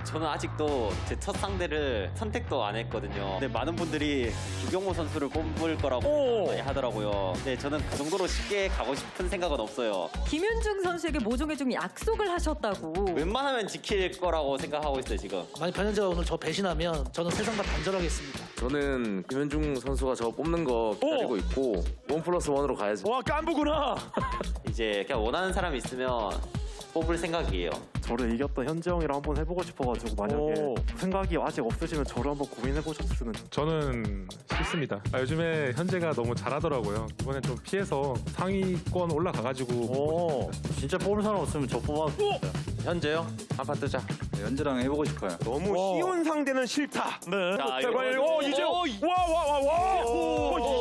저는 아직도 제 첫 상대를 선택도 안 했거든요. 근데 많은 분들이 김경모 선수를 뽑을 거라고 많이 하더라고요. 근데 저는 그 정도로 쉽게 가고 싶은 생각은 없어요. 김윤중 선수에게 모종의 좀 약속을 하셨다고. 웬만하면 지킬 거라고 생각하고 있어요, 지금. 만약 변현재가 오늘 저 배신하면 저는 세상 다 단절하겠습니다. 저는 김현중 선수가 저 뽑는 거 기다리고 있고 1+1으로 가야죠. 와 깐부구나. 이제 그냥 원하는 사람이 있으면 뽑을 생각이에요. 저를 이겼던 현재 형이랑 한번 해보고 싶어가지고 만약에 생각이 아직 없으시면 저를 한번 고민해보셨으면 저는 싫습니다. 요즘에 현재가 너무 잘하더라고요. 이번엔 좀 피해서 상위권 올라가가지고 진짜 뽑을 사람 없으면 저 뽑아도 현재요? 한판 뜨자. 연주랑 해보고 싶어요. 너무 쉬운 상대는 싫다. 네. 자, 과연 이재호.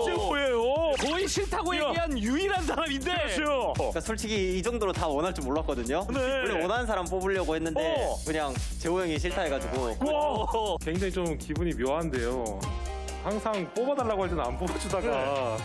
이재호예요. 거의 싫다고 얘기한 유일한 사람인데. 그렇죠. 그러니까 솔직히 이 정도로 다 원할 줄 몰랐거든요. 네. 원래 원하는 사람 뽑으려고 했는데 그냥 재호 형이 싫다 해가지고. 굉장히 좀 기분이 묘한데요. 항상 뽑아달라고 할 때는 안 뽑아주다가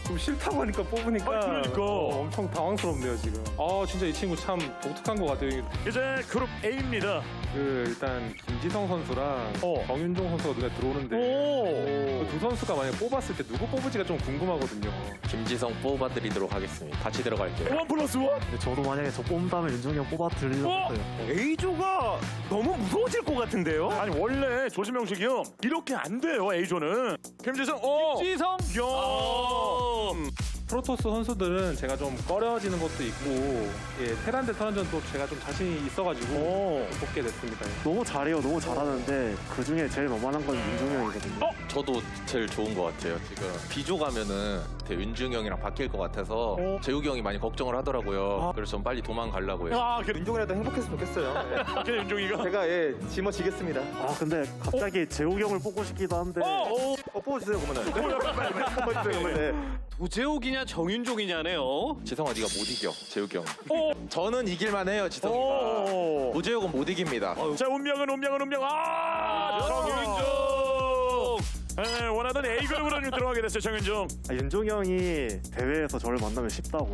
좀 싫다고 하니까 뽑으니까 그러니까. 엄청 당황스럽네요 지금. 진짜 이 친구 참 독특한 것 같아요. 이제 그룹 A입니다. 일단 김지성 선수랑 정윤종 선수가 눈에 들어오는데 그 두 선수가 만약 뽑았을 때 누구 뽑을지가 좀 궁금하거든요. 김지성 뽑아드리도록 하겠습니다. 같이 들어갈게요. 1+1? 근데 저도 만약에 저 뽑는다면 윤종이 형 뽑아드리려고 했어요. A조가 너무 무서워질 것 같은데요? 아니 원래 조지명식이 형 이렇게 안 돼요 A조는. 김지성 지성. 야. 프로토스 선수들은 제가 좀 꺼려지는 것도 있고 테란 대 테란전도 제가 좀 자신이 있어가지고 뽑게 됐습니다. 너무 잘해요. 너무 잘하는데 그중에 제일 만만한 건 윤종이 형이거든요. 저도 제일 좋은 것 같아요. 지금 비조 가면은 윤중이 형이랑 바뀔 것 같아서 재욱이 형이 많이 걱정을 하더라고요. 그래서 전 빨리 도망가려고 해요. 윤종이라도 행복했으면 좋겠어요. 그래 윤종이가. 제가 짊어지겠습니다. 근데 갑자기 재욱이 형을 뽑고 싶기도 한데 뽑아주세요 그러면은. 빨리. 도재욱이냐 정윤종이냐네요. 지성아 네가 못 이겨. 재욱이 형. 저는 이길만 해요. 지성이가. 오재욱은 못 이깁니다. 자 운명은. 정윤종. 네, 원하던 A그룹으로 들어가게 됐어요 정윤종. 윤종이 형이 대회에서 저를 만나면 쉽다고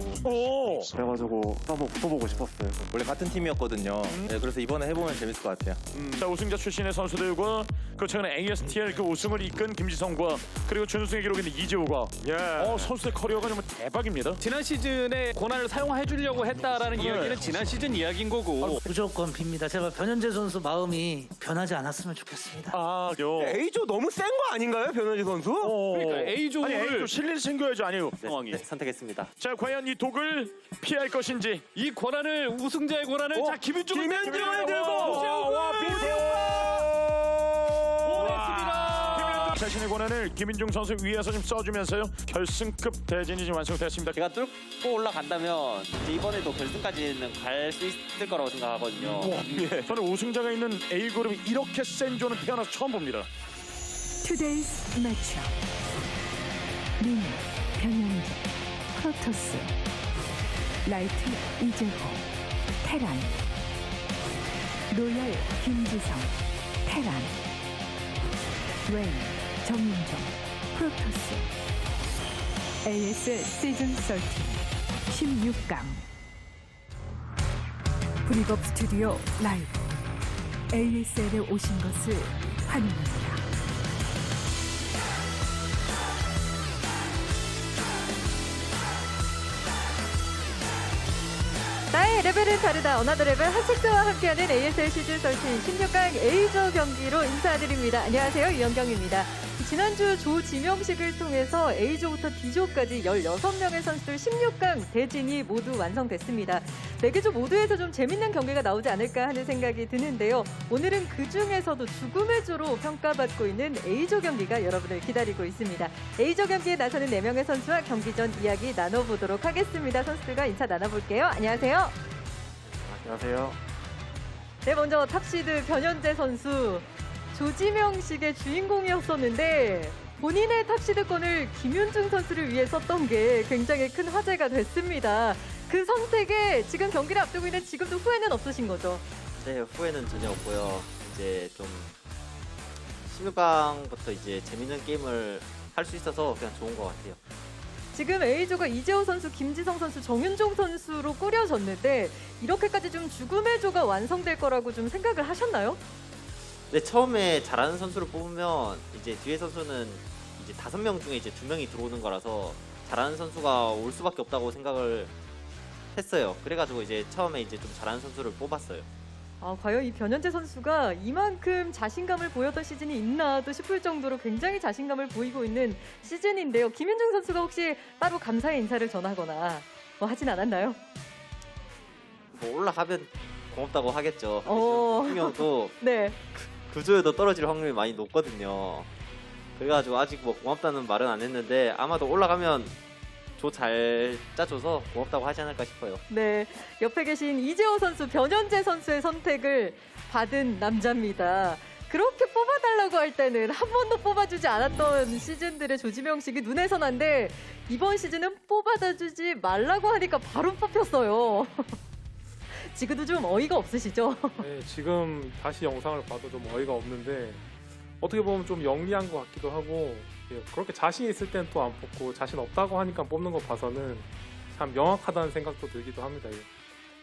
그래가지고 한번 붙어보고 싶었어요. 원래 같은 팀이었거든요. 네, 그래서 이번에 해보면 재밌을 것 같아요. 자 우승자 출신의 선수들과 그 최근에 ASTL 그 우승을 이끈 김지성과 그리고 준우승의 기록이 있는 이재호가 선수의 커리어가 정말 대박입니다. 지난 시즌에 권한을 사용해 주려고 했다라는 이야기는 지난 시즌 이야기인 거고. 무조건 빕니다. 제발 변현재 선수 마음이 변하지 않았으면 좋겠습니다. A조 너무 센 거 아닌가요, 변현재 선수? 그러니까 A조를 아니 A조 실리를 챙겨야죠. 아니요. 네, 선택했습니다. 자 과연 이 독을 피할 것인지. 이 권한을 우승자의 권한을 자 김윤중을 들고 자신의 권한을 김윤중 선수 위에서 좀 써주면서요 결승급 대진이 지금 완성되었습니다. 제가 뚫고 올라간다면 이제 이번에도 결승까지는 갈 수 있을 거라고 생각하거든요. 저는 우승자가 있는 A 그룹이 이렇게 센 조는 태어나서 처음 봅니다. 투데이스 매치업 민, 변현재, 프로토스, 라이트, 이재호, 테란, 로열, 김지성, 테란, 웨인, 정윤종, 프로토스, ASL 시즌 13 16강 브리업 스튜디오 라이브 ASL에 오신 것을 환영합니다. 나의 레벨은 다르다. 어나더 레벨 핫식스와 함께하는 ASL 시즌 13 16강 A조 경기로 인사드립니다. 안녕하세요. 유영경입니다. 지난주 조지명식을 통해서 A조부터 D조까지 16명의 선수들 16강 대진이 모두 완성됐습니다. 4개 조 모두에서 좀 재밌는 경기가 나오지 않을까 하는 생각이 드는데요. 오늘은 그중에서도 죽음의 조로 평가받고 있는 A조 경기가 여러분을 기다리고 있습니다. A조 경기에 나서는 4명의 선수와 경기 전 이야기 나눠보도록 하겠습니다. 선수들과 인사 나눠볼게요. 안녕하세요. 안녕하세요. 네, 먼저 탑시드 변현재 선수. 조지명식의 주인공이었었는데 본인의 탑시드권을 김윤중 선수를 위해 썼던 게 굉장히 큰 화제가 됐습니다. 그 선택에 지금 경기를 앞두고 있는 지금도 후회는 없으신 거죠? 네, 후회는 전혀 없고요. 이제 좀 16강부터 이제 재밌는 게임을 할 수 있어서 그냥 좋은 것 같아요. 지금 A조가 이재호 선수, 김지성 선수, 정윤종 선수로 꾸려졌는데 이렇게까지 좀 죽음의 조가 완성될 거라고 좀 생각을 하셨나요? 네, 처음에 잘하는 선수를 뽑으면 이제 뒤에 선수는 이제 5명 중에 이제 2명이 들어오는 거라서 잘하는 선수가 올 수밖에 없다고 생각을 했어요. 그래가지고 이제 처음에 이제 좀 잘하는 선수를 뽑았어요. 과연 이 변현재 선수가 이만큼 자신감을 보였던 시즌이 있나도 싶을 정도로 굉장히 자신감을 보이고 있는 시즌인데요. 김윤중 선수가 혹시 따로 감사의 인사를 전하거나 뭐 하진 않았나요? 뭐 올라가면 고맙다고 하겠죠. 형도 네. 구조에도 떨어질 확률이 많이 높거든요. 그래가지고 아직 뭐 고맙다는 말은 안 했는데 아마도 올라가면 조 잘 짜줘서 고맙다고 하지 않을까 싶어요. 네, 옆에 계신 이재호 선수, 변현재 선수의 선택을 받은 남자입니다. 그렇게 뽑아달라고 할 때는 한 번도 뽑아주지 않았던 시즌들의 조지명식이 눈에 선한데 이번 시즌은 뽑아주지 말라고 하니까 바로 뽑혔어요. 지금도 좀 어이가 없으시죠? 네, 지금 다시 영상을 봐도 좀 어이가 없는데 어떻게 보면 좀 영리한 것 같기도 하고 그렇게 자신 있을 땐 또 안 뽑고 자신 없다고 하니까 뽑는 거 봐서는 참 명확하다는 생각도 들기도 합니다.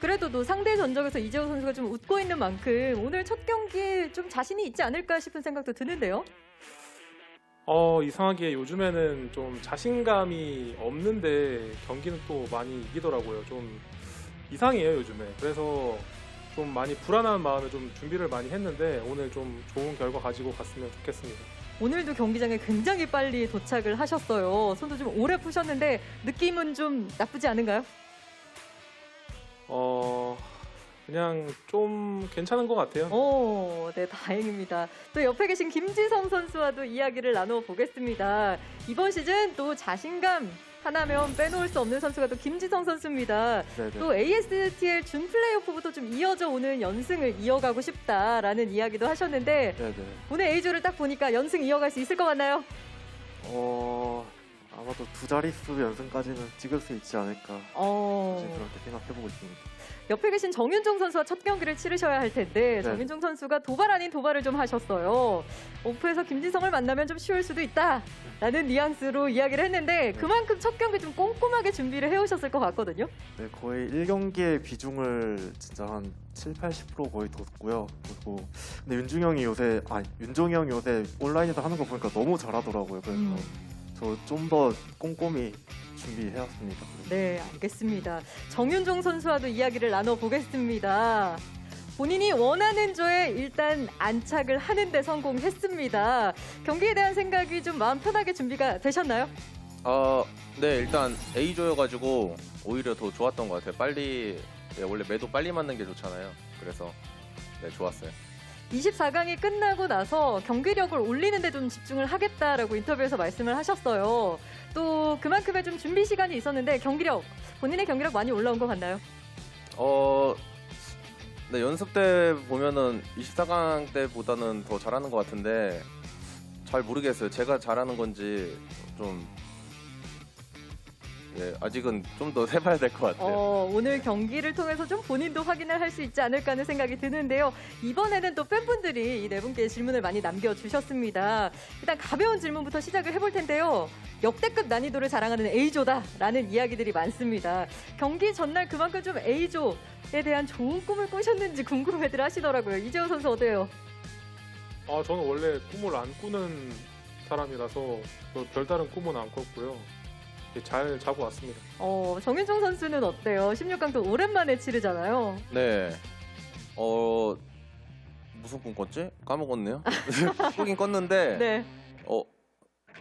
그래도 또 상대 전적에서 이재호 선수가 좀 웃고 있는 만큼 오늘 첫 경기에 좀 자신이 있지 않을까 싶은 생각도 드는데요. 이상하게 요즘에는 좀 자신감이 없는데 경기는 또 많이 이기더라고요. 좀 이상해요 요즘에. 그래서 좀 많이 불안한 마음에 좀 준비를 많이 했는데 오늘 좀 좋은 결과 가지고 갔으면 좋겠습니다. 오늘도 경기장에 굉장히 빨리 도착을 하셨어요. 손도 좀 오래 푸셨는데 느낌은 좀 나쁘지 않은가요? 그냥 좀 괜찮은 것 같아요. 네, 다행입니다. 또 옆에 계신 김지성 선수와도 이야기를 나눠보겠습니다. 이번 시즌 또 자신감 하나면 빼놓을 수 없는 선수가 또 김지성 선수입니다. 네네. 또 ASTL 준 플레이오프부터 좀 이어져 오는 연승을 이어가고 싶다라는 이야기도 하셨는데 네네. 오늘 A조를 딱 보니까 연승 이어갈 수 있을 것 같나요? 아마도 2자릿수 연승까지는 찍을 수 있지 않을까 그렇게 생각해보고 있습니다. 옆에 계신 정윤종 선수와 첫 경기를 치르셔야 할 텐데 네. 정윤종 선수가 도발 아닌 도발을 좀 하셨어요. 오프에서 김지성을 만나면 좀 쉬울 수도 있다라는 뉘앙스로 이야기를 했는데 그만큼 첫 경기 좀 꼼꼼하게 준비를 해오셨을 것 같거든요. 네, 거의 1경기의 비중을 진짜 한 70-80% 거의 뒀고요. 그리고 근데 윤종이 형이 요새 온라인에서 하는 거 보니까 너무 잘하더라고요. 그래서 저 좀 더 꼼꼼히 준비해왔습니다. 네, 알겠습니다. 정윤종 선수와도 이야기를 나눠보겠습니다. 본인이 원하는 조에 일단 안착을 하는 데 성공했습니다. 경기에 대한 생각이 좀 마음 편하게 준비가 되셨나요? 네, 일단 A조여가지고 오히려 더 좋았던 것 같아요. 원래 매도 빨리 맞는 게 좋잖아요. 그래서 네, 좋았어요. 24강이 끝나고 나서 경기력을 올리는 데 좀 집중을 하겠다라고 인터뷰에서 말씀을 하셨어요. 또 그만큼의 좀 준비 시간이 있었는데 본인의 경기력 많이 올라온 것 같나요? 네, 연습 때 보면은 24강 때보다는 더 잘하는 것 같은데 잘 모르겠어요. 제가 잘하는 건지 좀 아직은 좀 더 해봐야 될 것 같아요. 오늘 경기를 통해서 좀 본인도 확인을 할 수 있지 않을까 하는 생각이 드는데요. 이번에는 또 팬분들이 이 네 분께 질문을 많이 남겨주셨습니다. 일단 가벼운 질문부터 시작을 해볼 텐데요. 역대급 난이도를 자랑하는 A조다라는 이야기들이 많습니다. 경기 전날 그만큼 좀 A조에 대한 좋은 꿈을 꾸셨는지 궁금해들 하시더라고요. 이재호 선수 어때요? 저는 원래 꿈을 안 꾸는 사람이라서 별다른 꿈은 안 꿨고요. 잘 자고 왔습니다. 정윤종 선수는 어때요? 16강 또 오랜만에 치르잖아요. 네. 무슨 꿈 꿨지? 까먹었네요. 꾸긴 꿨는데 네.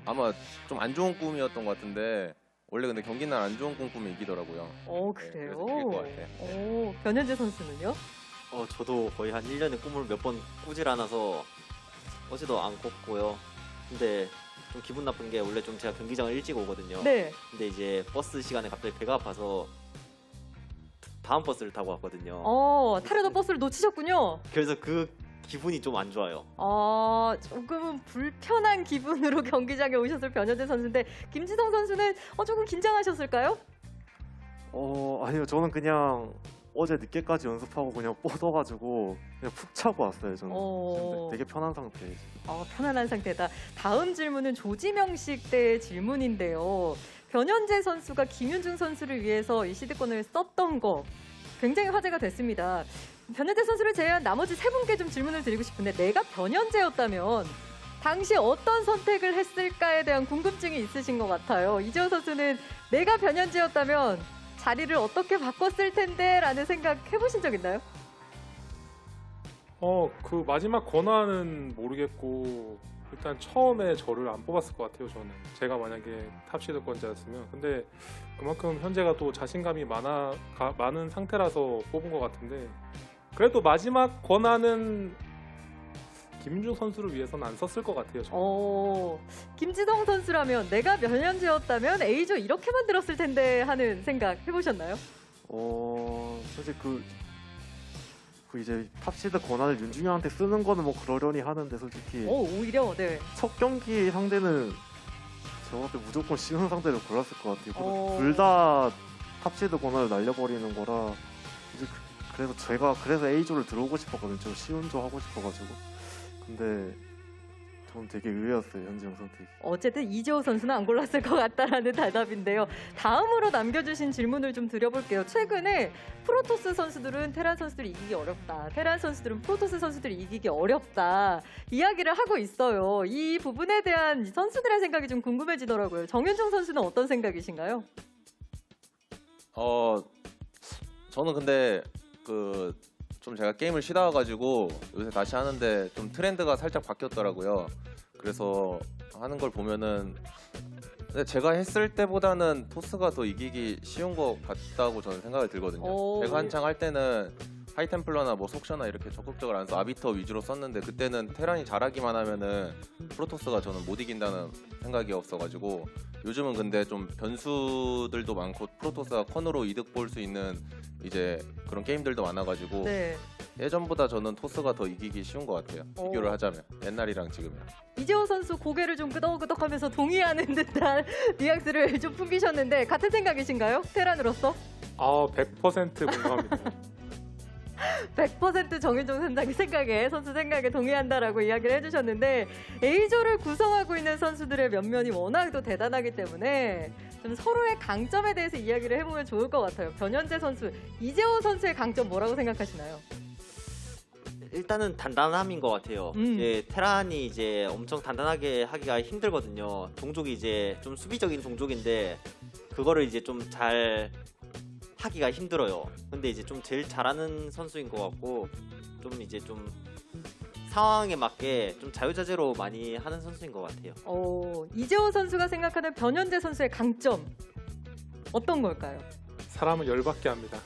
아마 좀 안 좋은 꿈이었던 것 같은데 원래 근데 경기 날 안 좋은 꿈 꾸면 이기더라고요. 그래요? 그래서 이길 것 같아요. 변현재 선수는요? 저도 거의 한 1년에 꿈을 몇 번 꾸질 않아서 어제도 안 꿨고요. 근데 좀 기분 나쁜 게 원래 좀 제가 경기장을 일찍 오거든요. 네. 근데 이제 버스 시간에 갑자기 배가 아파서 다음 버스를 타고 왔거든요. 타려던 버스를 놓치셨군요. 그래서 그 기분이 좀 안 좋아요. 조금은 불편한 기분으로 경기장에 오셨을 변현재 선수인데 김지성 선수는 조금 긴장하셨을까요? 아니요. 저는 그냥 어제 늦게까지 연습하고 그냥 뻗어가지고 그냥 푹 자고 왔어요. 저는 지금 되게 편한 상태예요. 편안한 상태다. 다음 질문은 조지명식 때 질문인데요. 변현재 선수가 김윤중 선수를 위해서 이 시드권을 썼던 거 굉장히 화제가 됐습니다. 변현재 선수를 제외한 나머지 세 분께 좀 질문을 드리고 싶은데 내가 변현재였다면 당시 어떤 선택을 했을까에 대한 궁금증이 있으신 것 같아요. 이재호 선수는 내가 변현재였다면 자리를 어떻게 바꿨을 텐데 라는 생각 해보신 적 있나요? 그 마지막 권한은 모르겠고 일단 처음에 저를 안 뽑았을 것 같아요. 저는 제가 만약에 탑시드권자였으면. 근데 그만큼 현재가 또 자신감이 많은 상태라서 뽑은 것 같은데 그래도 마지막 권한은 김윤중 선수를 위해서는 안 썼을 것 같아요. 저는. 김지성 선수라면 내가 변현재였다면 A조 이렇게 만들었을 텐데 하는 생각 해보셨나요? 사실 그 이제 탑시드 권한을 윤중형한테 쓰는 거는 뭐 그러려니 하는데 솔직히 오히려 네. 첫 경기 상대는 저한테 무조건 쉬운 상대를 골랐을 것 같아요. 둘 다 탑시드 권한을 날려버리는 거라 이제 그래서 A조를 들어오고 싶었거든요. 저 쉬운 조 하고 싶어가지고. 근데 저는 되게 의외였어요. 현지형 선택이. 어쨌든 이재호 선수는 안 골랐을 것 같다라는 대답인데요. 다음으로 남겨주신 질문을 좀 드려볼게요. 최근에 프로토스 선수들은 테란 선수들을 이기기 어렵다. 테란 선수들은 프로토스 선수들을 이기기 어렵다. 이야기를 하고 있어요. 이 부분에 대한 선수들의 생각이 좀 궁금해지더라고요. 정윤중 선수는 어떤 생각이신가요? 저는 근데 좀 제가 게임을 쉬다 와가지고 요새 다시 하는데 좀 트렌드가 살짝 바뀌었더라고요. 그래서 하는 걸 보면은 근데 제가 했을 때보다는 토스가 더 이기기 쉬운 것 같다고 저는 생각이 들거든요. 제가 한창 할 때는 하이템플러나 뭐 속셔나 이렇게 적극적으로 안 써 아비터 위주로 썼는데 그때는 테란이 잘하기만 하면은 프로토스가 저는 못 이긴다는 생각이 없어가지고 요즘은 근데 좀 변수들도 많고 프로토스가 컨으로 이득 볼 수 있는 이제 그런 게임들도 많아가지고 네. 예전보다 저는 토스가 더 이기기 쉬운 것 같아요. 비교를 하자면 옛날이랑 지금이랑. 이재호 선수 고개를 좀 끄덕끄덕하면서 동의하는 듯한 뉘앙스를 좀 풍기셨는데 같은 생각이신가요? 테란으로서? 100% 공감합니다. 100% 정윤종 선수 생각에 동의한다라고 이야기를 해주셨는데 A조를 구성하고 있는 선수들의 면면이 워낙 또 대단하기 때문에 좀 서로의 강점에 대해서 이야기를 해보면 좋을 것 같아요. 변현재 선수, 이재호 선수의 강점 뭐라고 생각하시나요? 일단은 단단함인 것 같아요. 테란이 이제 엄청 단단하게 하기가 힘들거든요. 종족이 이제 좀 수비적인 종족인데 그거를 이제 좀 잘 하기가 힘들어요. 근데 이제 좀 제일 잘하는 선수인 것 같고 좀 이제 좀 상황에 맞게 좀 자유자재로 많이 하는 선수인 것 같아요. 이재호 선수가 생각하는 변현재 선수의 강점 어떤 걸까요? 사람을 열받게 합니다.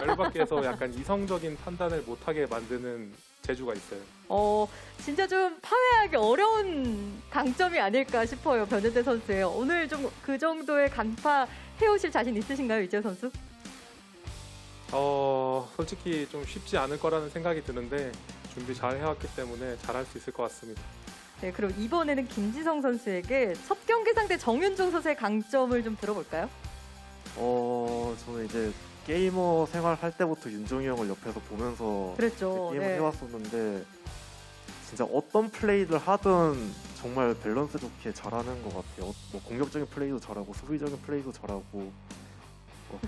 열받게 해서 약간 이성적인 판단을 못하게 만드는 재주가 있어요. 진짜 좀 파괴하기 어려운 강점이 아닐까 싶어요. 변현재 선수의 오늘 좀 그 정도의 간파 해오실 자신 있으신가요, 이재호 선수? 솔직히 좀 쉽지 않을 거라는 생각이 드는데 준비 잘 해왔기 때문에 잘할 수 있을 것 같습니다. 네, 그럼 이번에는 김지성 선수에게 첫 경기 상대 정윤종 선수의 강점을 좀 들어볼까요? 저는 이제 게이머 생활할 때부터 윤종이 형을 옆에서 보면서 그랬죠. 게임을 해왔었는데 진짜 어떤 플레이를 하든 정말 밸런스 좋게 잘하는 것 같아요. 뭐 공격적인 플레이도 잘하고 수비적인 플레이도 잘하고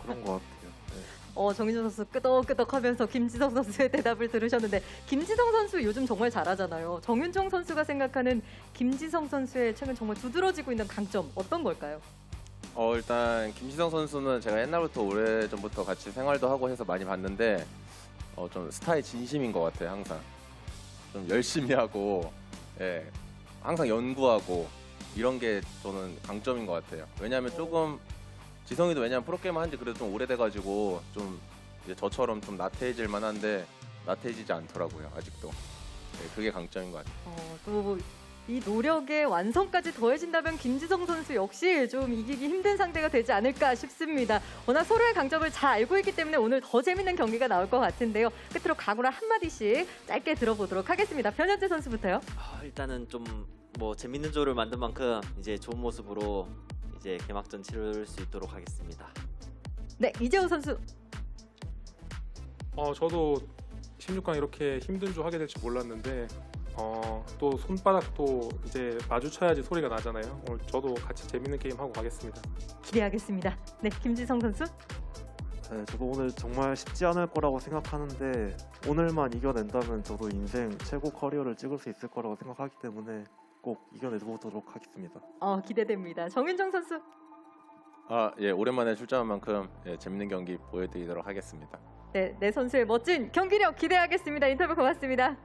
그런 것 같아요. 네. 정윤종 선수 끄덕끄덕하면서 김지성 선수의 대답을 들으셨는데 김지성 선수 요즘 정말 잘하잖아요. 정윤종 선수가 생각하는 김지성 선수의 최근 정말 두드러지고 있는 강점 어떤 걸까요? 일단 김지성 선수는 제가 옛날부터 오래전부터 같이 생활도 하고 해서 많이 봤는데 좀 스타의 진심인 것 같아요. 항상 좀 열심히 하고 항상 연구하고 이런 게 저는 강점인 것 같아요. 왜냐하면 조금 지성이도 왜냐면 프로게이머 한지 그래도 좀 오래돼가지고 좀 이제 저처럼 좀 나태해질 만한데 나태해지지 않더라고요. 아직도. 그게 강점인 것 같아요. 또 이 노력의 완성까지 더해진다면 김지성 선수 역시 좀 이기기 힘든 상대가 되지 않을까 싶습니다. 워낙 서로의 강점을 잘 알고 있기 때문에 오늘 더 재밌는 경기가 나올 것 같은데요. 끝으로 각오를 한마디씩 짧게 들어보도록 하겠습니다. 변현재 선수부터요. 일단은 좀 뭐 재밌는 조를 만든 만큼 이제 좋은 모습으로 이제 개막전 치를 수 있도록 하겠습니다. 네, 이재호 선수. 저도 16강 이렇게 힘든 조 하게 될 줄 몰랐는데 또 손바닥도 이제 마주쳐야지 소리가 나잖아요. 오늘 저도 같이 재밌는 게임 하고 가겠습니다. 기대하겠습니다. 네, 김지성 선수. 네, 저도 오늘 정말 쉽지 않을 거라고 생각하는데 오늘만 이겨낸다면 저도 인생 최고 커리어를 찍을 수 있을 거라고 생각하기 때문에 꼭 이겨내보도록 하겠습니다. 기대됩니다. 정윤정 선수. 예, 오랜만에 출전한 만큼 재밌는 경기 보여드리도록 하겠습니다. 네, 네 선수의 멋진 경기력 기대하겠습니다. 인터뷰 고맙습니다.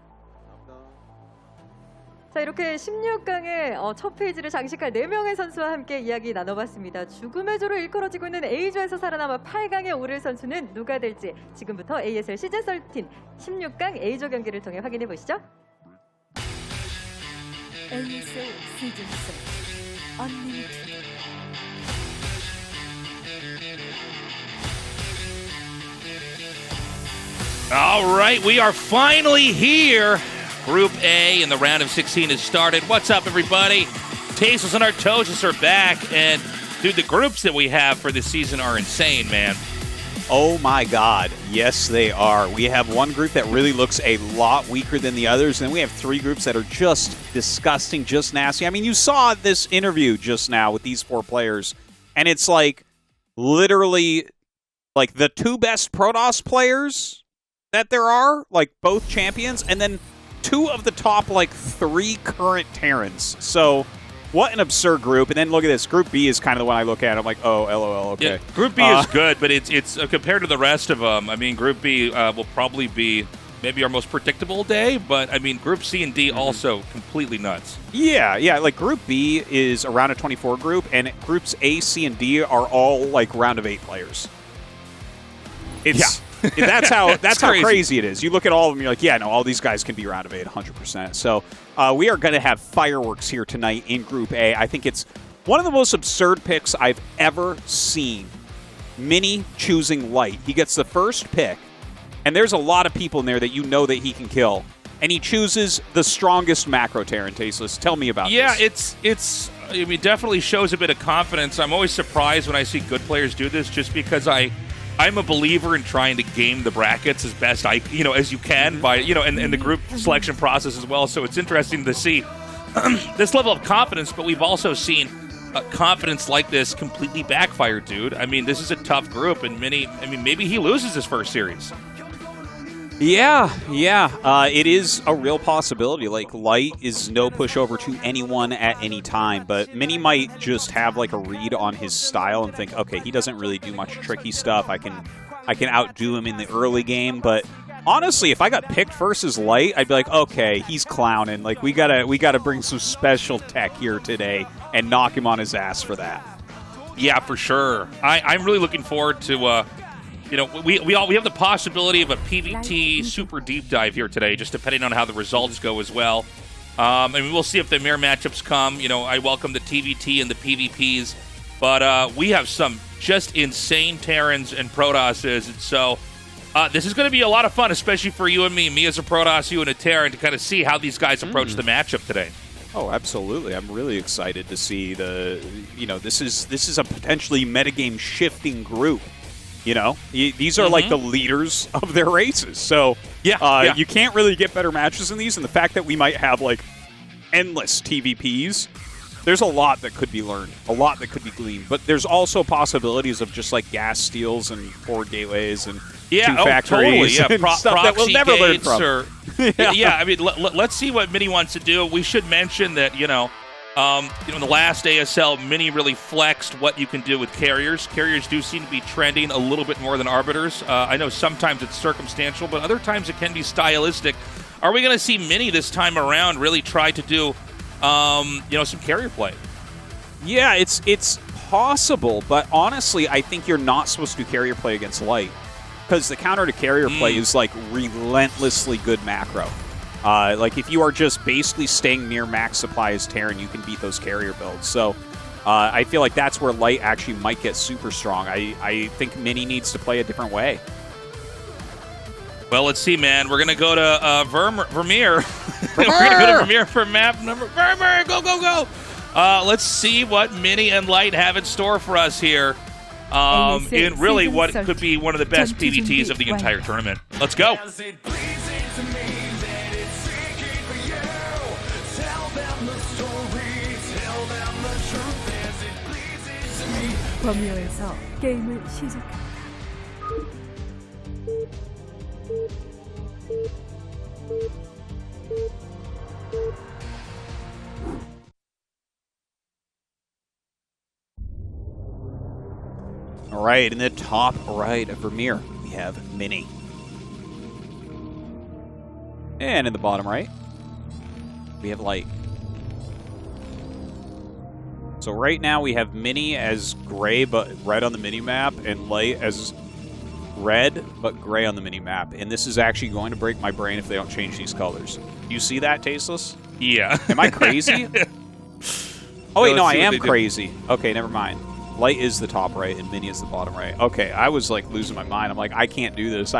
자, 이렇게 16강의 첫 페이지를 장식할 4명의 선수와 함께 이야기 나눠봤습니다. 죽음의 조로 일컬어지고 있는 A조에서 살아남아 8강에 오를 선수는 누가 될지 지금부터 ASL 시즌 13 16강 A조 경기를 통해 확인해 보시죠. ASL 시즌 13 언리미티드. All right, we are finally here. Group A in the round of 16 has started. What's up, everybody? Tastosis and Tastosis are back, and dude, the groups that we have for this season are insane, man. Oh my God, yes they are. We have one group that really looks a lot weaker than the others, and we have 3 groups that are just disgusting, just nasty. I mean, you saw this interview just now with these 4 players, and it's like literally like the 2 best Protoss players that there are, like both champions, and then 2 of the top like 3 current Terrans. So what an absurd group. And then look at this. Group B is kind of the one I look at. I'm like, oh, LOL, okay. Yeah, Group B is good, but it's compared to the rest of them, I mean, Group B will probably be maybe our most predictable day, but I mean, Group C and D also completely nuts. Yeah, like Group B is a round of 24 group, and Groups A, C, and D are all like round of 8 players. It's that's how crazy it is. You look at all of them, you're like, yeah, no, all these guys can be round of 8, 100%. So we are going to have fireworks here tonight in Group A. I think it's one of the most absurd picks I've ever seen. Mini choosing Light. He gets the first pick, and there's a lot of people in there that you know that he can kill. And he chooses the strongest macro Terran. Tasteless. Tell me about this. It's I mean, definitely shows a bit of confidence. I'm always surprised when I see good players do this, just because I'm a believer in trying to game the brackets as best as you can by, and the group selection process as well. So it's interesting to see this level of confidence, but we've also seen confidence like this completely backfire, dude. I mean, this is a tough group, and maybe he loses his first series. Yeah. It is a real possibility. Like, Light is no pushover to anyone at any time, but Mini might just have like a read on his style and think, okay, he doesn't really do much tricky stuff. I can outdo him in the early game, but honestly, if I got picked first as Light, I'd be like, okay, he's clowning. Like, we gotta bring some special tech here today and knock him on his ass for that. Yeah, for sure. I'm really looking forward to. We have the possibility of a PvT super deep dive here today, just depending on how the results go as well. And we'll see if the mirror matchups come. I welcome the TVT and the PvPs, but we have some just insane Terrans and Protosses, and so this is going to be a lot of fun, especially for you and me as a Protoss, you and a Terran, to kind of see how these guys approach the matchup today. Oh, absolutely. I'm really excited to see this is a potentially metagame shifting group. These are like the leaders of their races. So you can't really get better matches than these. And the fact that we might have like endless TVPs, there's a lot that could be learned, a lot that could be gleaned. But there's also possibilities of just like gas steals and forward gateways and two factories totally. and stuff that we'll never learn from. I mean, let's see what Mini wants to do. We should mention that, in the last ASL, Mini really flexed what you can do with carriers. Carriers do seem to be trending a little bit more than arbiters. I know sometimes it's circumstantial, but other times it can be stylistic. Are we going to see Mini this time around really try to do, some carrier play? Yeah, it's possible, but honestly, I think you're not supposed to do carrier play against Light, because the counter to carrier play is like relentlessly good macro. Like, if you are just basically staying near max supply as Terran, you can beat those carrier builds. So I feel like that's where Light actually might get super strong. I think Mini needs to play a different way. Well, let's see, man. We're going to go to Vermeer. We're going to go to Vermeer for map number... Vermeer, go! Let's see what Mini and Light have in store for us here. In really what could be one of the best PvTs of the entire tournament. Let's go. 범위에서 게임을 시작합니다. All right, in the top right of Vermeer, we have Mini. And in the bottom right, we have Light. So right now we have Mini as gray but red on the mini-map, and Light as red but gray on the mini-map. And this is actually going to break my brain if they don't change these colors. Do you see that, Tasteless? Yeah. Am I crazy? Oh, wait, no, I am crazy. Okay, never mind. Light is the top right, and Mini is the bottom right. Okay, I was like losing my mind. I'm like, I can't do this.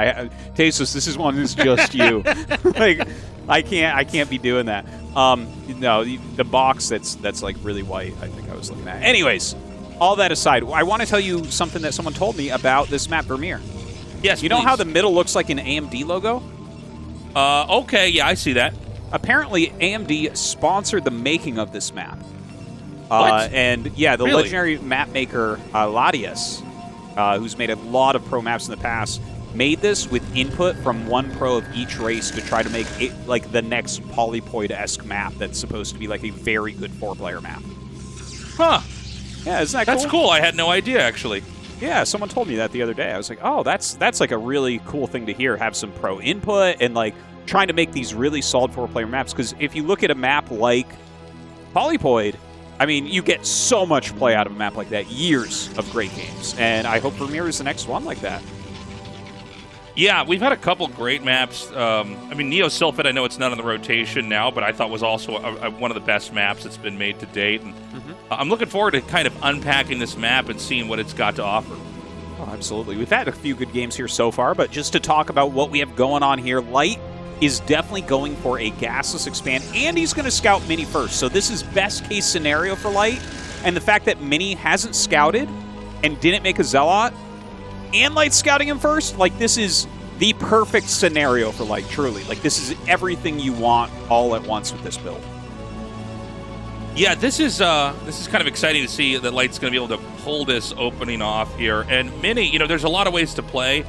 Tasteless, this is one that's just you. Like, I can't be doing that. No, the box that's like really white, I think I was looking at. Anyways, all that aside, I want to tell you something that someone told me about this map, Vermeer. Yes, you know how the middle looks like an AMD logo? Okay, yeah, I see that. Apparently, AMD sponsored the making of this map. What? And yeah, the Really? legendary map maker Latias, who's made a lot of pro maps in the past, made this with input from one pro of each race to try to make it like the next Polypoid-esque map that's supposed to be like a very good 4-player map. Huh. Yeah, isn't that cool? That's cool. I had no idea, actually. Yeah, someone told me that the other day. I was like, oh, that's like a really cool thing to hear. Have some pro input and like trying to make these really solid 4-player maps. Because if you look at a map like Polypoid, I mean, you get so much play out of a map like that. Years of great games. And I hope Vermeer is the next one like that. Yeah, we've had a couple great maps. I mean, Neo Sylphid, I know it's not on the rotation now, but I thought was also one of the best maps that's been made to date. And I'm looking forward to kind of unpacking this map and seeing what it's got to offer. Oh, absolutely. We've had a few good games here so far, but just to talk about what we have going on here, Light is definitely going for a gasless expand, and he's going to scout Mini first. So this is best case scenario for Light, and the fact that Mini hasn't scouted and didn't make a Zealot, and Light's scouting him first, like this is the perfect scenario for Light, truly. Like this is everything you want all at once with this build. Yeah, this is kind of exciting to see that Light's going to be able to pull this opening off here. And Mini, you know, there's a lot of ways to play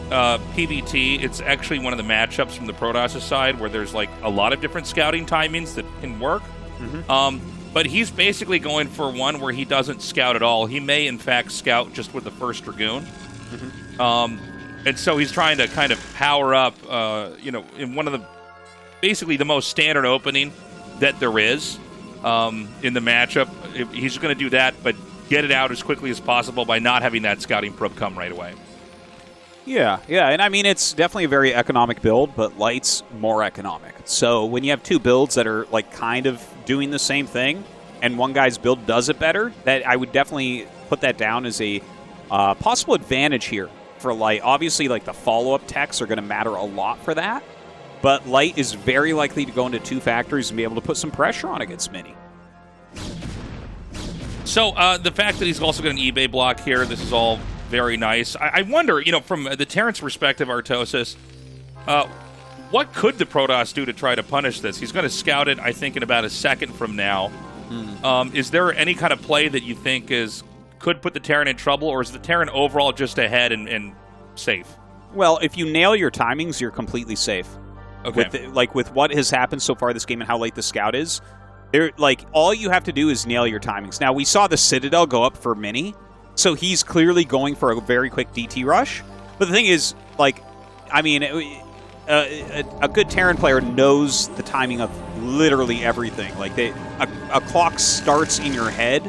PvT. It's actually one of the matchups from the Protoss side where there's like a lot of different scouting timings that can work. But he's basically going for one where he doesn't scout at all. He may, in fact, scout just with the first Dragoon. And so he's trying to kind of power up, you know, in one of the, basically the most standard opening that there is in the matchup. He's going to do that, but get it out as quickly as possible by not having that scouting probe come right away. Yeah, and I mean, it's definitely a very economic build, but Light's more economic. So when you have two builds that are like kind of doing the same thing, and one guy's build does it better, that I would definitely put that down as a possible advantage here for Light. Obviously, like the follow-up techs are going to matter a lot for that, but Light is very likely to go into two factories and be able to put some pressure on against Mini. So the fact that he's also got an eBay block here, this is all very nice. I wonder, you know, from the Terrence perspective, Artosis, what could the Protoss do to try to punish this? He's going to scout it, I think, in about a second from now. Is there any kind of play that you think could put the Terran in trouble, or is the Terran overall just ahead and safe? Well, if you nail your timings, you're completely safe. Okay. With what has happened so far this game and how late the scout is, all you have to do is nail your timings. Now, we saw the Citadel go up for Mini, so he's clearly going for a very quick DT rush. But the thing is, like, I mean, a good Terran player knows the timing of literally everything. Like, a clock starts in your head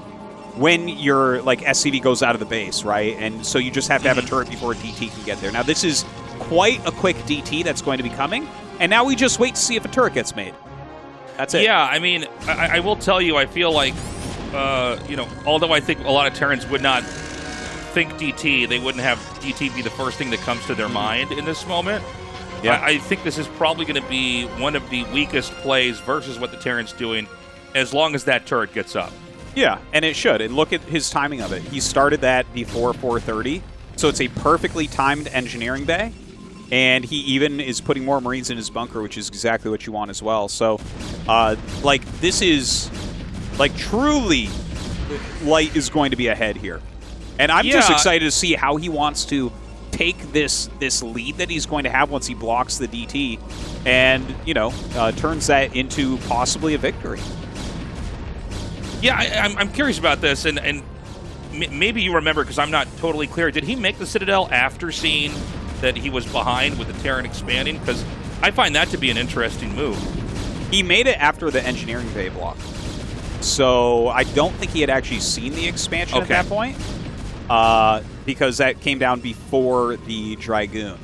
when your like SCV goes out of the base, right? And so you just have to have a turret before a DT can get there. Now, this is quite a quick DT that's going to be coming, and now we just wait to see if a turret gets made. That's it. Yeah, I mean, I will tell you, I feel like, you know, although I think a lot of Terrans would not think DT, they wouldn't have DT be the first thing that comes to their mind in this moment. Yeah. I think this is probably going to be one of the weakest plays versus what the Terran's doing, as long as that turret gets up. Yeah, and it should. And look at his timing of it. He started that before 4:30, so it's a perfectly timed engineering bay. And he even is putting more Marines in his bunker, which is exactly what you want as well. So, like, this is Like, truly, Light is going to be ahead here. And I'm just excited to see how he wants to take this lead that he's going to have once he blocks the DT and, you know, turns that into possibly a victory. Yeah, I'm curious about this, and maybe you remember, because I'm not totally clear. Did he make the Citadel after seeing that he was behind with the Terran expanding? Because I find that to be an interesting move. He made it after the Engineering Bay block. So I don't think he had actually seen the expansion at that point, because that came down before the Dragoon.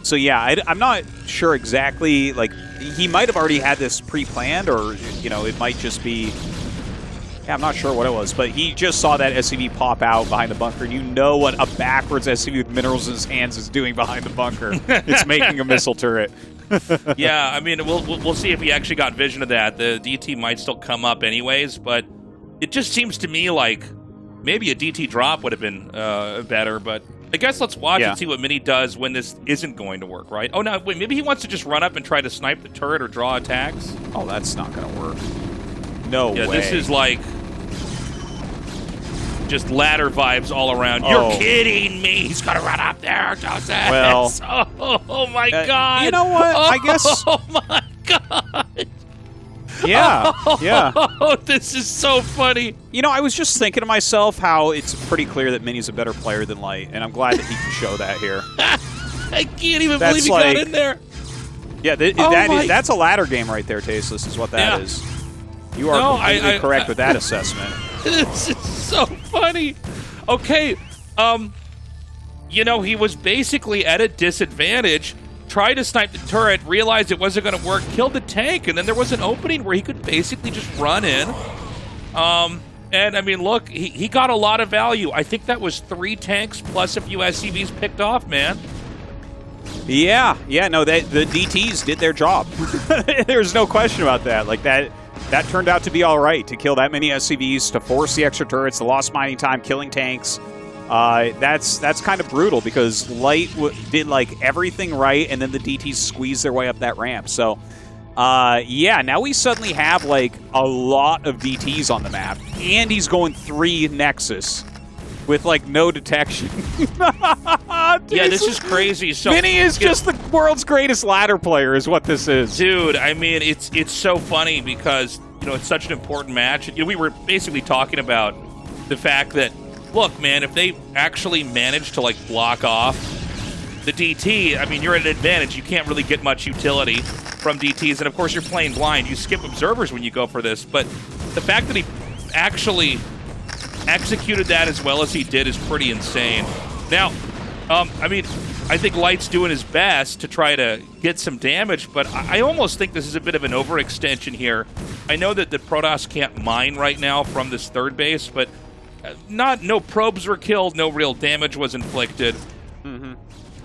So yeah, I'm not sure exactly. Like, he might have already had this pre-planned, or, you know, it might just be... Yeah, I'm not sure what it was, but he just saw that SCV pop out behind the bunker, and you know what a backwards SCV with minerals in his hands is doing behind the bunker. It's making a missile turret. Yeah, I mean, we'll see if he actually got vision of that. The DT might still come up anyways, but it just seems to me like maybe a DT drop would have been better, but I guess let's watch and see what Mini does when this isn't going to work, right? Oh, no, wait, maybe he wants to just run up and try to snipe the turret or draw attacks? Oh, that's not going to work. No way. Yeah, this is like just ladder vibes all around. You're kidding me. He's going to run up there, Joseph. Well. Oh my God. You know what? I guess. Oh, my God. Yeah, yeah. Oh, this is so funny. You know, I was just thinking to myself how it's pretty clear that Mini's a better player than Light, and I'm glad that he can show that here. I can't even believe he got in there. Yeah, that's a ladder game right there, Tasteless, is what that is. You are completely correct with that assessment. This is so funny. Okay, you know, he was basically at a disadvantage, tried to snipe the turret, realized it wasn't going to work, killed the tank, and then there was an opening where he could basically just run in. And, I mean, look, he got a lot of value. I think that was 3 tanks plus a few SCVs picked off, man. Yeah, no, the DTs did their job. There's no question about that. Like, that turned out to be all right, to kill that many SCVs, to force the extra turrets, the lost mining time, killing tanks. That's kind of brutal, because Light did, like, everything right, and then the DTs squeezed their way up that ramp. So, yeah, now we suddenly have, like, a lot of DTs on the map, and he's going 3 Nexus with, like, no detection. Yeah, this is crazy. So Mini is just the world's greatest ladder player, is what this is. Dude, I mean, it's so funny because, you know, it's such an important match. You know, we were basically talking about the fact that, look, man, if they actually manage to, like, block off the DT, I mean, you're at an advantage. You can't really get much utility from DTs, and of course you're playing blind. You skip observers when you go for this, but the fact that he actually executed that as well as he did is pretty insane. Now, I mean, I think Light's doing his best to try to get some damage, but I almost think this is a bit of an overextension here. I know that the Protoss can't mine right now from this third base, but no probes were killed, no real damage was inflicted. Mm-hmm.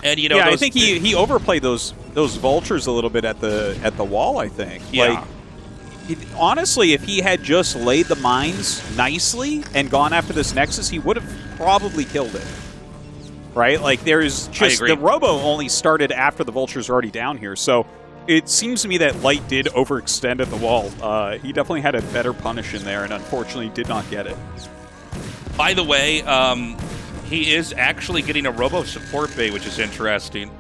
And, you know, yeah, I think he overplayed those vultures a little bit at the wall, I think. Yeah. Like, honestly, if he had just laid the mines nicely and gone after this Nexus, he would have probably killed it. Right? Like, there's just... The Robo only started after the vultures are already down here, so it seems to me that Light did overextend at the wall. He definitely had a better punish in there, and unfortunately did not get it. By the way, he is actually getting a Robo support bay, which is interesting.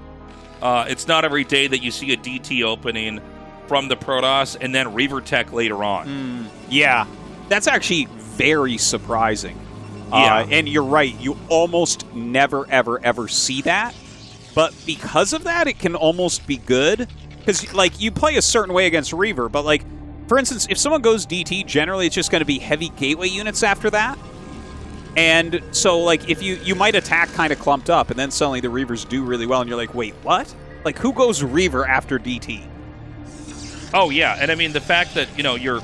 It's not every day that you see a DT opening from the Protoss and then Reaver Tech later on. Yeah, that's actually very surprising. Yeah. And you're right, you almost never, ever, ever see that. But because of that, it can almost be good. Because, like, you play a certain way against Reaver, but, like, for instance, if someone goes DT, generally it's just going to be heavy gateway units after that. And so, like, if you might attack kind of clumped up, and then suddenly the Reavers do really well, and you're like, wait, what? Like, who goes Reaver after DT? Oh, yeah, and I mean, the fact that, you know, your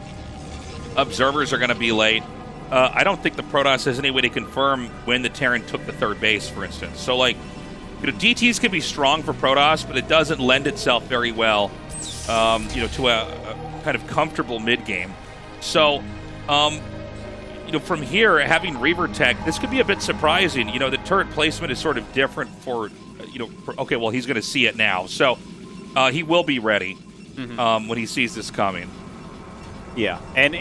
observers are going to be late, I don't think the Protoss has any way to confirm when the Terran took the third base, for instance. So, like, you know, DTs can be strong for Protoss, but it doesn't lend itself very well, you know, to a kind of comfortable mid-game. So, you know, from here, having Reaver Tech, this could be a bit surprising. You know, the turret placement is sort of different for, you know, okay, well, he's going to see it now. So he will be ready when he sees this coming. Yeah, and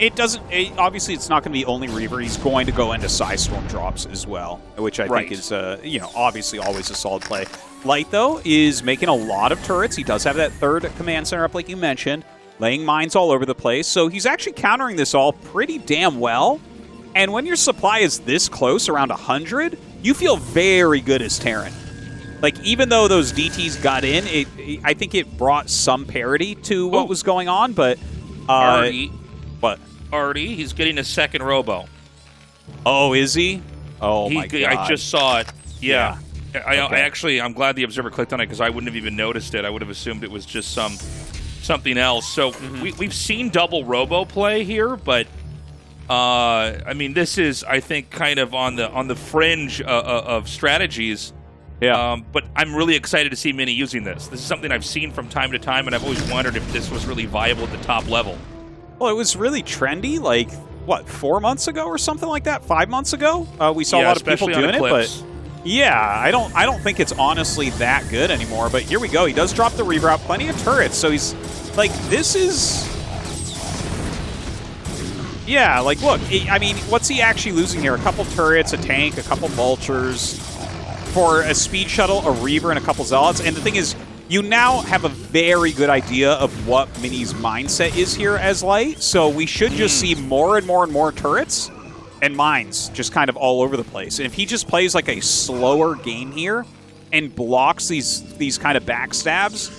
obviously it's not going to be only Reaver. He's going to go into Psystorm drops as well, which I think is, obviously always a solid play. Light, though, is making a lot of turrets. He does have that third command center up, like you mentioned, laying mines all over the place. So he's actually countering this all pretty damn well. And when your supply is this close, around 100, you feel very good as Terran. Like, even though those DTs got in, I think it brought some parity to what was going on, but... What? Artie, he's getting a second robo. Oh, is he? Oh, my God. I just saw it. Yeah. I'm glad the Observer clicked on it because I wouldn't have even noticed it. I would have assumed it was just something else. So we've seen double robo play here, but I mean, this is, I think, kind of on the fringe of strategies. Yeah. But I'm really excited to see Mini using this. This is something I've seen from time to time, and I've always wondered if this was really viable at the top level. Well, it was really trendy, like, what, 4 months ago or something like that? 5 months ago? We saw a lot of people doing it, but yeah, I don't think it's honestly that good anymore. But here we go. He does drop the Reaver out, plenty of turrets. So he's like, this is, yeah, like, look, I mean, what's he actually losing here? A couple turrets, a tank, a couple vultures for a speed shuttle, a Reaver, and a couple zealots. And the thing is, you now have a very good idea of what Mini's mindset is here as Light, so we should just see more and more and more turrets and mines just kind of all over the place. And if he just plays like a slower game here and blocks these kind of backstabs,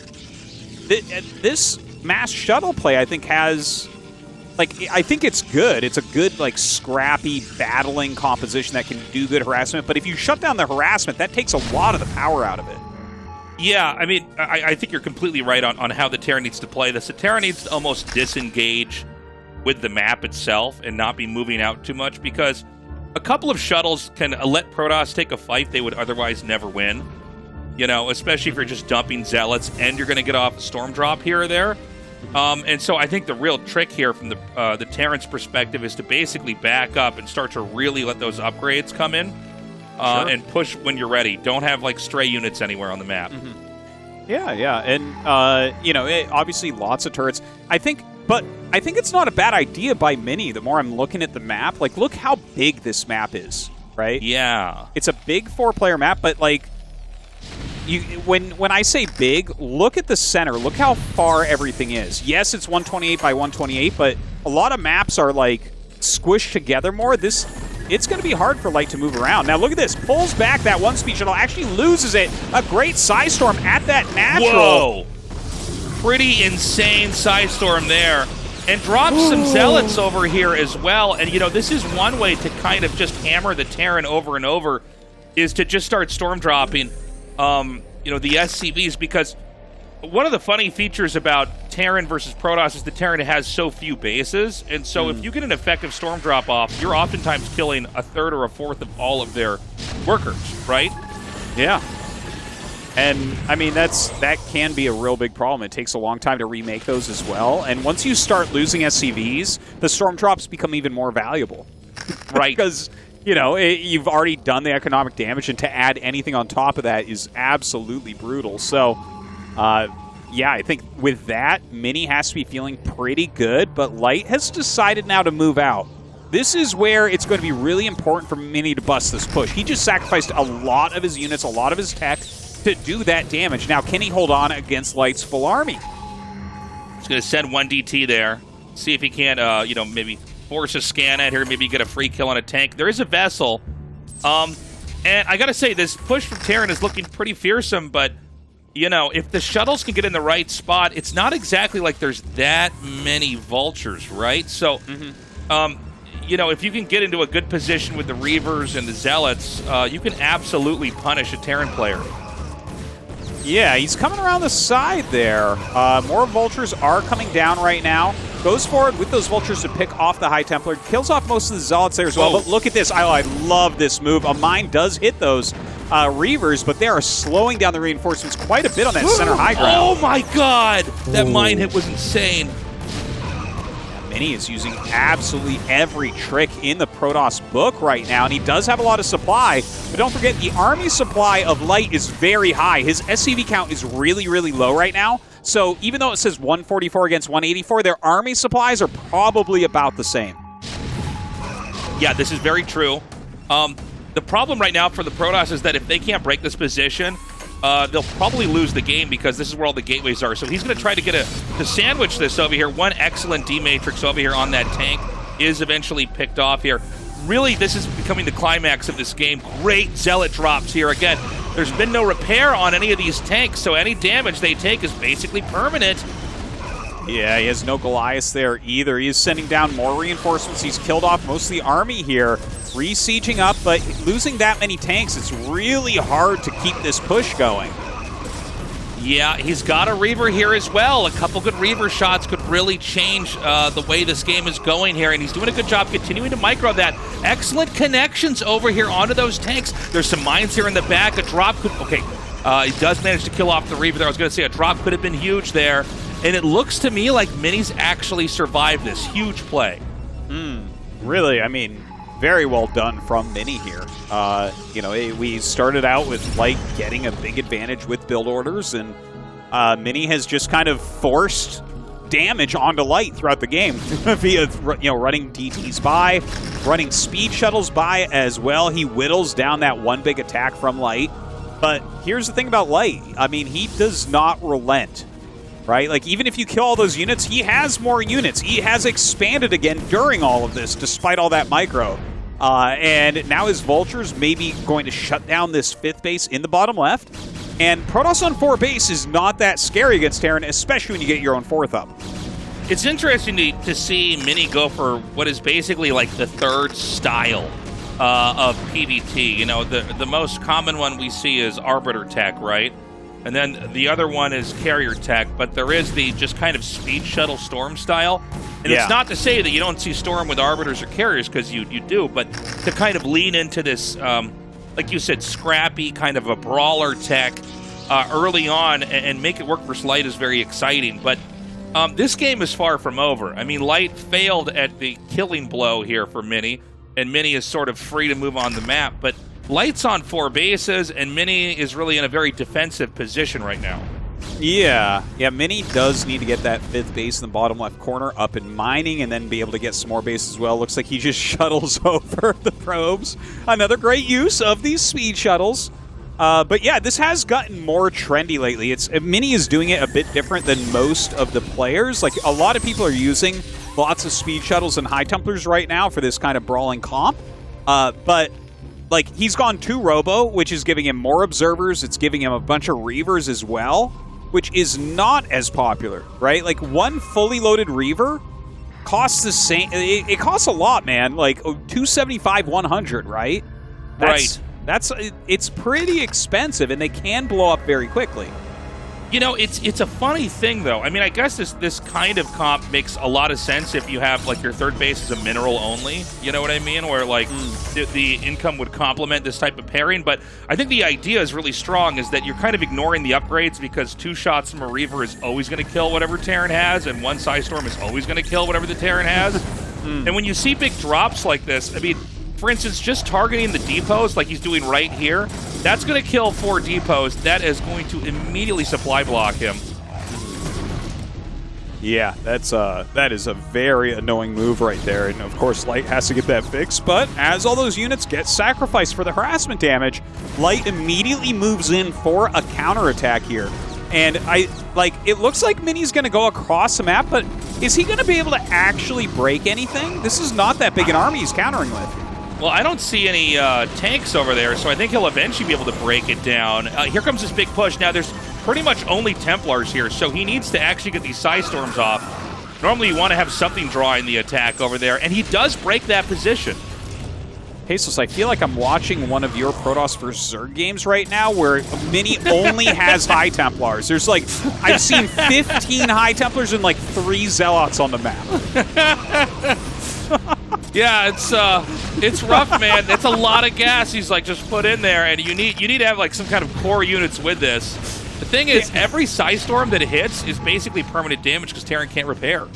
this mass shuttle play, I think, has... Like, I think it's good. It's a good, like, scrappy, battling composition that can do good harassment. But if you shut down the harassment, that takes a lot of the power out of it. Yeah, I mean, I think you're completely right on how the Terran needs to play this. The Terran needs to almost disengage with the map itself and not be moving out too much, because a couple of shuttles can let Protoss take a fight they would otherwise never win. You know, especially if you're just dumping Zealots and you're going to get off a Storm Drop here or there. And so I think the real trick here from the Terran's perspective is to basically back up and start to really let those upgrades come in. And push when you're ready. Don't have, like, stray units anywhere on the map. Yeah. And, obviously lots of turrets. But I think it's not a bad idea by Mini the more I'm looking at the map. Like, look how big this map is, right? Yeah. It's a big 4-player map, but, like, when I say big, look at the center. Look how far everything is. Yes, it's 128 by 128, but a lot of maps are, like, squished together more. It's going to be hard for Light to move around. Now, look at this. Pulls back that one speed shuttle. Actually loses it. A great Psystorm at that natural. Whoa. Pretty insane Psystorm there. And drops some Zealots over here as well. And, you know, this is one way to kind of just hammer the Terran over and over, is to just start storm dropping, the SCVs, because one of the funny features about Terran versus Protoss is the Terran has so few bases, and so if you get an effective storm drop off, you're oftentimes killing a third or a fourth of all of their workers, right? Yeah. And, I mean, that can be a real big problem. It takes a long time to remake those as well. And once you start losing SCVs, the storm drops become even more valuable. Right. Because, you know, you've already done the economic damage, and to add anything on top of that is absolutely brutal. So... yeah, I think with that, Mini has to be feeling pretty good, but Light has decided now to move out. This is where it's going to be really important for Mini to bust this push. He just sacrificed a lot of his units, a lot of his tech to do that damage. Now, can he hold on against Light's full army? He's going to send one DT there, see if he can, maybe force a scan at here, maybe get a free kill on a tank. There is a vessel. And I got to say, this push from Terran is looking pretty fearsome, but you know, if the shuttles can get in the right spot, it's not exactly like there's that many vultures, right? So, if you can get into a good position with the Reavers and the Zealots, you can absolutely punish a Terran player. Yeah, he's coming around the side there. More vultures are coming down right now. Goes forward with those vultures to pick off the High Templar. Kills off most of the Zealots there as well. But look at this. I love this move. A mine does hit those Reavers, but they are slowing down the reinforcements quite a bit on that center high ground. Oh my god! That mine hit was insane. Mini is using absolutely every trick in the Protoss book right now, and he does have a lot of supply. But don't forget, the army supply of Light is very high. His SCV count is really, really low right now. So even though it says 144 against 184, their army supplies are probably about the same. Yeah, this is very true. The problem right now for the Protoss is that if they can't break this position, they'll probably lose the game because this is where all the gateways are. So he's going to try to get to sandwich this over here. One excellent D-Matrix over here on that tank is eventually picked off here. Really, this is becoming the climax of this game. Great Zealot drops here. Again, there's been no repair on any of these tanks, so any damage they take is basically permanent. Yeah, he has no Goliath there either. He is sending down more reinforcements. He's killed off most of the army here. Re-sieging up, but losing that many tanks, it's really hard to keep this push going. Yeah, he's got a Reaver here as well. A couple good Reaver shots could really change the way this game is going here, and he's doing a good job continuing to micro that. Excellent connections over here onto those tanks. There's some mines here in the back. A drop could... Okay, he does manage to kill off the Reaver there. I was going to say a drop could have been huge there, and it looks to me like Mini's actually survived this. Huge play. Really, I mean... Very well done from Mini here. You know, we started out with Light getting a big advantage with build orders, and Mini has just kind of forced damage onto Light throughout the game via, running DTs by, running speed shuttles by as well. He whittles down that one big attack from Light. But here's the thing about Light. I mean, he does not relent. Right? Like, even if you kill all those units, he has more units. He has expanded again during all of this, despite all that micro. And now his Vultures may be going to shut down this 5th base in the bottom left. And Protoss on 4 base is not that scary against Terran, especially when you get your own 4th up. It's interesting to see Mini go for what is basically like the third style of PvT. You know, the most common one we see is Arbiter Tech, right? And then the other one is Carrier Tech, but there is the just kind of Speed Shuttle Storm style. And it's not to say that you don't see Storm with Arbiters or Carriers, because you do, but to kind of lean into this, like you said, scrappy, kind of a brawler tech early on and make it work for Light is very exciting. But this game is far from over. I mean, Light failed at the killing blow here for Mini, and Mini is sort of free to move on the map. But Light's on 4 bases, and Mini is really in a very defensive position right now. Yeah, Mini does need to get that 5th base in the bottom left corner up and mining, and then be able to get some more base as well. Looks like he just shuttles over the probes. Another great use of these speed shuttles. But yeah, this has gotten more trendy lately. Mini is doing it a bit different than most of the players. Like, a lot of people are using lots of speed shuttles and high templars right now for this kind of brawling comp. But like, he's gone 2 Robo, which is giving him more observers. It's giving him a bunch of Reavers as well, which is not as popular, right? Like, one fully loaded Reaver costs the same. It costs a lot, man. Like, 275, 100, right? It's pretty expensive, and they can blow up very quickly. You know, it's a funny thing, though. I mean, I guess this kind of comp makes a lot of sense if you have, like, your 3rd base is a mineral only. You know what I mean? Where, like, the income would complement this type of pairing. But I think the idea is really strong, is that you're kind of ignoring the upgrades because 2 shots from a Reaver is always going to kill whatever Terran has, and 1 Psystorm is always going to kill whatever the Terran has. And when you see big drops like this, I mean, for instance, just targeting the depots like he's doing right here, that's going to kill 4 depots. That is going to immediately supply block him. Yeah, that is a very annoying move right there. And of course, Light has to get that fixed. But as all those units get sacrificed for the harassment damage, Light immediately moves in for a counterattack here. And it looks like Mini's going to go across the map, but is he going to be able to actually break anything? This is not that big an army he's countering with. Well, I don't see any tanks over there, so I think he'll eventually be able to break it down. Here comes this big push. Now, there's pretty much only Templars here, so he needs to actually get these Psystorms off. Normally, you want to have something drawing the attack over there, and he does break that position. Jesus, I feel like I'm watching one of your Protoss vs. Zerg games right now where Mini only has High Templars. There's like, I've seen 15 High Templars and like 3 Zealots on the map. Yeah, it's rough, man. It's a lot of gas he's like just put in there, and you need to have like some kind of core units with this. The thing is, every Psystorm that it hits is basically permanent damage because Terran can't repair.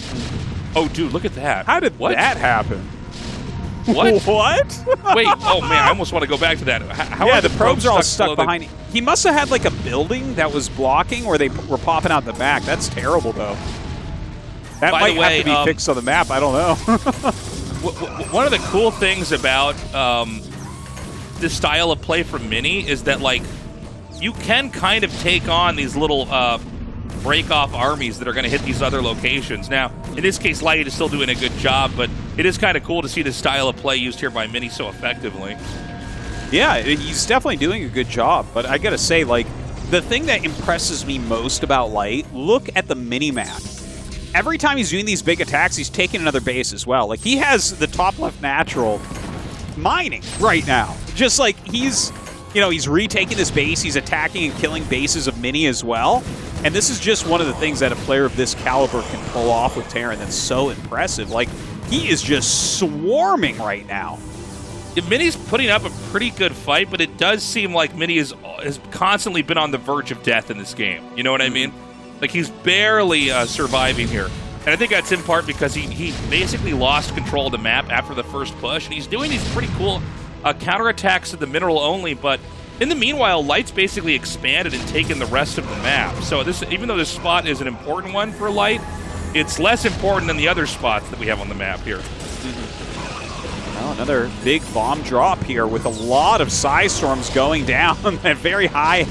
Oh, dude, look at that. How did that happen? What? What? Wait, oh man, I almost want to go back to that. How Yeah, are the probes are all stuck below the- behind. He must have had like a building that was blocking where they were popping out the back. That's terrible, though. That By might the way, have to be fixed on the map. I don't know. One of the cool things about this style of play from Mini is that, like, you can kind of take on these little break-off armies that are going to hit these other locations. Now, in this case, Light is still doing a good job, but it is kind of cool to see this style of play used here by Mini so effectively. Yeah, he's definitely doing a good job. But I got to say, like, the thing that impresses me most about Light, look at the mini-map. Every time he's doing these big attacks, he's taking another base as well. Like, he has the top left natural mining right now. Just like he's, you know, he's retaking this base, he's attacking and killing bases of Mini as well. And this is just one of the things that a player of this caliber can pull off with Terran that's so impressive. Like, he is just swarming right now. Mini's putting up a pretty good fight, but it does seem like Mini has constantly been on the verge of death in this game. You know what I mean? Like, he's barely surviving here. And I think that's in part because he basically lost control of the map after the first push. And he's doing these pretty cool counterattacks to the mineral only, but in the meanwhile, Light's basically expanded and taken the rest of the map. So this, even though this spot is an important one for Light, it's less important than the other spots that we have on the map here. Well, another big bomb drop here with a lot of Psy Storms going down at very high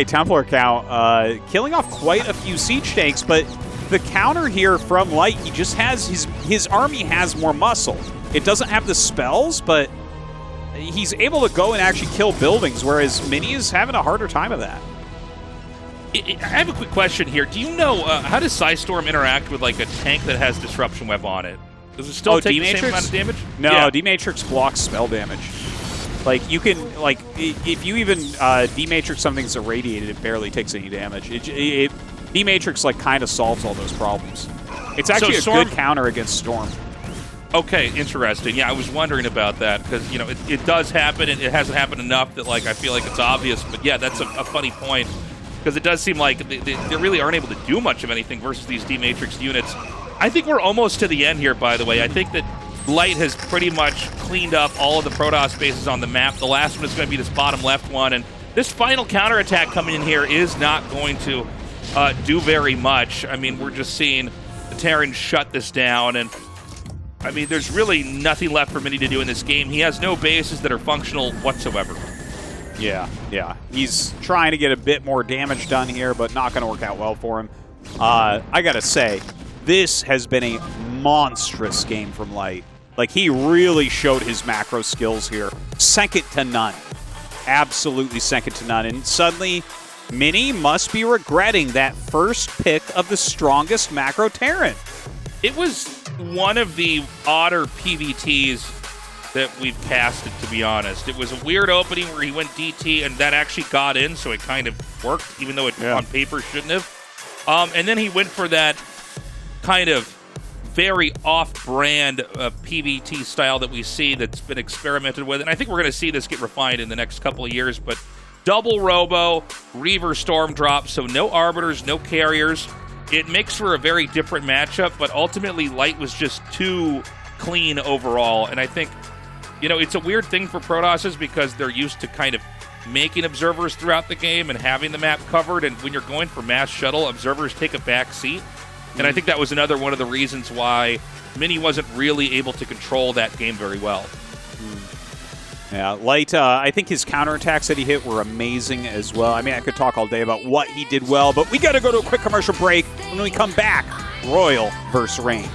Templar count, killing off quite a few siege tanks, but the counter here from Light, he just has, his army has more muscle. It doesn't have the spells, but he's able to go and actually kill buildings, whereas Mini is having a harder time of that. I have a quick question here. Do you know, how does Psystorm interact with like a tank that has Disruption Web on it? Does it still take the same amount of damage? No, yeah. D-Matrix blocks spell damage. Like, you can, like, if you even D-Matrix something that's irradiated, it barely takes any damage. D-Matrix, like, kind of solves all those problems. It's actually a good counter against Storm. Okay, interesting. Yeah, I was wondering about that because, you know, it does happen, and it hasn't happened enough that, like, I feel like it's obvious. But, yeah, that's a funny point because it does seem like they really aren't able to do much of anything versus these D-Matrix units. I think we're almost to the end here, by the way. I think that Light has pretty much cleaned up all of the Protoss bases on the map. The last one is going to be this bottom left one, and this final counterattack coming in here is not going to do very much. I mean, we're just seeing the Terrans shut this down, and I mean, there's really nothing left for Mini to do in this game. He has no bases that are functional whatsoever. Yeah. He's trying to get a bit more damage done here, but not going to work out well for him. I got to say, this has been a monstrous game from Light. Like, he really showed his macro skills here. Second to none. Absolutely second to none. And suddenly, Mini must be regretting that first pick of the strongest macro Terran. It was one of the odder PVTs that we've casted, to be honest. It was a weird opening where he went DT, and that actually got in, so it kind of worked, even though it on paper shouldn't have. And then he went for that kind of very off-brand PVT style that we see that's been experimented with, and I think we're going to see this get refined in the next couple of years, but double Robo, Reaver Storm drop, so no Arbiters, no Carriers. It makes for a very different matchup, but ultimately Light was just too clean overall, and I think, you know, it's a weird thing for Protosses because they're used to kind of making observers throughout the game and having the map covered, and when you're going for mass shuttle, observers take a back seat. And I think that was another one of the reasons why Mini wasn't really able to control that game very well. Yeah, Light, I think his counterattacks that he hit were amazing as well. I mean, I could talk all day about what he did well, but we got to go to a quick commercial break. When we come back, Royal versus Reign.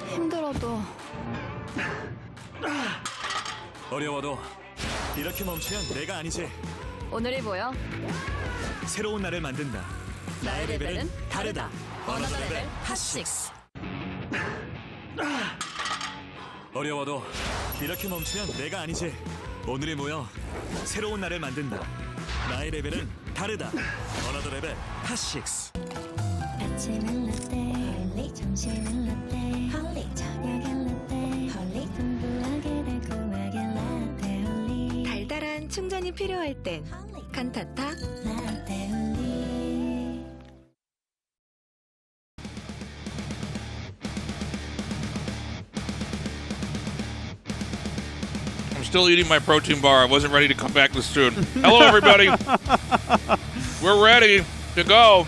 힘들어도 어려워도 이렇게 멈추면 내가 아니지. 오늘이 뭐야? 새로운 날을 만든다. 나의 레벨은 다르다. 어너더 레벨 핫6. 어려워도 이렇게 멈추면 내가 아니지. 오늘이 모여 새로운 날을 만든다. 나의 레벨은 다르다. 어나더 레벨 타식스. 아침은 라떼, 홀리 점심은 라떼, 홀리 저녁엔 라떼, 홀리 풍부하게 달콤하게 라떼 홀리. 달달한 충전이 필요할 땐 칸타타 라떼 홀리. I'm still eating my protein bar. I wasn't ready to come back this soon. Hello, everybody. We're ready to go.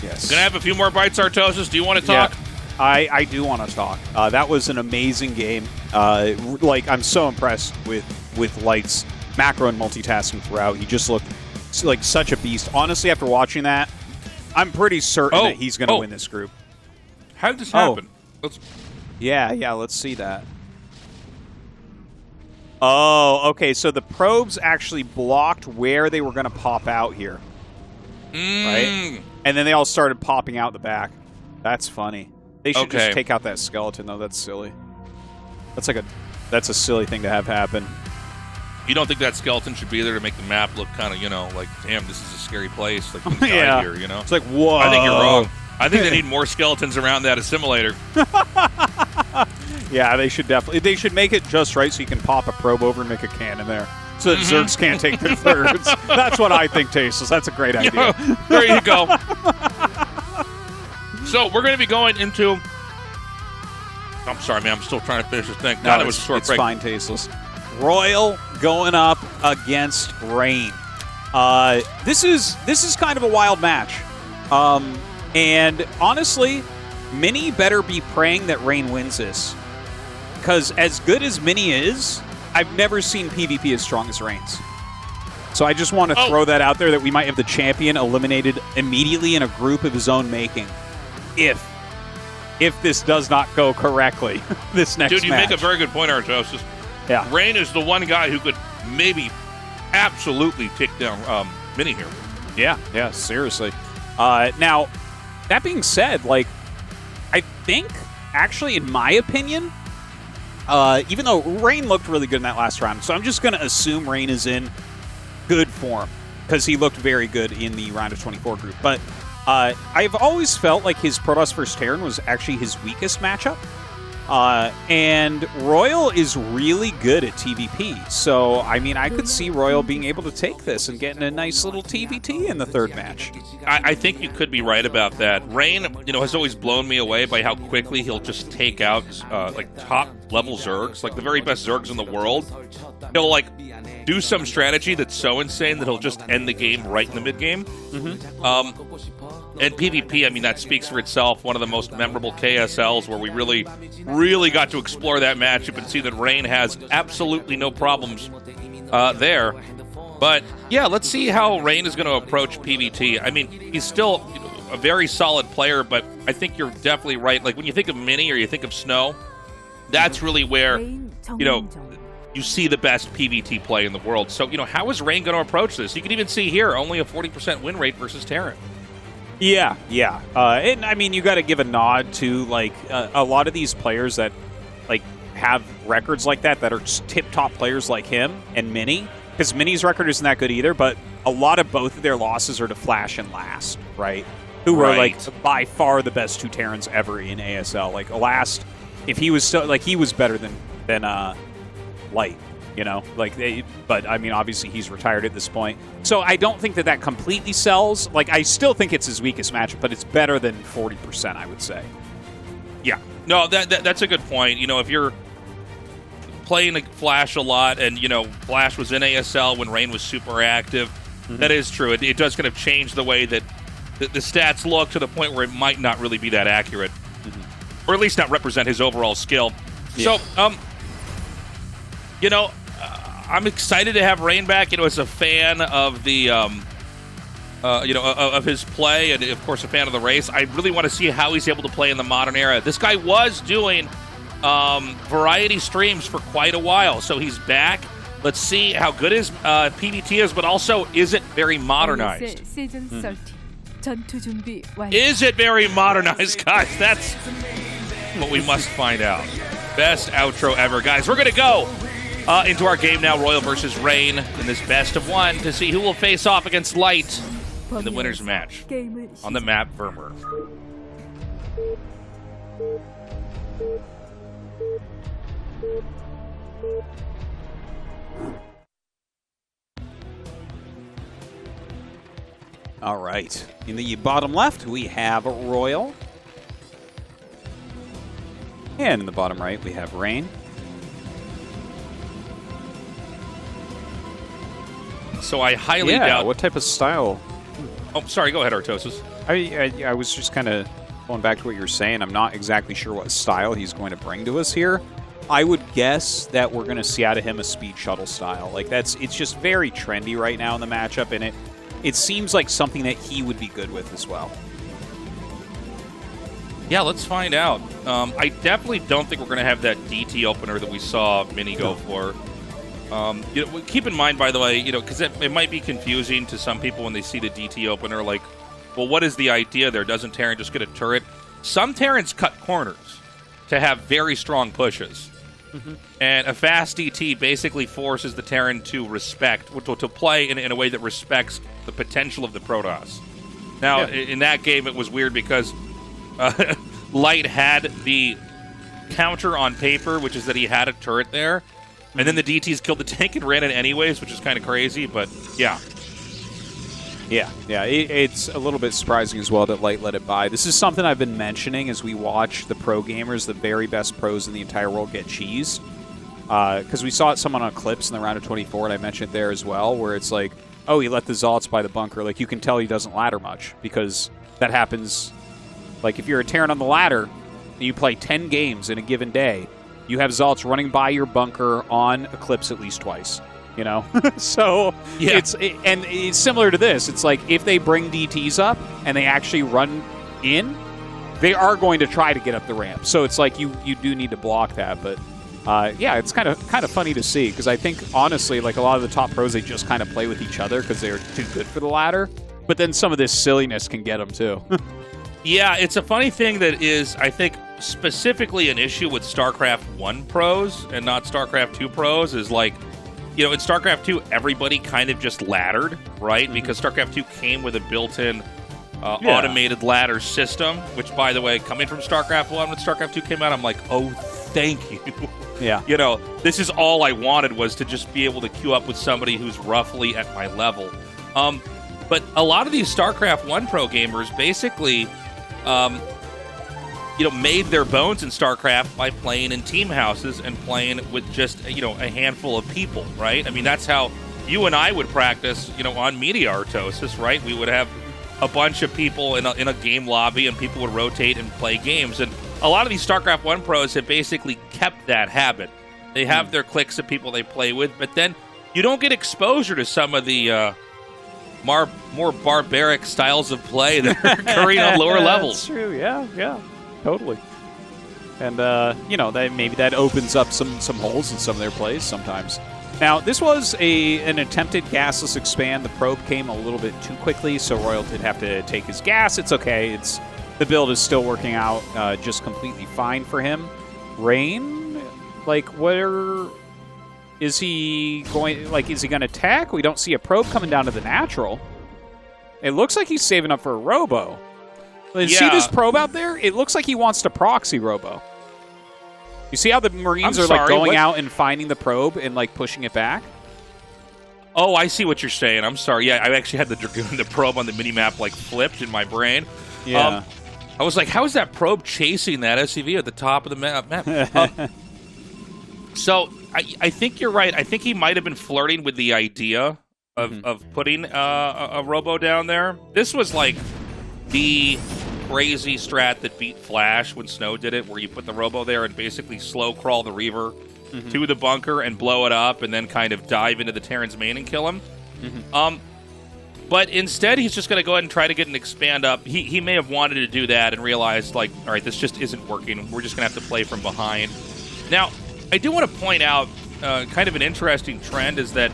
Yes. Gonna have a few more bites, Tastosis. Do you want to talk? Yeah, I do want to talk. That was an amazing game. Like, I'm so impressed with Light's macro and multitasking throughout. He just looked like such a beast. Honestly, after watching that, I'm pretty certain that he's going to win this group. How did this happen? Yeah, let's see that. Oh, okay, so the probes actually blocked where they were going to pop out here. Right? And then they all started popping out the back. That's funny. They should just take out that skeleton, though. That's silly. That's a silly thing to have happen. You don't think that skeleton should be there to make the map look kind of, you know, like, damn, this is a scary place. Like, yeah. Here, you know? It's like, whoa. I think you're wrong. I think they need more skeletons around that assimilator. Yeah, they should definitely. They should make it just right so you can pop a probe over and make a cannon there. So that Zergs can't take their thirds. That's what I think, Tastosis. That's a great idea. There you go. So we're going to be going into... I'm sorry, man. I'm still trying to finish this thing. No, it was a short it's break. Fine, Tastosis. Royal going up against Rain. This is kind of a wild match. And honestly, Mini better be praying that Rain wins this. Because as good as Mini is, I've never seen PvP as strong as Rain's. So I just want to throw that out there that we might have the champion eliminated immediately in a group of his own making. If this does not go correctly, this next match. Dude, you make a very good point, Tastosis. Yeah. Rain is the one guy who could maybe absolutely take down Mini here. Yeah, seriously. Now, that being said, like, I think, actually, in my opinion, even though Rain looked really good in that last round, so I'm just going to assume Rain is in good form, because he looked very good in the round of 24 group. But I've always felt like his Protoss vs. Terran was actually his weakest matchup. And Royal is really good at TVP. So, I mean, I could see Royal being able to take this and getting a nice little TVT in the third match. I think you could be right about that. Rain, you know, has always blown me away by how quickly he'll just take out, like, top-level Zergs, like the very best Zergs in the world. He'll, like, do some strategy that's so insane that he'll just end the game right in the mid-game. And PvP, I mean, that speaks for itself. One of the most memorable KSLs where we really got to explore that matchup and see that Rain has absolutely no problems there. But, yeah, let's see how Rain is going to approach PvT. I mean, he's still a very solid player, but I think you're definitely right. Like, when you think of Mini or you think of Snow, that's really where, you know, you see the best PvT play in the world. So, you know, how is Rain going to approach this? You can even see here, only a 40% win rate versus Terran. Yeah. And I mean, you got to give a nod to, like, a lot of these players that, like, have records like that are just tip-top players like him and Mini. Because Mini's record isn't that good either, but a lot of both of their losses are to Flash and Last, right? Who were, like, by far the best two Terrans ever in ASL. Like, Last, if he was still, like, he was better than Light. You know, like, but I mean, obviously he's retired at this point. So I don't think that completely sells. Like, I still think it's his weakest matchup, but it's better than 40%, I would say. Yeah. No, that's a good point. You know, if you're playing Flash a lot and, you know, Flash was in ASL when Rain was super active, that is true. It does kind of change the way that the stats look to the point where it might not really be that accurate. Or at least not represent his overall skill. Yeah. So, you know, I'm excited to have Rain back. You know, as a fan of the, you know, of his play, and of course a fan of the race. I really want to see how he's able to play in the modern era. This guy was doing variety streams for quite a while, so he's back. Let's see how good his PvT is, but also, is it very modernized? Is it very modernized, guys? That's what we must find out. Best outro ever, guys. We're gonna go Into our game now, Royal versus Rain in this best of one to see who will face off against Light in the winner's match on the map Vermeer. All right. In the bottom left, we have Royal. And in the bottom right, we have Rain. So I highly doubt... what type of style? Oh, sorry. Go ahead, Artosis. I was just kind of going back to what you were saying. I'm not exactly sure what style he's going to bring to us here. I would guess that we're going to see out of him a speed shuttle style. Like it's just very trendy right now in the matchup, and it seems like something that he would be good with as well. Yeah, let's find out. I definitely don't think we're going to have that DT opener that we saw Mini go for. Keep in mind, by the way, because it might be confusing to some people when they see the DT opener, like, well, what is the idea there? Doesn't Terran just get a turret? Some Terrans cut corners to have very strong pushes. And a fast DT basically forces the Terran to to play in a way that respects the potential of the Protoss. Now, in that game, it was weird because Light had the counter on paper, which is that he had a turret there, and then the DTs killed the tank and ran it anyways, which is kind of crazy, but yeah. Yeah, it's a little bit surprising as well that Light let it by. This is something I've been mentioning as we watch the pro gamers, the very best pros in the entire world, get cheesed. Because we saw it someone on clips in the round of 24, and I mentioned it there as well, where it's like, oh, he let the Zalts by the bunker. Like, you can tell he doesn't ladder much, because that happens. Like, if you're a Terran on the ladder, and you play 10 games in a given day, you have Zalts running by your bunker on Eclipse at least twice. So yeah. It's similar to this. It's like if they bring DTs up and they actually run in, they are going to try to get up the ramp. So it's like you do need to block that. But yeah, it's kind of funny to see, because I think honestly, like a lot of the top pros, they just kind of play with each other because they're too good for the ladder. But then some of this silliness can get them too. Yeah, it's a funny thing that is, I think, specifically an issue with StarCraft 1 pros and not StarCraft 2 pros is like, in StarCraft 2, everybody kind of just laddered, right? Because StarCraft 2 came with a built-in automated ladder system, which, by the way, coming from StarCraft 1, when StarCraft 2 came out, I'm like, oh, thank you. Yeah. This is all I wanted, was to just be able to queue up with somebody who's roughly at my level. But a lot of these StarCraft 1 pro gamers basically... made their bones in StarCraft by playing in team houses and playing with just, a handful of people, right? I mean, that's how you and I would practice, on Media Artosis, right? We would have a bunch of people in a game lobby, and people would rotate and play games. And a lot of these StarCraft 1 pros have basically kept that habit. They have their cliques of people they play with, but then you don't get exposure to some of the more barbaric styles of play that are occurring on lower levels. That's true, yeah. Totally. And, maybe that opens up some holes in some of their plays sometimes. Now, this was an attempted gasless expand. The probe came a little bit too quickly, so Royal did have to take his gas. It's okay. The build is still working out just completely fine for him. Rain, where is he going? Is he going to attack? We don't see a probe coming down to the natural. It looks like he's saving up for a robo. See this probe out there? It looks like he wants to proxy robo. You see how the Marines are going out and finding the probe and pushing it back? Oh, I see what you're saying. I'm sorry. Yeah, I actually had the probe on the minimap flipped in my brain. Yeah. I was like, how is that probe chasing that SCV at the top of the map? So I think you're right. I think he might have been flirting with the idea of putting a robo down there. This was the crazy strat that beat Flash when Snow did it, where you put the robo there and basically slow crawl the Reaver to the bunker and blow it up, and then kind of dive into the Terran's main and kill him. But instead, he's just going to go ahead and try to get an expand up. He may have wanted to do that and realized, all right, this just isn't working. We're just going to have to play from behind. Now, I do want to point out kind of an interesting trend is that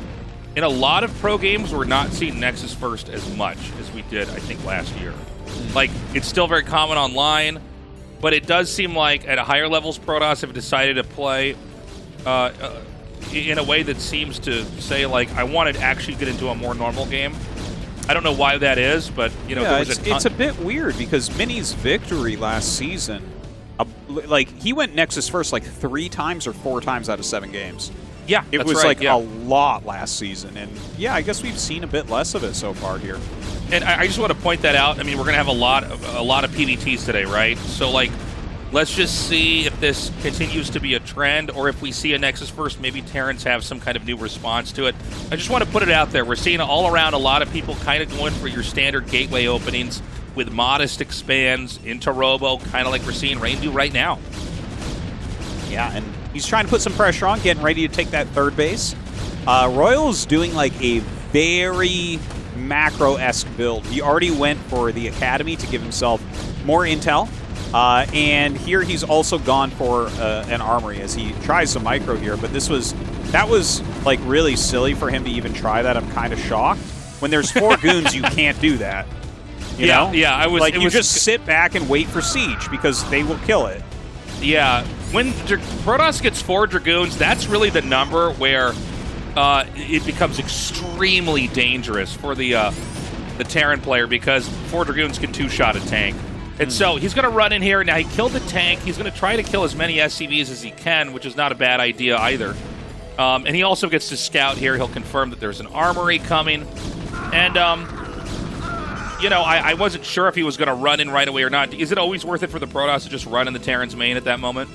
in a lot of pro games, we're not seeing Nexus first as much as we did, I think, last year. It's still very common online, but it does seem like at a higher levels, Protoss have decided to play in a way that seems to say, like, I want to actually get into a more normal game. I don't know why that is, but, you know, yeah, there was it's a bit weird because Mini's victory last season, like, he went Nexus first like 3 times or 4 times out of 7 games. Yeah, it that's was right, like yeah. a lot last season, and yeah, I guess we've seen a bit less of it so far here. And I just want to point that out. I mean, we're going to have a lot of PvTs today, right? So, like, let's just see if this continues to be a trend, or if we see a Nexus first, maybe Terrans have some kind of new response to it. I just want to put it out there. We're seeing all around a lot of people kind of going for your standard gateway openings with modest expands into Robo, kind of like we're seeing Rain do right now. Yeah, and he's trying to put some pressure on, getting ready to take that third base. Royal's doing like a very macro-esque build. He already went for the Academy to give himself more intel. And here he's also gone for an armory as he tries some micro here, but that was like really silly for him to even try that. I'm kind of shocked. When there's 4 goons, you can't do that. You know? Yeah, I was like you just sit back and wait for siege because they will kill it. Yeah, when Protoss gets 4 Dragoons, that's really the number where it becomes extremely dangerous for the Terran player, because 4 Dragoons can 2-shot a tank. And so he's going to run in here. Now, he killed the tank. He's going to try to kill as many SCVs as he can, which is not a bad idea either. And he also gets to scout here. He'll confirm that there's an armory coming. And, you know, I wasn't sure if he was going to run in right away or not. Is it always worth it for the Protoss to just run in the Terran's main at that moment?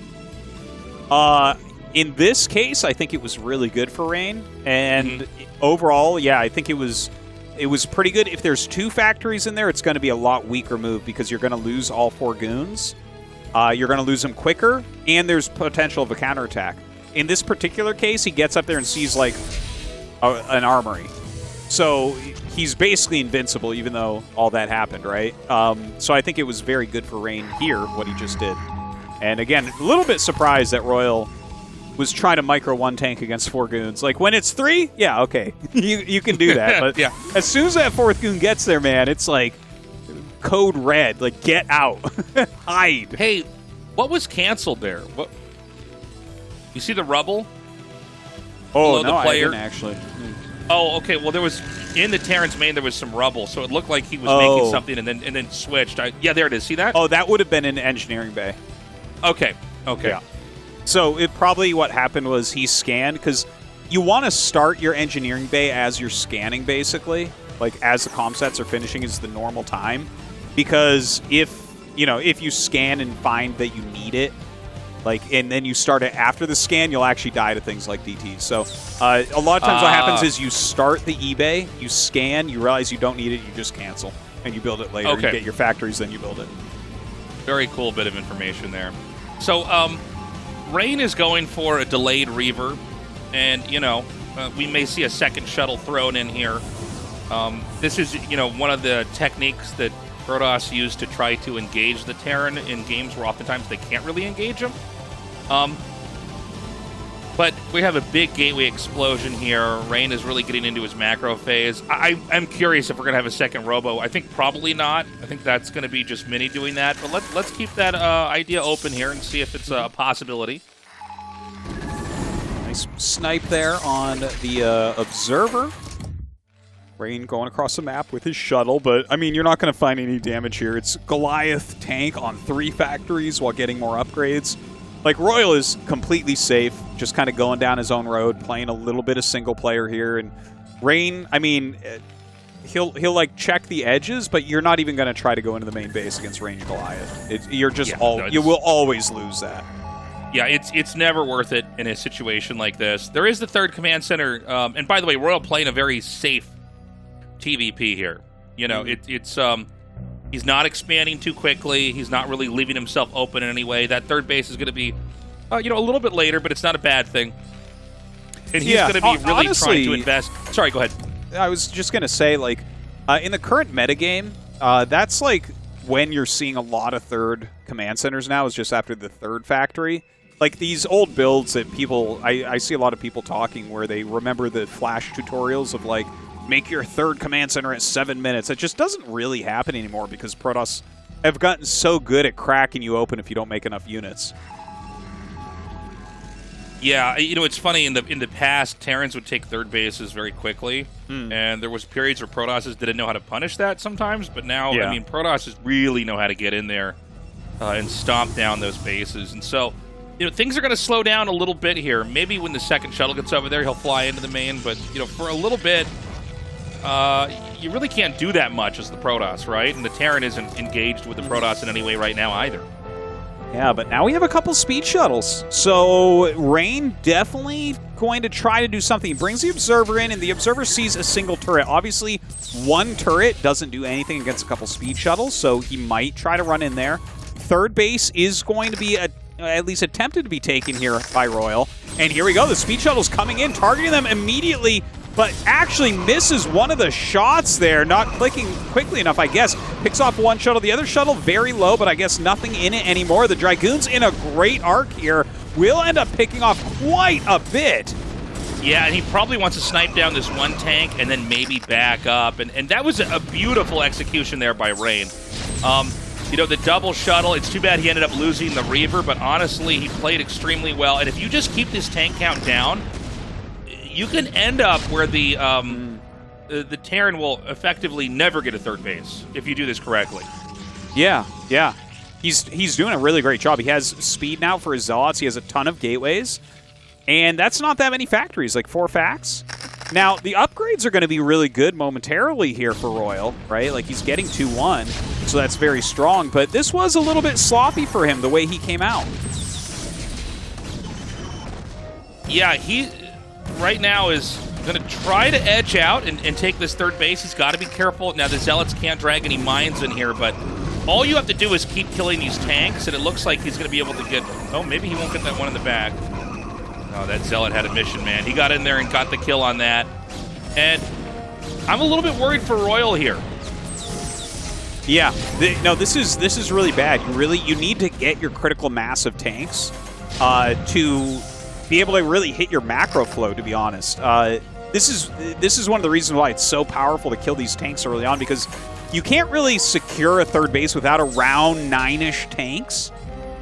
In this case, I think it was really good for Rain. And overall, yeah, I think it was pretty good. If there's 2 factories in there, it's going to be a lot weaker move because you're going to lose all 4 goons. You're going to lose them quicker, and there's potential of a counterattack. In this particular case, he gets up there and sees, like, an armory. So he's basically invincible, even though all that happened, right? So I think it was very good for Rain here, what he just did. And again, a little bit surprised that Royal was trying to micro 1 tank against 4 goons. Like, when it's 3, yeah, okay, you can do that. But yeah, as soon as that 4th goon gets there, man, it's like code red. Like, get out, hide. Hey, what was canceled there? What? You see the rubble? Oh, no, the player? I didn't actually. Oh, okay. Well, there was in the Terran's main. There was some rubble, so it looked like he was making something and then switched. Yeah, there it is. See that? Oh, that would have been in engineering bay. Okay. Yeah. So it probably what happened was he scanned, because you want to start your engineering bay as you're scanning, basically, like as the comm sets are finishing is the normal time, because if you scan and find that you need it, like, and then you start it after the scan, you'll actually die to things like DTs. So a lot of times what happens is you start the eBay, you scan, you realize you don't need it, you just cancel, and you build it later. Okay. You get your factories, then you build it. Very cool bit of information there. So, Rain is going for a delayed Reaver, and, we may see a second shuttle thrown in here. This is, one of the techniques that Protoss use to try to engage the Terran in games where oftentimes they can't really engage them. But we have a big gateway explosion here. Rain is really getting into his macro phase. I'm curious if we're going to have a second Robo. I think probably not. I think that's going to be just Mini doing that. But let's keep that idea open here and see if it's a possibility. Nice snipe there on the Observer. Rain going across the map with his shuttle, but, I mean, you're not going to find any damage here. It's Goliath tank on 3 factories while getting more upgrades. Like, Royal is completely safe, just kind of going down his own road, playing a little bit of single player here. And Rain, I mean, he'll like, check the edges, but you're not even going to try to go into the main base against ranged Goliath. You will always lose that. Yeah, it's never worth it in a situation like this. There is the 3rd command center, and by the way, Royal playing a very safe TVP here. He's not expanding too quickly. He's not really leaving himself open in any way. That 3rd base is going to be, a little bit later, but it's not a bad thing. And he's going to be really trying to invest. Sorry, go ahead. I was just going to say, like, in the current metagame, that's like when you're seeing a lot of 3rd command centers now is just after the 3rd factory. Like, these old builds that people, I see a lot of people talking where they remember the Flash tutorials of, like, make your 3rd command center at 7 minutes. It just doesn't really happen anymore because Protoss have gotten so good at cracking you open if you don't make enough units. Yeah, you know, it's funny, in the past, Terrans would take third bases very quickly, and there was periods where Protosses didn't know how to punish that sometimes, but now, I mean, Protosses really know how to get in there and stomp down those bases. And so, you know, things are going to slow down a little bit here. Maybe when the second shuttle gets over there, he'll fly into the main, but, you know, for a little bit, you really can't do that much as the Protoss, right? And the Terran isn't engaged with the Protoss in any way right now either. Yeah, but now we have a couple speed shuttles. So Rain definitely going to try to do something. He brings the Observer in, and the Observer sees a single turret. Obviously, one turret doesn't do anything against a couple speed shuttles, so he might try to run in there. Third base is going to be at least attempted to be taken here by Royal. And here we go. The speed shuttle's coming in, targeting them immediately, but actually misses one of the shots there, not clicking quickly enough, I guess. Picks off one shuttle. The other shuttle very low, but I guess nothing in it anymore. The Dragoons in a great arc here will end up picking off quite a bit. Yeah, and he probably wants to snipe down this one tank and then maybe back up. And that was a beautiful execution there by Rain. You know, the double shuttle, it's too bad he ended up losing the Reaver, but honestly, he played extremely well. And if you just keep this tank count down, you can end up where the Terran will effectively never get a third base if you do this correctly. Yeah. He's doing a really great job. He has speed now for his Zealots. He has a ton of gateways. And that's not that many factories, like 4 facts. Now, the upgrades are going to be really good momentarily here for Royal, right? Like, he's getting 2-1, so that's very strong. But this was a little bit sloppy for him, the way he came out. Yeah, he right now is going to try to edge out and take this third base. He's got to be careful. Now, the Zealots can't drag any mines in here, but all you have to do is keep killing these tanks, and it looks like he's going to be able to get... Oh, maybe he won't get that one in the back. Oh, that Zealot had a mission, man. He got in there and got the kill on that. And I'm a little bit worried for Royal here. Yeah, no, this is really bad. You need to get your critical mass of tanks to be able to really hit your macro flow, to be honest. This is one of the reasons why it's so powerful to kill these tanks early on, because you can't really secure a third base without around 9-ish tanks.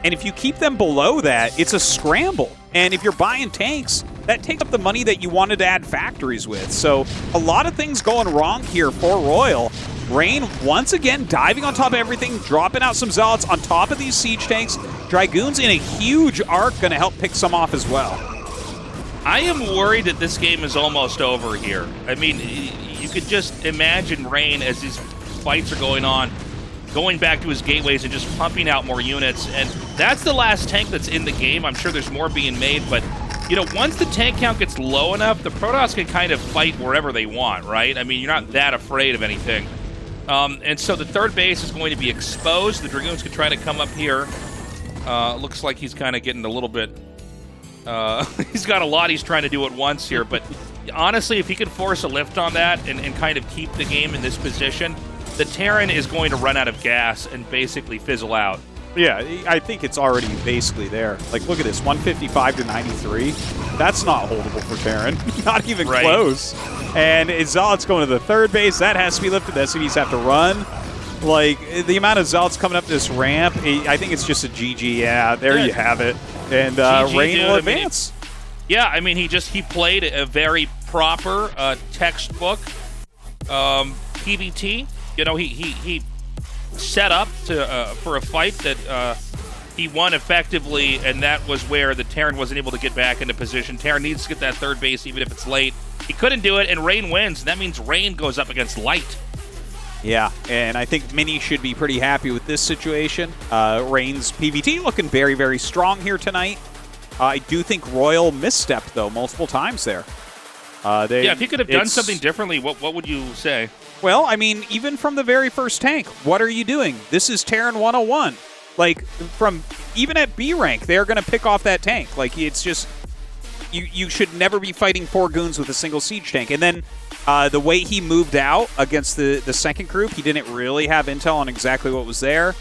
And if you keep them below that, it's a scramble. And if you're buying tanks, that takes up the money that you wanted to add factories with. So a lot of things going wrong here for Royal. Rain, once again, diving on top of everything, dropping out some Zealots on top of these siege tanks. Dragoons in a huge arc, going to help pick some off as well. I am worried that this game is almost over here. I mean, you could just imagine Rain, as these fights are going on, going back to his gateways and just pumping out more units. And that's the last tank that's in the game. I'm sure there's more being made, but, you know, once the tank count gets low enough, the Protoss can kind of fight wherever they want, right? I mean, you're not that afraid of anything. And so the third base is going to be exposed. The Dragoons can try to come up here. Looks like he's kind of getting a little bit... he's got a lot he's trying to do at once here, but honestly, if he could force a lift on that and kind of keep the game in this position, the Terran is going to run out of gas and basically fizzle out. Yeah, I think it's already basically there. Like, look at this, 155 to 93. That's not holdable for Terran. Not even close. And Zealot's going to the third base. That has to be lifted. The SCVs have to run. Like, the amount of Zealots coming up this ramp, I think it's just a GG. Yeah, there you have it. And Rain will advance. I mean, he played a very proper textbook PvT. You know, he set up for a fight that he won effectively, and that was where the Terran wasn't able to get back into position. Terran needs to get that third base even if it's late. He couldn't do it, and Rain wins, and that means Rain goes up against Light. Yeah, and I think Mini should be pretty happy with this situation. Rain's PvT looking very, very strong here tonight. I do think Royal misstepped, though, multiple times there. If he could have done something differently, what would you say? Well, I mean, even from the very first tank, what are you doing? This is Terran 101. Like, even at B rank, they're going to pick off that tank. Like, it's just, you should never be fighting 4 goons with a single siege tank. And then the way he moved out against the second group, he didn't really have intel on exactly what was there.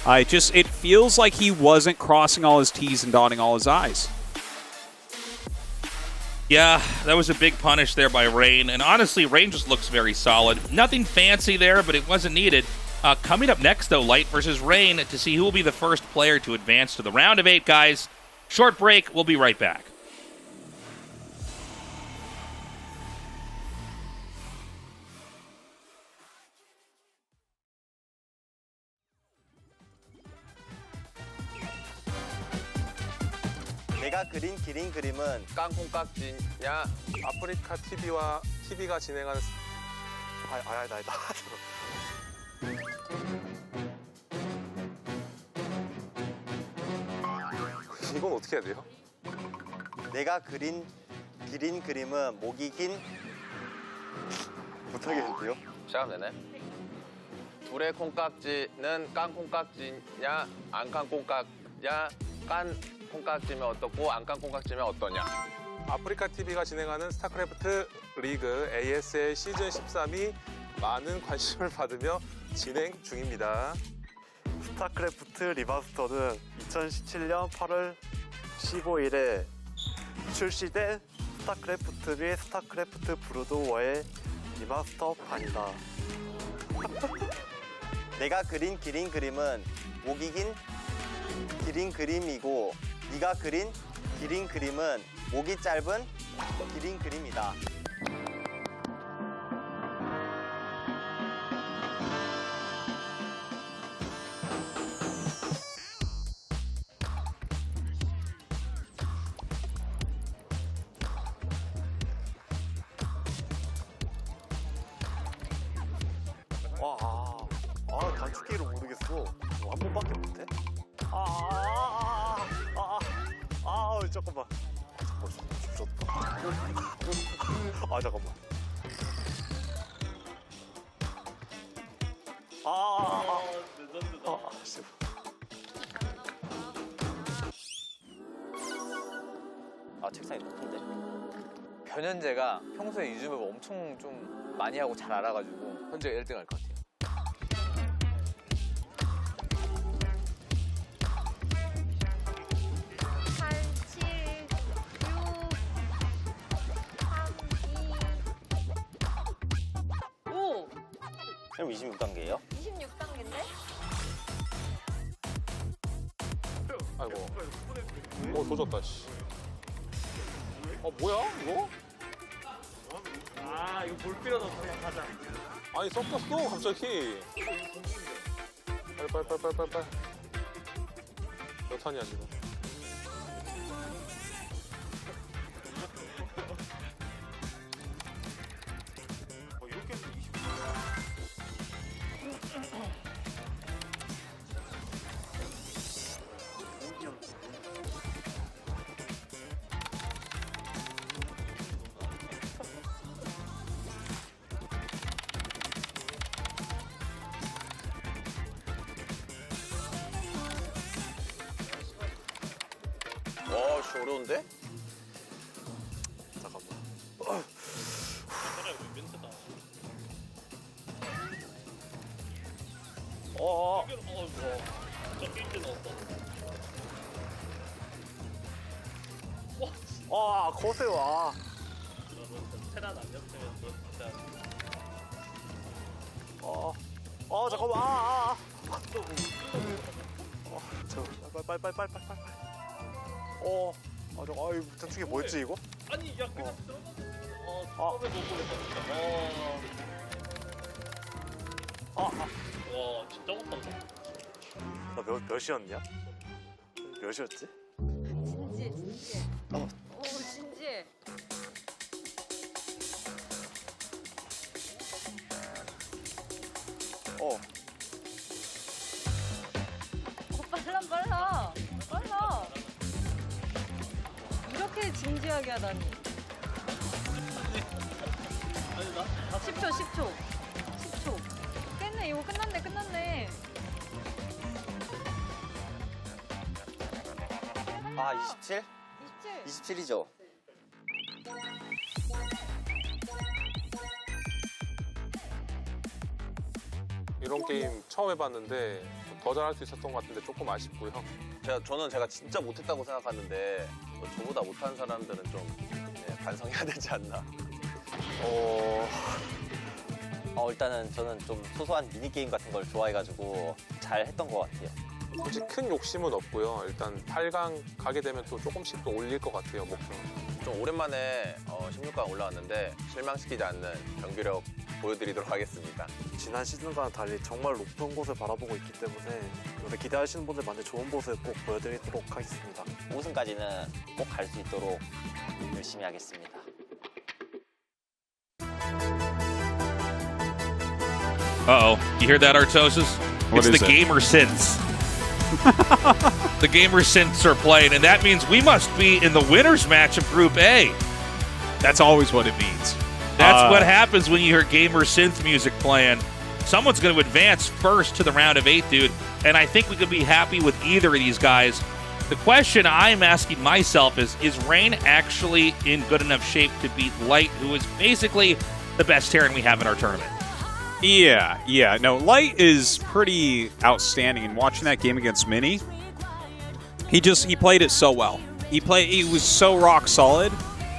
It feels like he wasn't crossing all his T's and dotting all his I's. Yeah, that was a big punish there by Rain. And honestly, Rain just looks very solid. Nothing fancy there, but it wasn't needed. Coming up next, though, Light versus Rain, to see who will be the first player to advance to the round of 8, guys. Short break. We'll be right back. 내가 그린 기린 그림은 깡콩깍지냐? 아프리카 TV와 TV가 진행하는 나이다. 이건 어떻게 해야 돼요? 내가 그린 기린 그림은 목이 긴 못하겠는데요? 시작하면 되네. 둘의 콩깍지는 깐 콩깍지냐? 안 깐 콩깍지냐? 깐 콩깍지면 어떻고 안 깐 콩깍지면 어떠냐? 아프리카 TV가 진행하는 스타크래프트 리그 ASL 시즌 13이 많은 관심을 받으며 진행 중입니다. 스타크래프트 리마스터는 2017년 8월 15일에 출시된 스타크래프트 및 스타크래프트 브루드워의 리마스터판이다. 내가 그린 기린 그림은 목이 긴 기린 그림이고 네가 그린 기린 그림은 목이 짧은 기린 그림이다. 단축키를 모르겠어. 한 번밖에 못해? 잠깐만. 잠깐만. 책상이 높은데? 변현재가 평소에 요즘에 엄청 좀 많이 하고 잘 알아가지고 현재가 1등 할 것 같아요. 8, 7, 6, 3, 2, 5. 그럼 26단계예요? 26단계인데? 아이고. 조졌다, 씨. 뭐야, 이거? 이거 볼 필요도 없어. 그냥 가자. 아니, 섞였어, 갑자기. 빨리. 몇 탄이야, 지금? 이렇게 해서 20. 와, 씨, 어려운데? 잠깐만. 거세요. 테란 안 잡히면 진짜. 잠깐만. 빨리. 잠깐. 단축키 뭐였지 이거? 아니 야 그냥 들어가. 처음에 못 보겠다. 와 진짜 못한다. 나 몇 시였냐? 몇 시였지? 진지해. 오, 진지해. 빨라. 이렇게 진지하게 하다니. 10초. 깼네, 이거 끝났네. 27? 27이죠? 이런 게임 처음 해봤는데 더 잘할 수 있었던 것 같은데 조금 아쉽고요. 저는 제가 진짜 못했다고 생각하는데 저보다 못한 사람들은 좀 반성해야 되지 않나. 일단은 저는 좀 소소한 미니게임 같은 걸 좋아해가지고 잘 했던 것 같아요. 굳이 큰 욕심은 없고요. 일단 8강 가게 되면 또 조금씩 또 올릴 것 같아요, 목표. 좀 오랜만에 16강 올라왔는데 실망시키지 않는 경기력 보여드리도록 하겠습니다. 지난 시즌과는 달리 정말 높은 곳을 바라보고 있기 때문에 요새 기대하시는 분들 많은 좋은 모습 꼭 보여드리도록 하겠습니다. 우승까지는 꼭 갈 수 있도록 열심히 하겠습니다. Uh-oh. You hear that, Artosis? What It's is the it? gamer synths. The gamer synths are playing, and that means we must be in the winner's match of Group A. That's always what it means. That's what happens when you hear gamer synth music playing. Someone's going to advance first to the round of 8, dude, and I think we could be happy with either of these guys. The question I'm asking myself is Rain actually in good enough shape to beat Light, who is basically the best Terran we have in our tournament? Yeah. No, Light is pretty outstanding. And watching that game against Mini, he played it so well. He was so rock solid.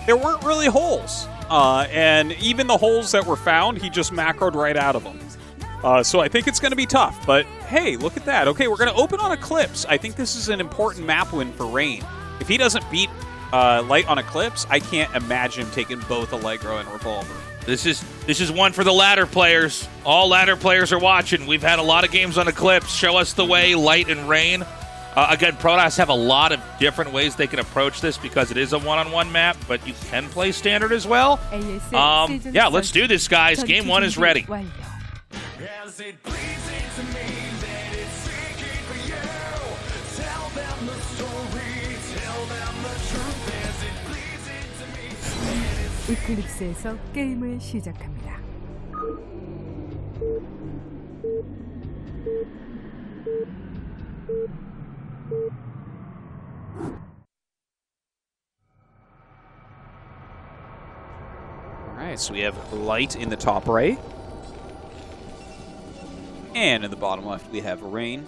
There weren't really holes. And even the holes that were found, he just macroed right out of them. So I think it's going to be tough. But hey, look at that. Okay, we're going to open on Eclipse. I think this is an important map win for Rain. If he doesn't beat Light on Eclipse, I can't imagine him taking both Allegro and Revolver. This is one for the ladder players. All ladder players are watching. We've had a lot of games on Eclipse. Show us the way, Light and Rain. Again, Protoss have a lot of different ways they can approach this because it is a one-on-one map, but you can play standard as well. Yeah, let's do this, guys. Game 1 is ready. 이클립스에서 게임을 시작합니다. Alright, so we have Light in the top right. And in the bottom left, we have Rain.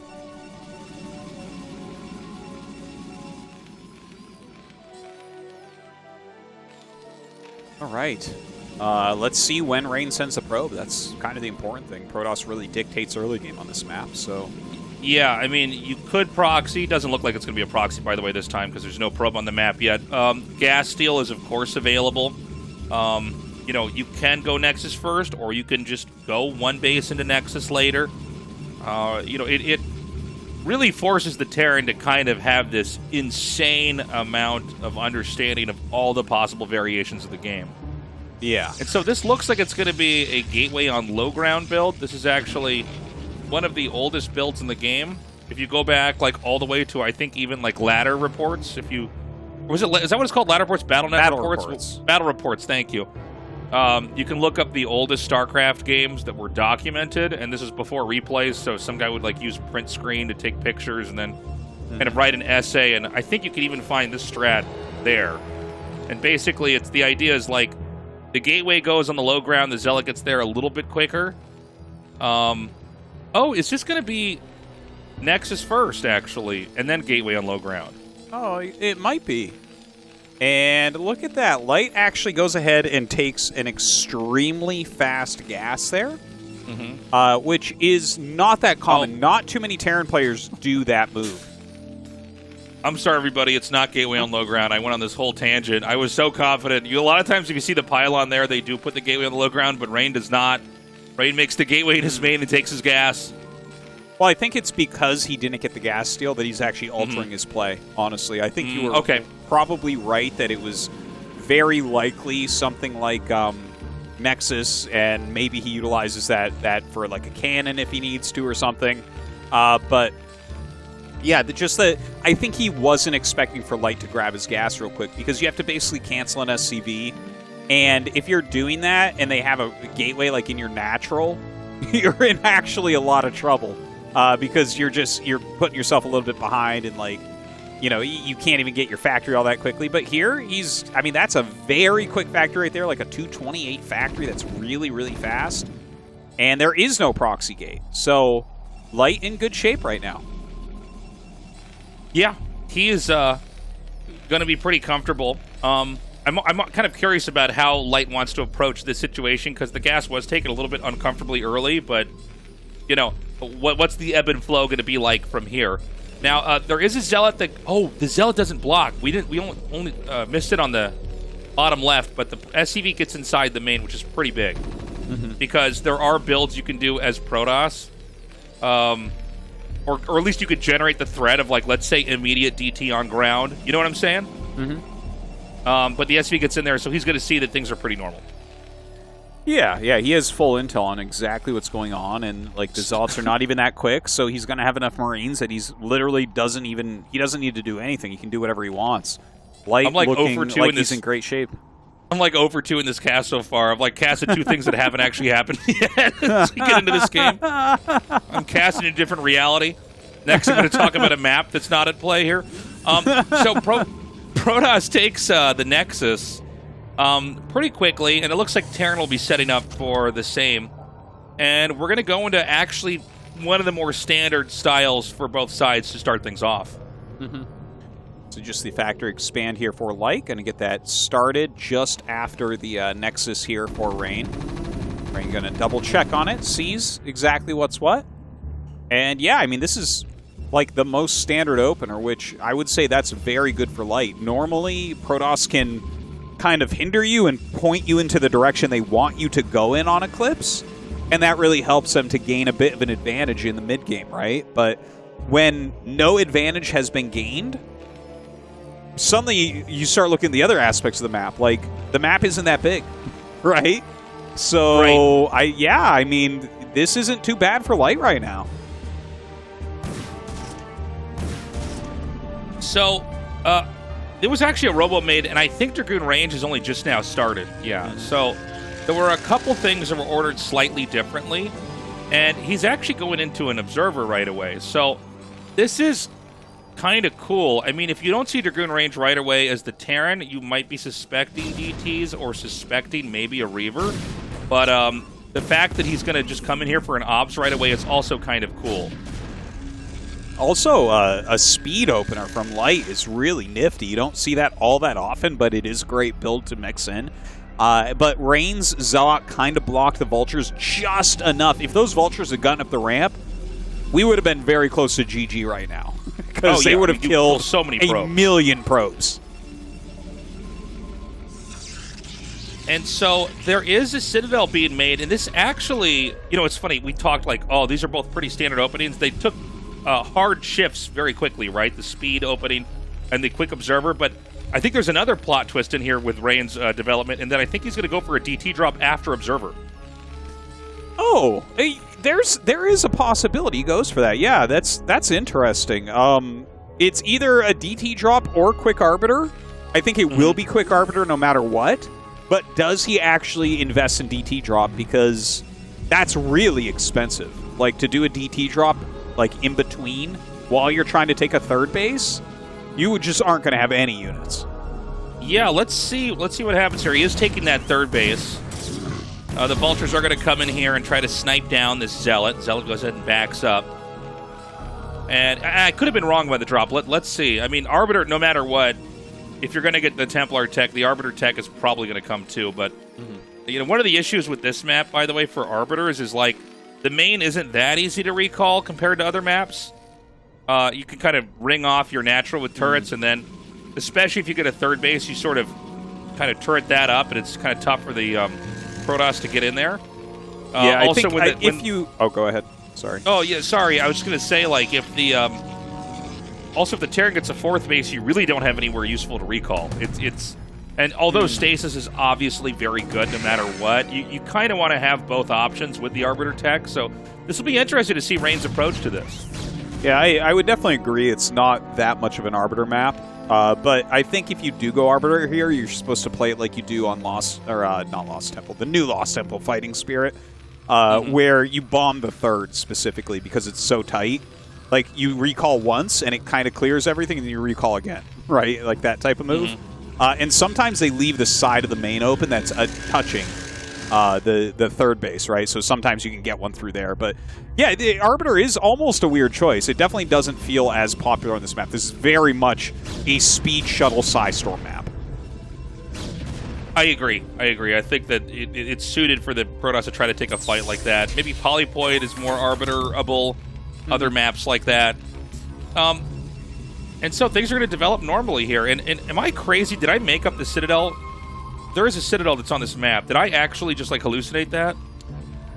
Alright. Let's see when Rain sends a probe. That's kind of the important thing. Protoss really dictates early game on this map, so... Yeah, I mean, you could proxy. Doesn't look like it's going to be a proxy, by the way, this time, because there's no probe on the map yet. Gas Steel is, of course, available. You know, you can go Nexus first, or you can just go one base into Nexus later. You know, it really forces the Terran to kind of have this insane amount of understanding of all the possible variations of the game. Yeah. And so this looks like it's going to be a gateway on low ground build. This is actually one of the oldest builds in the game. If you go back like all the way to, I think, even like ladder reports, if you... is that what it's called? Ladder reports? Battle.net reports? Battle reports, thank you. You can look up the oldest StarCraft games that were documented, and this is before replays, so some guy would like use print screen to take pictures and then kind of write an essay, and I think you could even find this strat there. And basically, it's the idea is like the gateway goes on the low ground, the Zealot gets there a little bit quicker. Oh, it's just going to be Nexus first, actually, and then gateway on low ground. Oh, it might be. And look at that. Light actually goes ahead and takes an extremely fast gas there, which is not that common. Not too many Terran players do that move. I'm sorry, everybody. It's not gateway on low ground. I went on this whole tangent. I was so confident. A lot of times, if you see the pylon there, they do put the gateway on the low ground, but Rain does not. Rain makes the gateway in his main and takes his gas. Well, I think it's because he didn't get the gas steal that he's actually altering his play, honestly. I think you were probably right that it was very likely something like Nexus, and maybe he utilizes that for like a cannon if he needs to or something. But yeah, I think he wasn't expecting for Light to grab his gas real quick, because you have to basically cancel an SCV. And if you're doing that and they have a gateway like in your natural, you're in actually a lot of trouble. Because you're putting yourself a little bit behind, and like, you know, you can't even get your factory all that quickly. But here, I mean, that's a very quick factory right there, like a 228 factory that's really, really fast. And there is no proxy gate. So, Light in good shape right now. Yeah, he is going to be pretty comfortable. I'm kind of curious about how Light wants to approach this situation, because the gas was taken a little bit uncomfortably early, but, you know, what's the ebb and flow going to be like from here? Now, there is a Zealot that... Oh, the Zealot doesn't block. We only missed it on the bottom left, but the SCV gets inside the main, which is pretty big. because there are builds you can do as Protoss, or at least you could generate the threat of, like, let's say immediate DT on ground. You know what I'm saying? But the SV gets in there, so he's going to see that things are pretty normal. Yeah, he has full intel on exactly what's going on, and like the Zealots are not even that quick, so he's going to have enough Marines that he's literally doesn't need to do anything. He can do whatever he wants. Light I'm like looking 0 for 2 like in he's this, in great shape. I'm like 0 for 2 in this cast so far. I've like casted 2 things that haven't actually happened yet to get into this game. I'm casting a different reality. Next, I'm going to talk about a map that's not at play here. So Protoss takes the Nexus pretty quickly, and it looks like Terran will be setting up for the same. And we're going to go into actually one of the more standard styles for both sides to start things off. So just the factory expand here for Light. Going to get that started just after the Nexus here for Rain. Rain going to double check on it, sees exactly what's what. And yeah, I mean, this is like the most standard opener, which I would say that's very good for Light. Normally, Protoss can kind of hinder you and point you into the direction they want you to go in on Eclipse, and that really helps them to gain a bit of an advantage in the mid game, right? But when no advantage has been gained, suddenly you start looking at the other aspects of the map. Like, the map isn't that big, right? So, I mean, this isn't too bad for Light right now. So, there was actually a robo made, and I think Dragoon Range has only just now started. Yeah, so there were a couple things that were ordered slightly differently, and he's actually going into an Observer right away. So this is kind of cool. I mean, if you don't see Dragoon Range right away as the Terran, you might be suspecting DTs or suspecting maybe a Reaver. But the fact that he's going to just come in here for an Obs right away is also kind of cool. Also, a speed opener from Light is really nifty. You don't see that all that often, but it is a great build to mix in. But Rain's Zealot kind of blocked the Vultures just enough. If those Vultures had gotten up the ramp, we would have been very close to GG right now. Because they would have killed so many a million probes. And so there is a Citadel being made, and this actually, you know, it's funny. We talked like, oh, these are both pretty standard openings. They took hard shifts very quickly, right? The speed opening and the quick observer. But I think there's another plot twist in here with Rain's development, and then I think he's going to go for a DT drop after observer. Oh, there is a possibility he goes for that. Yeah, that's interesting. It's either a DT drop or quick arbiter. I think it will be quick arbiter no matter what. But does he actually invest in DT drop? Because that's really expensive. Like, to do a DT drop like in between while you're trying to take a third base, you just aren't going to have any units. Yeah, let's see what happens here. He is taking that third base. The Vultures are going to come in here and try to snipe down this Zealot. Zealot goes ahead and backs up. And I could have been wrong by the drop. Let's see. I mean, Arbiter, no matter what, if you're going to get the Templar tech, the Arbiter tech is probably going to come too. But you know, one of the issues with this map, by the way, for Arbiters is like the main isn't that easy to recall compared to other maps. You can kind of ring off your natural with turrets, and then, especially if you get a third base, you sort of kind of turret that up, and it's kind of tough for the Protoss to get in there. Yeah, I also think if you... Oh, go ahead. Sorry. Oh, yeah, sorry. I was just going to say, like, if the... also, if the Terran gets a fourth base, you really don't have anywhere useful to recall. And although Stasis is obviously very good no matter what, you kind of want to have both options with the Arbiter tech. So this will be interesting to see Rain's approach to this. Yeah, I would definitely agree it's not that much of an Arbiter map. But I think if you do go Arbiter here, you're supposed to play it like you do on Lost, or not Lost Temple, the new Lost Temple Fighting Spirit, where you bomb the third specifically because it's so tight. Like, you recall once and it kind of clears everything, and then you recall again, right? Like that type of move. And sometimes they leave the side of the main open that's touching the third base, right? So sometimes you can get one through there. But yeah, the Arbiter is almost a weird choice. It definitely doesn't feel as popular on this map. This is very much a speed shuttle Psystorm map. I agree. I think that it's suited for the Protoss to try to take a fight like that. Maybe Polypoid is more arbiterable, other maps like that. And so things are going to develop normally here. And am I crazy? Did I make up the Citadel? There is a Citadel that's on this map. Did I actually just, like, hallucinate that?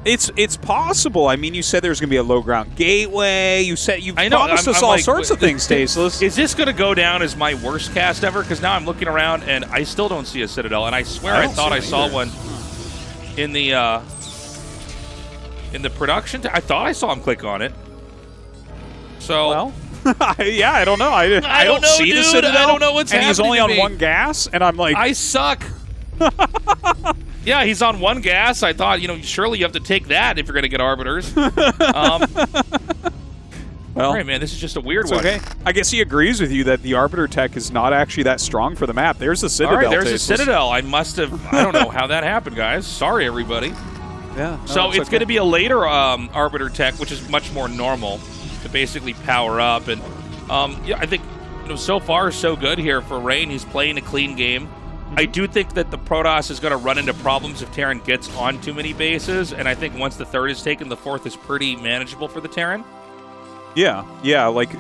It's possible. I mean, you said there's going to be a low ground gateway. You said you've promised us all sorts of things, Tastosis. Is this going to go down as my worst cast ever? Because now I'm looking around and I still don't see a Citadel, and I swear I thought I saw one in the production. I thought I saw him click on it. So well, yeah, I don't know. I don't know, see dude. the Citadel. I don't know what's happening. And he's only to on me. one gas, and I'm like, I suck. Yeah, he's on one gas. I thought, surely you have to take that if you're going to get arbiters. Well, all right, man, this is just a weird one. Okay, I guess he agrees with you that the arbiter tech is not actually that strong for the map. There's a Citadel. All right, there's a Tasteless. Citadel. I don't know how that happened, guys. Sorry, everybody. Yeah. No, So it's okay. going to be a later arbiter tech, which is much more normal to basically power up. And yeah, I think so far so good here for Rain. He's playing a clean game. I do think that the Protoss is going to run into problems if Terran gets on too many bases, and I think once the third is taken, the fourth is pretty manageable for the Terran. Yeah, like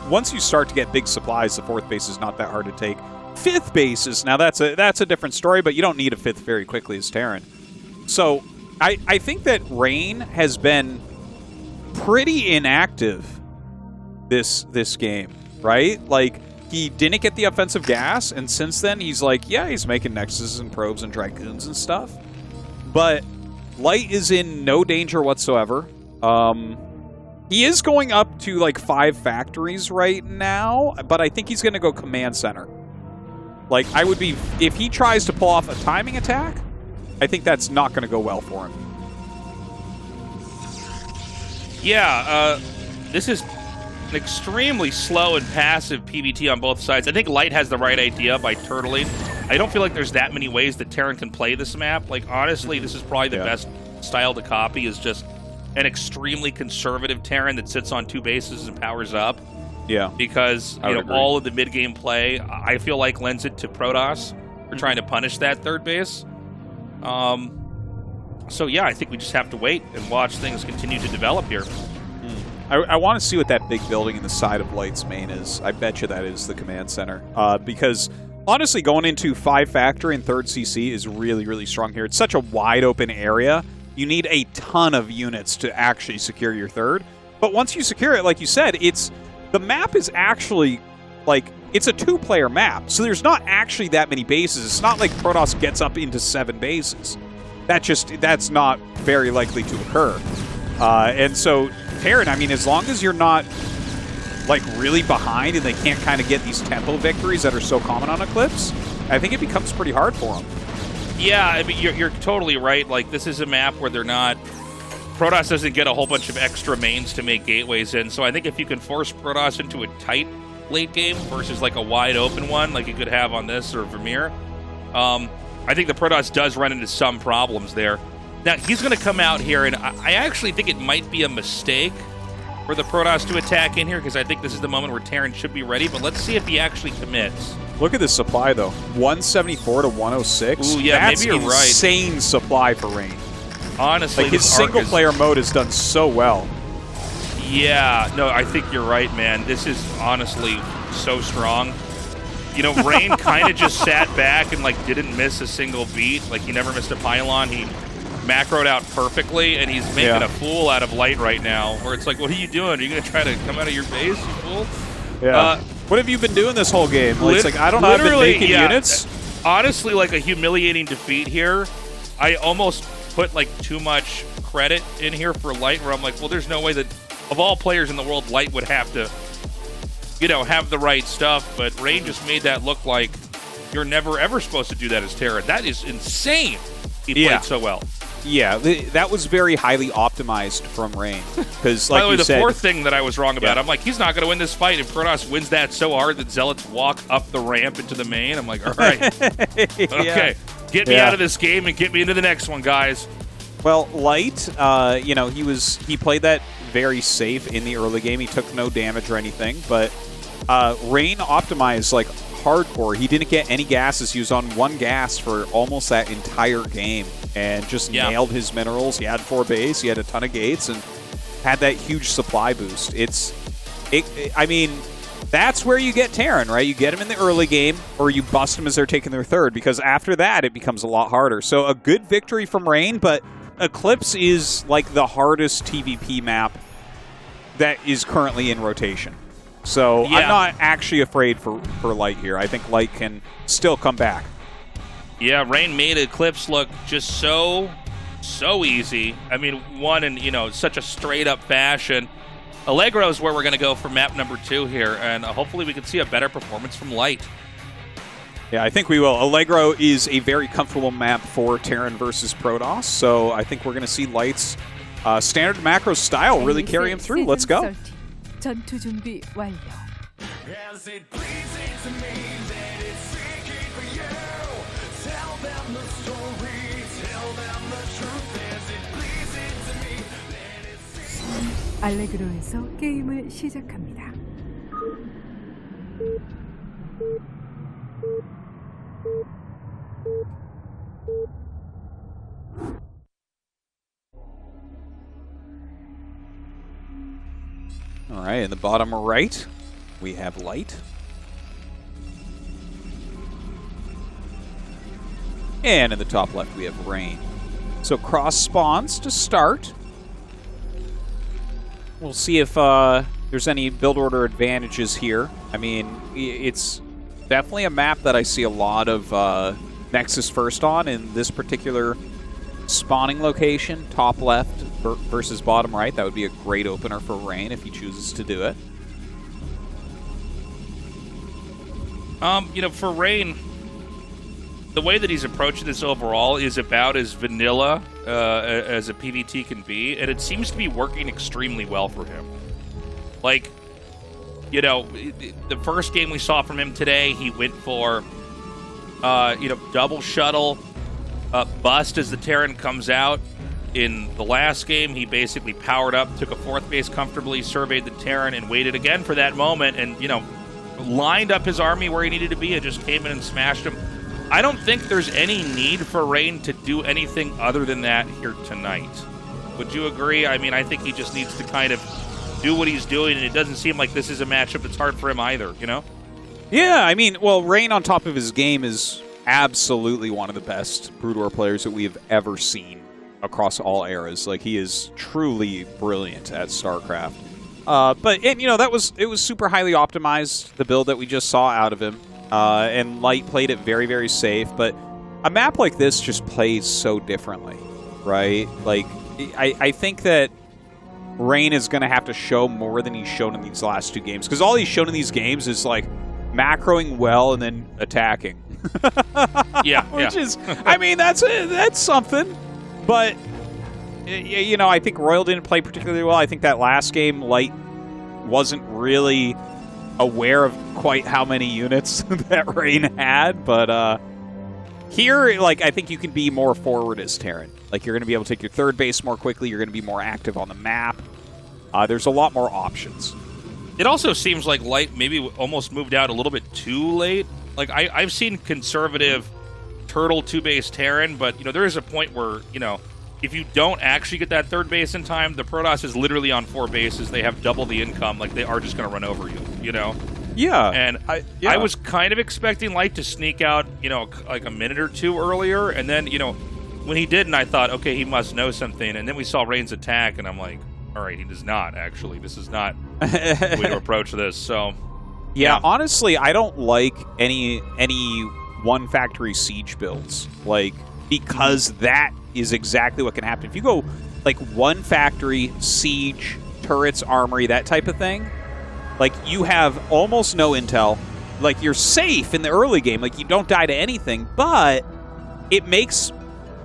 once you start to get big supplies, the fourth base is not that hard to take. Fifth bases, now that's a different story, but you don't need a fifth very quickly as Terran. So I think that Rain has been pretty inactive this game, right? Like, he didn't get the offensive gas, and since then he's like, yeah, he's making Nexuses and Probes and Dragoons and stuff. But Light is in no danger whatsoever. He is going up to like 5 factories right now, but I think he's going to go Command Center. Like, if he tries to pull off a timing attack, I think that's not going to go well for him. Yeah, this is an extremely slow and passive PvT on both sides. I think Light has the right idea by turtling. I don't feel like there's that many ways that Terran can play this map. Like, honestly, this is probably the best style to copy, is just an extremely conservative Terran that sits on 2 bases and powers up. Yeah. Because, all of the mid-game play, I feel like, lends it to Protoss for trying to punish that third base. So, yeah, I think we just have to wait and watch things continue to develop here. I want to see what that big building in the side of Light's main is. I bet you that is the command center. Because, honestly, going into 5 factory and 3rd CC is really, really strong here. It's such a wide open area. You need a ton of units to actually secure your 3rd. But once you secure it, like you said, the map is actually, like, it's a 2-player map. So there's not actually that many bases. It's not like Protoss gets up into 7 bases. That's not very likely to occur. And so Terran, I mean, as long as you're not like really behind and they can't kind of get these tempo victories that are so common on Eclipse, I think it becomes pretty hard for them. Yeah, I mean, you're totally right. Like, this is a map where Protoss doesn't get a whole bunch of extra mains to make gateways in. So I think if you can force Protoss into a tight late game versus like a wide open one, like you could have on this or Vermeer, I think the Protoss does run into some problems there. Now, he's going to come out here, and I actually think it might be a mistake for the Protoss to attack in here, because I think this is the moment where Terran should be ready, but let's see if he actually commits. Look at this supply, though. 174 to 106. Ooh, yeah, that's maybe you're right. Insane supply for Rain. Honestly, like, his single-player mode has done so well. Yeah, no, I think you're right, man. This is honestly so strong. Rain kind of just sat back and, like, didn't miss a single beat. Like, he never missed a pylon. He macroed out perfectly, and he's making a fool out of Light right now, where it's like, what are you doing? Are you going to try to come out of your base, you fool? Yeah. What have you been doing this whole game? It's like, I don't know, I've been making units. Honestly, like, a humiliating defeat here. I almost put, like, too much credit in here for Light, where I'm like, well, there's no way that, of all players in the world, Light would have to, have the right stuff, but Rain just made that look like you're never, ever supposed to do that as Terran. That is insane. He played so well. Yeah, that was very highly optimized from Rain. Because, like by the way, you said, the fourth thing that I was wrong about, I'm like, he's not going to win this fight. If Protoss wins that so hard that Zealots walk up the ramp into the main, I'm like, all right, okay, get me out of this game and get me into the next one, guys. Well, Light, he played that very safe in the early game. He took no damage or anything, but Rain optimized like hardcore. He didn't get any gases. He was on 1 gas for almost that entire game and just nailed his minerals. He had 4 base, he had a ton of gates, and had that huge supply boost. I mean, that's where you get Terran, right? You get him in the early game, or you bust him as they're taking their 3rd, because after that, it becomes a lot harder. So a good victory from Rain, but Eclipse is like the hardest TVP map that is currently in rotation. So I'm not actually afraid for Light here. I think Light can still come back. Yeah, Rain made Eclipse look just so easy. I mean, one in, you know, such a straight-up fashion. Allegro is where we're going to go for map number 2 here, and hopefully we can see a better performance from Light. Yeah, I think we will. Allegro is a very comfortable map for Terran versus Protoss, so I think we're going to see Light's standard macro style really carry him through. Let's go. 전투 준비 완료. 알레그로에서 게임을 시작합니다. All right, in the bottom right, we have Light. And in the top left, we have Rain. So cross spawns to start. We'll see if there's any build order advantages here. I mean, it's definitely a map that I see a lot of Nexus first on in this particular spawning location, top left versus bottom right. That would be a great opener for Rain if he chooses to do it. You know, for Rain, the way that he's approaching this overall is about as vanilla as a PvT can be, and it seems to be working extremely well for him. Like, you know, the first game we saw from him today, he went for, you know, double shuttle, bust as the Terran comes out. In the last game, he basically powered up, took a 4th base comfortably, surveyed the Terran, and waited again for that moment, and, you know, lined up his army where he needed to be and just came in and smashed him. I don't think there's any need for Rain to do anything other than that here tonight. Would you agree? I mean, I think he just needs to kind of do what he's doing, and it doesn't seem like this is a matchup that's hard for him either, you know? Yeah, I mean, well, Rain on top of his game is absolutely one of the best Brood War players that we have ever seen across all eras. Like, he is truly brilliant at StarCraft. And you know, it was super highly optimized, the build that we just saw out of him. And Light played it very, very safe, but a map like this just plays so differently, right? Like, I think that Rain is going to have to show more than he's shown in these last 2 games, because all he's shown in these games is, like, macroing well and then attacking. Which is, I mean, that's something, but, you know, I think Royal didn't play particularly well. I think that last game, Light wasn't really aware of quite how many units that Rain had, but here, like, I think you can be more forward as Terran. Like, you're going to be able to take your 3rd base more quickly. You're going to be more active on the map. There's a lot more options. It also seems like Light maybe almost moved out a little bit too late. Like, I've seen conservative Turtle 2-base Terran, but, you know, there is a point where, you know, if you don't actually get that 3rd base in time, the Protoss is literally on 4 bases. They have double the income. Like, they are just going to run over you, you know? Yeah. And I was kind of expecting Light to sneak out, you know, like a minute or 2 earlier. And then, you know, when he didn't, I thought, okay, he must know something. And then we saw Rain's attack, and I'm like, all right, he does not, actually. This is not the way to approach this. So, yeah, honestly, I don't like any one factory siege builds. Like, because that is exactly what can happen. If you go, like, one factory, siege, turrets, armory, that type of thing, like, you have almost no intel. Like, you're safe in the early game. Like, you don't die to anything, but it makes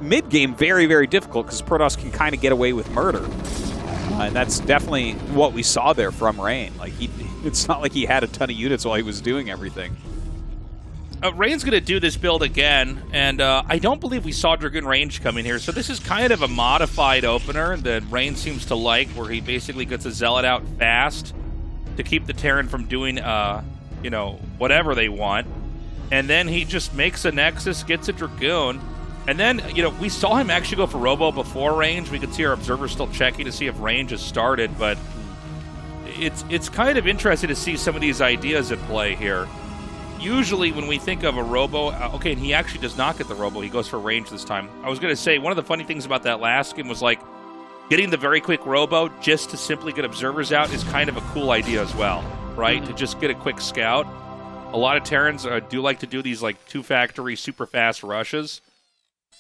mid-game very, very difficult because Protoss can kind of get away with murder. And that's definitely what we saw there from Rain. Like, it's not like he had a ton of units while he was doing everything. Rain's going to do this build again, and I don't believe we saw Dragoon Range coming here, so this is kind of a modified opener that Rain seems to like, where he basically gets a Zealot out fast to keep the Terran from doing, you know, whatever they want. And then he just makes a Nexus, gets a Dragoon, and then, you know, we saw him actually go for Robo before Range. We could see our observers still checking to see if Range has started, but it's kind of interesting to see some of these ideas at play here. usually when we think of a Robo, okay, and he actually does not get the Robo. He goes for range this time. I was going to say, one of the funny things about that last game was, like, getting the very quick Robo just to simply get observers out is kind of a cool idea as well, right? To just get a quick scout. A lot of Terrans do like to do these, like, two-factory super fast rushes,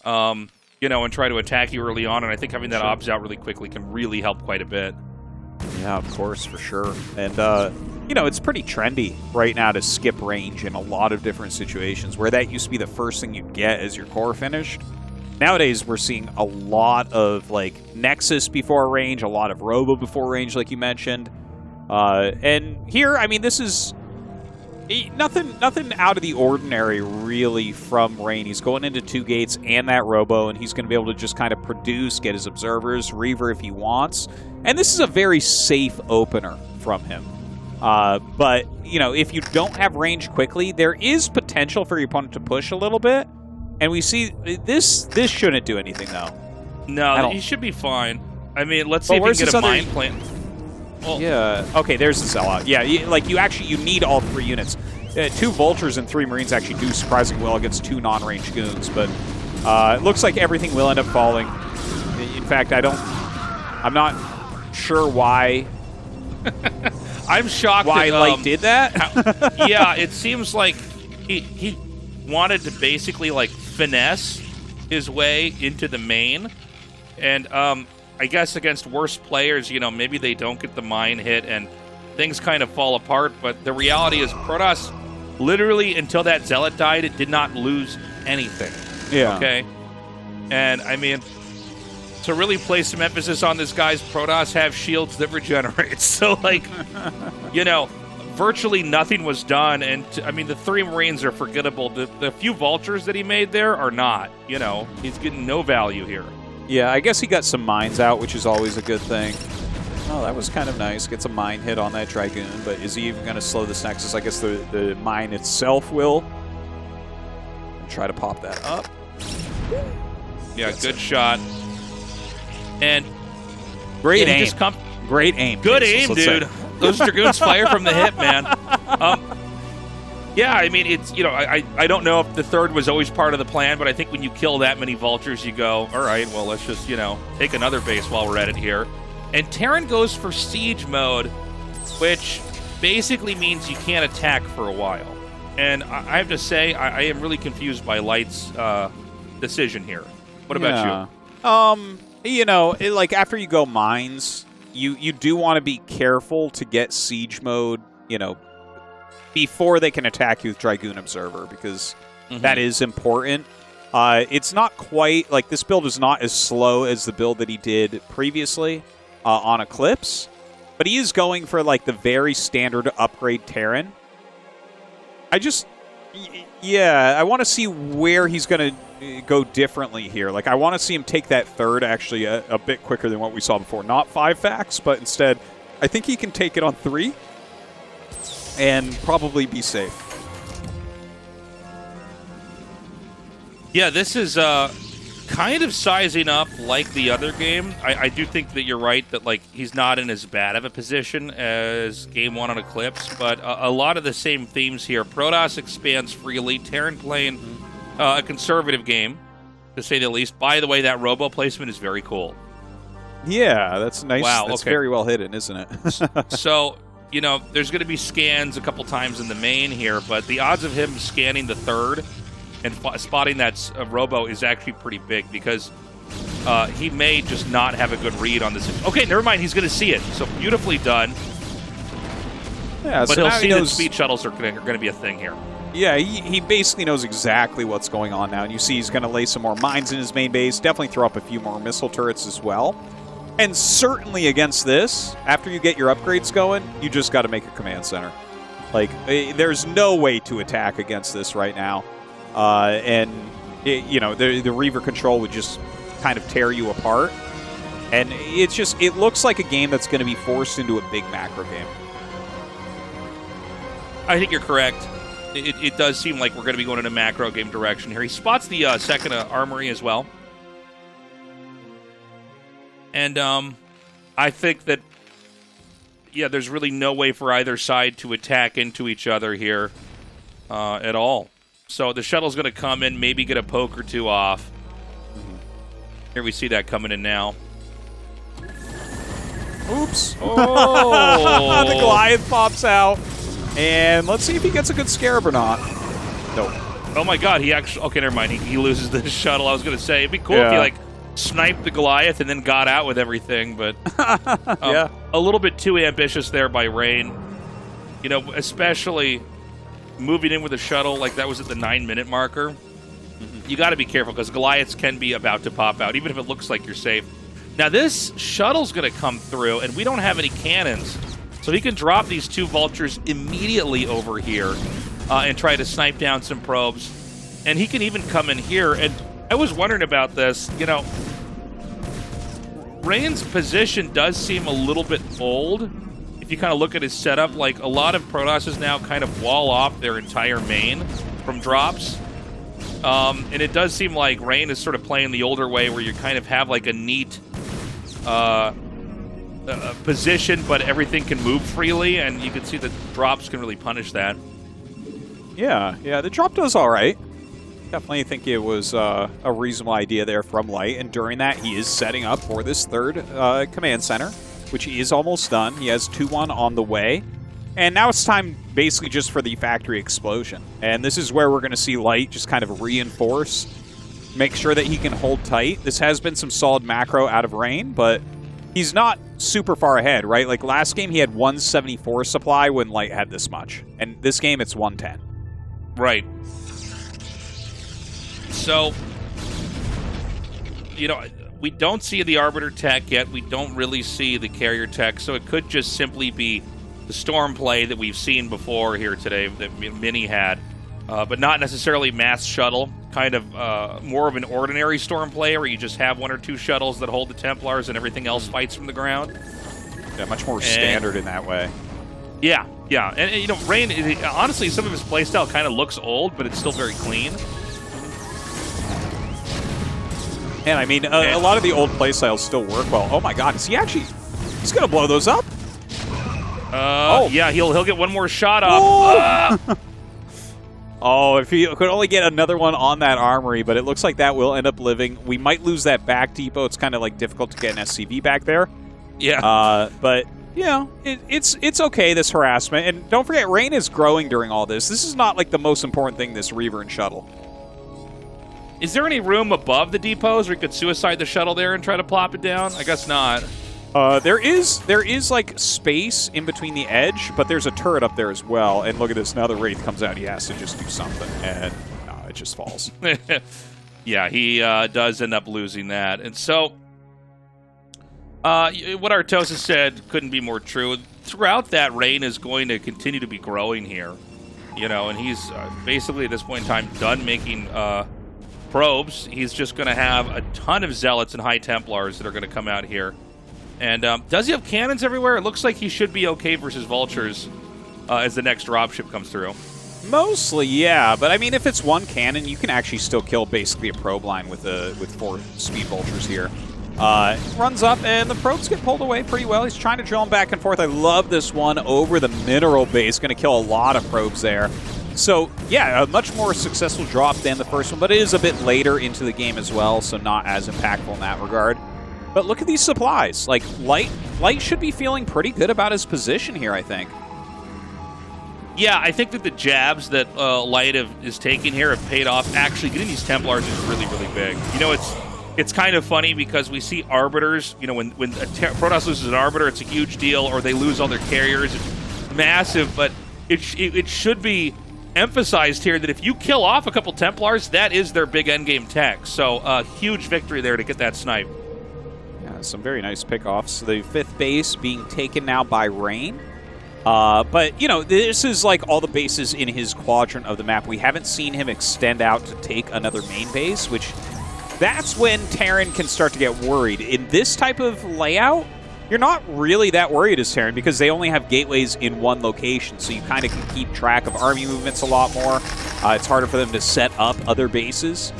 you know, and try to attack you early on, and I think having that obs out really quickly can really help quite a bit. Yeah, of course, for sure. And, you know, it's pretty trendy right now to skip range in a lot of different situations, where that used to be the first thing you'd get as your core finished. Nowadays, we're seeing a lot of, like, Nexus before range, a lot of Robo before range, like you mentioned. And here, I mean, this is nothing out of the ordinary, really, from Rain. He's going into 2 gates and that Robo, and he's going to be able to just kind of produce, get his observers, Reaver if he wants. And this is a very safe opener from him. But, you know, if you don't have range quickly, there is potential for your opponent to push a little bit. And we see this shouldn't do anything, though. No, he should be fine. I mean, let's see if he can get a mind plant. Well, yeah. Okay, there's the sellout. Yeah, you need all 3 units. 2 Vultures and 3 Marines actually do surprisingly well against 2 non-range goons, but it looks like everything will end up falling. In fact, I'm not sure why. I'm shocked why that, Light did that. Yeah, it seems like he wanted to basically, like, finesse his way into the main, and I guess against worse players, you know, maybe they don't get the mine hit and things kind of fall apart, but the reality is Protoss, literally until that Zealot died, it did not lose anything. Yeah. Okay? And, I mean, to really place some emphasis on this, guys, Protoss have shields that regenerate. So, like, you know, virtually nothing was done, and, I mean, the 3 Marines are forgettable. The few Vultures that he made there are not, you know. He's getting no value here. Yeah, I guess he got some mines out, which is always a good thing. Oh, that was kind of nice. Gets a mine hit on that Dragoon, but is he even going to slow this Nexus? I guess the mine itself will. And try to pop that up. Yeah, good shot. And great aim. Great aim. Good aim, dude. Those Dragoons fire from the hip, man. Yeah, I mean, it's, you know, I don't know if the 3rd was always part of the plan, but I think when you kill that many Vultures, you go, all right, well, let's just, you know, take another base while we're at it here. And Terran goes for siege mode, which basically means you can't attack for a while. And I have to say, I am really confused by Light's decision here. What about you? You know, like, after you go mines, you do want to be careful to get siege mode, you know, before they can attack you with Dragoon Observer, because that is important. It's not quite, like, this build is not as slow as the build that he did previously on Eclipse, but he is going for, like, the very standard upgrade Terran. I want to see where he's going to go differently here. Like, I want to see him take that 3rd actually a bit quicker than what we saw before. Not 5 facts, but instead, I think he can take it on 3. And probably be safe. Yeah, this is kind of sizing up like the other game. I do think that you're right that, like, he's not in as bad of a position as Game 1 on Eclipse, but a lot of the same themes here. Protoss expands freely. Terran playing a conservative game, to say the least. By the way, that Robo placement is very cool. Yeah, that's nice. Wow, that's okay. very well hidden, isn't it? So, you know, there's going to be scans a couple times in the main here, but the odds of him scanning the 3rd and spotting that Robo is actually pretty big, because he may just not have a good read on this. Okay, never mind. He's going to see it. So beautifully done. Yeah, but so he'll see he that speed shuttles are going to be a thing here. Yeah, he basically knows exactly what's going on now. And you see he's going to lay some more mines in his main base, definitely throw up a few more missile turrets as well. And certainly against this, after you get your upgrades going, you just got to make a command center. Like, there's no way to attack against this right now. You know, the Reaver control would just kind of tear you apart. And it looks like a game that's going to be forced into a big macro game. I think you're correct. It does seem like we're going to be going in a macro game direction here. He spots the 2nd armory as well. And I think that, yeah, there's really no way for either side to attack into each other here. at all. So the shuttle's going to come in, maybe get a poke or two off. Here we see that coming in now. Oops. Oh. The Goliath pops out. And let's see if he gets a good scarab or not. Nope. Oh my god, he actually... Okay, never mind. He loses the shuttle. I was going to say, it'd be cool if he, like, sniped the Goliath and then got out with everything, but... yeah. A little bit too ambitious there by Rain. You know, especially moving in with a shuttle like that was at the 9-minute marker. You got to be careful because Goliaths can be about to pop out, even if it looks like you're safe. Now, this shuttle's going to come through, and we don't have any cannons. So he can drop these 2 vultures immediately over here and try to snipe down some probes. And he can even come in here. And I was wondering about this. You know, Rain's position does seem a little bit old. If you kind of look at his setup, like a lot of Protosses now kind of wall off their entire main from drops. And it does seem like Rain is sort of playing the older way where you kind of have like a neat position, but everything can move freely, and you can see that drops can really punish that. Yeah, the drop does all right. Definitely think it was a reasonable idea there from Light, and during that, he is setting up for this 3rd command center, which is almost done. He has 2-1 on the way, and now it's time basically just for the factory explosion. And this is where we're going to see Light just kind of reinforce, make sure that he can hold tight. This has been some solid macro out of Rain, but he's not super far ahead, right? Like last game, he had 174 supply when Light had this much, and this game, it's 110. Right. So, you know, we don't see the Arbiter tech yet. We don't really see the carrier tech, so it could just simply be the storm play that we've seen before here today that Mini had, but not necessarily mass shuttle. Kind of more of an ordinary storm play where you just have 1 or 2 shuttles that hold the Templars and everything else fights from the ground. Yeah, much more standard in that way. Yeah. And you know, Rain, honestly, some of his playstyle kind of looks old, but it's still very clean. And I mean, a lot of the old playstyles still work well. Oh my god, is he actually... He's going to blow those up? Yeah, he'll get 1 more shot off. Oh, if he could only get another one on that armory, but it looks like that will end up living. We might lose that back depot. It's kind of like difficult to get an SCV back there. Yeah. But, you know, it's okay, this harassment. And don't forget, Rain is growing during all this. This is not like the most important thing, this Reaver and Shuttle. Is there any room above the depots where you could suicide the shuttle there and try to plop it down? I guess not. There is like space in between the edge, but there's a turret up there as well. And look at this, now the Wraith comes out, he has to just do something, and it just falls. Yeah, he does end up losing that. And so, what Tastosis said couldn't be more true. Throughout that, Rain is going to continue to be growing here. You know, and he's basically at this point in time done making probes. He's just going to have a ton of Zealots and High Templars that are going to come out here. And does he have cannons everywhere? It looks like he should be okay versus Vultures as the next dropship comes through. Mostly, yeah. But I mean, if it's 1 cannon, you can actually still kill basically a probe line with 4 speed Vultures here. Runs up, and the probes get pulled away pretty well. He's trying to drill them back and forth. I love this one over the mineral base. Going to kill a lot of probes there. So, yeah, a much more successful drop than the first one, but it is a bit later into the game as well, so not as impactful in that regard. But look at these supplies. Like, Light should be feeling pretty good about his position here, I think. Yeah, I think that the jabs that Light is taking here have paid off. Actually, getting these Templars is really, really big. You know, it's kind of funny because we see Arbiters, you know, when Protoss loses an Arbiter, it's a huge deal, or they lose all their carriers. It's massive, but it should be emphasized here that if you kill off a couple Templars, that is their big endgame tech. So, huge victory there to get that snipe. Yeah, some very nice pickoffs. The 5th base being taken now by Rain. But, you know, this is like all the bases in his quadrant of the map. We haven't seen him extend out to take another main base, which that's when Terran can start to get worried. In this type of layout, you're not really that worried as Terran because they only have gateways in 1 location, so you kind of can keep track of army movements a lot more. It's harder for them to set up other bases.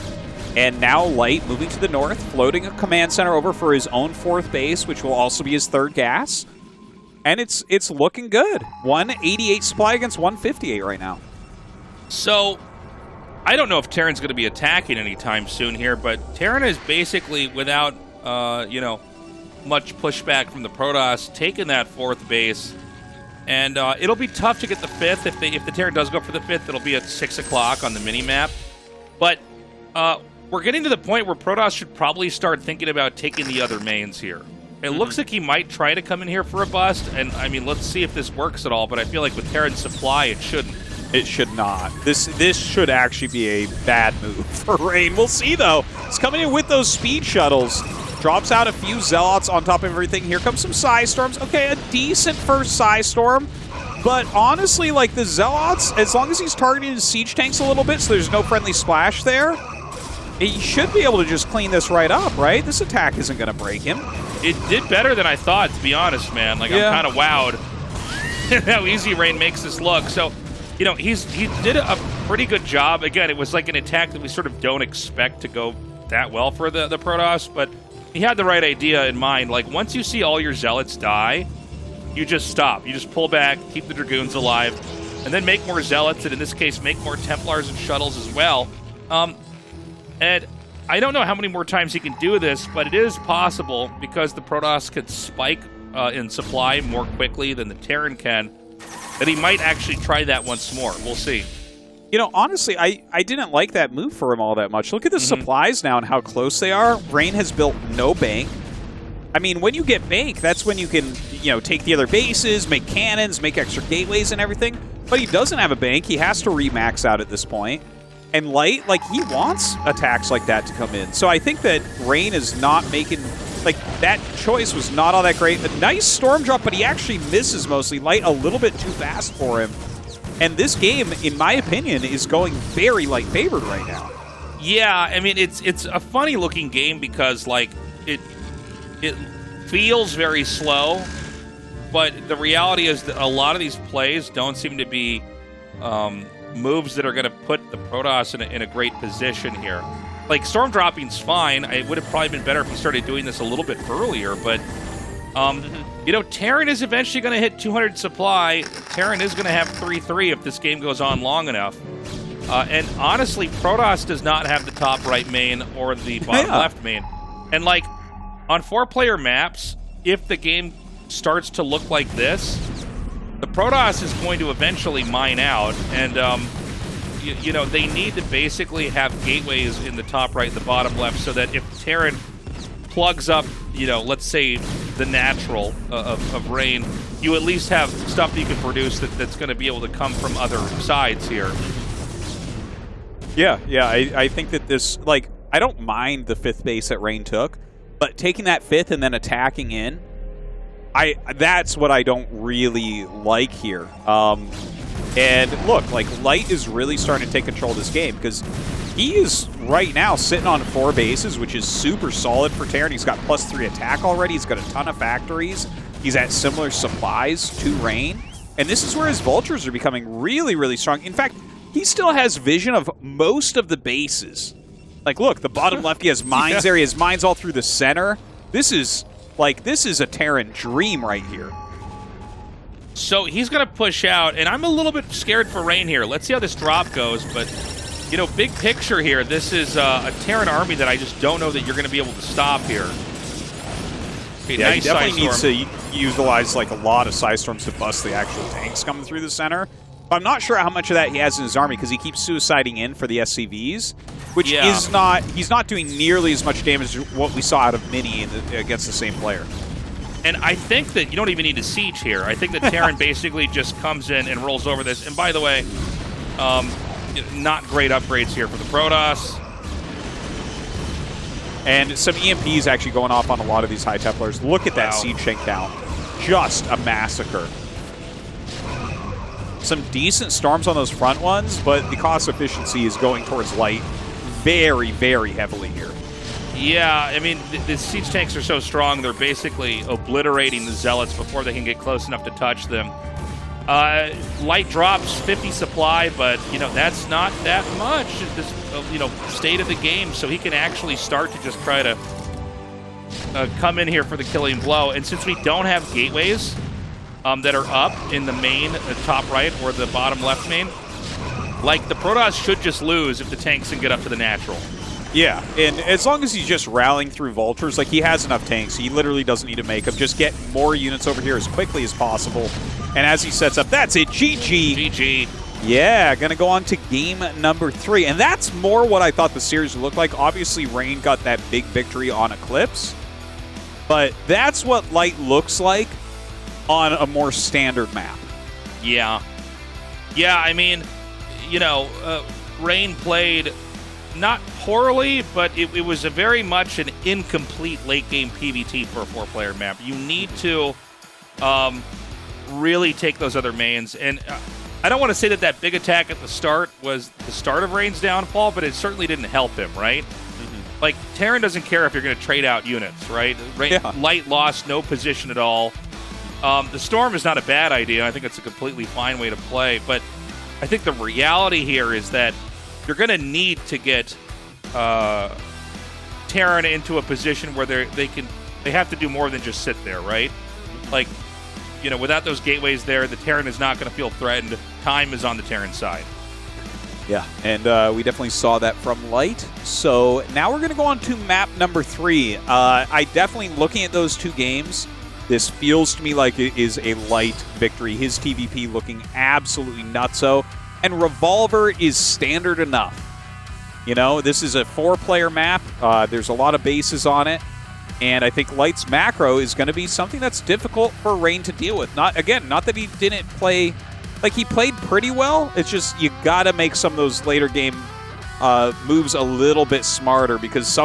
And now Light moving to the north, floating a command center over for his own 4th base, which will also be his 3rd gas. And it's looking good. 188 supply against 158 right now. So, I don't know if Terran's going to be attacking anytime soon here, but Terran is basically, without, much pushback from the Protoss, taking that 4th base. And it'll be tough to get the 5th. If the Terran does go for the 5th, it'll be at 6 o'clock on the mini-map. But we're getting to the point where Protoss should probably start thinking about taking the other mains here. It looks like he might try to come in here for a bust, and I mean, let's see if this works at all, but I feel like with Terran's supply, it shouldn't. It should not. This should actually be a bad move for Rain. We'll see, though. He's coming in with those speed shuttles. Drops out a few Zealots on top of everything. Here comes some Psy Storms. Okay, a decent first Psy Storm. But honestly, like the Zealots, as long as he's targeting his siege tanks a little bit so there's no friendly splash there, he should be able to just clean this right up, right? This attack isn't going to break him. It did better than I thought, to be honest, man. Like, yeah. I'm kind of wowed how easy Rain makes this look. So, you know, he did a pretty good job. Again, it was like an attack that we sort of don't expect to go that well for the Protoss, but he had the right idea in mind. Like, once you see all your Zealots die, you just stop. You just pull back, keep the Dragoons alive, and then make more Zealots, and in this case, make more Templars and Shuttles as well. And I don't know how many more times he can do this, but it is possible because the Protoss could spike in supply more quickly than the Terran can, that he might actually try that once more. We'll see. You know, honestly, I didn't like that move for him all that much. Look at the supplies now and how close they are. Rain has built no bank. I mean, when you get bank, that's when you can, you know, take the other bases, make cannons, make extra gateways and everything. But he doesn't have a bank. He has to re-max out at this point. And Light, like, he wants attacks like that to come in. So I think that Rain is not making, like, that choice was not all that great. A nice storm drop, but he actually misses mostly. Light a little bit too fast for him. And this game, in my opinion, is going very Light favored right now. Yeah, I mean, it's a funny looking game because, like, it feels very slow, but the reality is that a lot of these plays don't seem to be moves that are going to put the Protoss in a great position here. Like, storm dropping's fine. It would have probably been better if he started doing this a little bit earlier, but you know, Terran is eventually going to hit 200 supply. Terran is going to have 3-3 if this game goes on long enough. And honestly, Protoss does not have the top right main or the bottom left main. And, like, on 4-player maps, if the game starts to look like this, the Protoss is going to eventually mine out. And, you know, they need to basically have gateways in the top right and the bottom left so that if Terran plugs up, you know, let's say the natural of Rain, you at least have stuff that you can produce that's going to be able to come from other sides here. Yeah, I think that this, like, I don't mind the 5th base that Rain took, but taking that 5th and then attacking in, that's what I don't really like here. And look, like, Light is really starting to take control of this game because he is right now sitting on 4 bases, which is super solid for Terran. He's got +3 attack already. He's got a ton of factories. He's at similar supplies to Rain. And this is where his Vultures are becoming really, really strong. In fact, he still has vision of most of the bases. Like, look, the bottom left, he has mines there. He has mines all through the center. This is a Terran dream right here. So he's going to push out, and I'm a little bit scared for Rain here. Let's see how this drop goes, but, you know, big picture here, this is a Terran army that I just don't know that you're going to be able to stop here. Okay, yeah, nice he definitely needs to Psystorm. utilize, like, a lot of Psystorms to bust the actual tanks coming through the center. But I'm not sure how much of that he has in his army because he keeps suiciding in for the SCVs, which is not, he's not doing nearly as much damage as what we saw out of Mini against the same player. And I think that you don't even need a siege here. I think that Terran basically just comes in and rolls over this. And by the way, not great upgrades here for the Protoss. And some EMPs actually going off on a lot of these High Templars. Look at that siege tank count. Just a massacre. Some decent storms on those front ones, but the cost efficiency is going towards Light very, very heavily here. Yeah, I mean, the siege tanks are so strong, they're basically obliterating the Zealots before they can get close enough to touch them. Light drops 50 supply, but, you know, that's not that much at this, you know, state of the game, so he can actually start to just try to come in here for the killing blow. And since we don't have gateways that are up in the main top right or the bottom left main, Like, the Protoss should just lose if the tanks can get up to the natural. Yeah, and as long as he's just rallying through vultures, like he has enough tanks, he literally doesn't need to make them. Just get more units over here as quickly as possible. And as he sets up, that's it. GG. GG. Yeah, gonna go on to game number 3. And that's more what I thought the series would look like. Obviously, Rain got that big victory on Eclipse. But that's what Light looks like on a more standard map. Yeah. Yeah, I mean, you know, Rain played not poorly, but it was a very much an incomplete late-game PvT for a 4-player map. You need to really take those other mains. And I don't want to say that that big attack at the start was the start of Rain's downfall, but it certainly didn't help him, right? Like, Terran doesn't care if you're going to trade out units, right? Light lost no position at all. The Storm is not a bad idea. I think it's a completely fine way to play. But I think the reality here is that you're going to need to get Terran into a position where they have to do more than just sit there, right? Like, you know, without those gateways there, the Terran is not going to feel threatened. Time is on the Terran side. Yeah, and we definitely saw that from Light. So now we're going to go on to map number 3. I definitely, looking at those two games, this feels to me like it is a Light victory. His TVP looking absolutely nutso. And Revolver is standard enough. You know, this is a 4-player map. There's a lot of bases on it. And I think Light's macro is going to be something that's difficult for Rain to deal with. Not that he didn't play... Like, he played pretty well. It's just you got to make some of those later game moves a little bit smarter because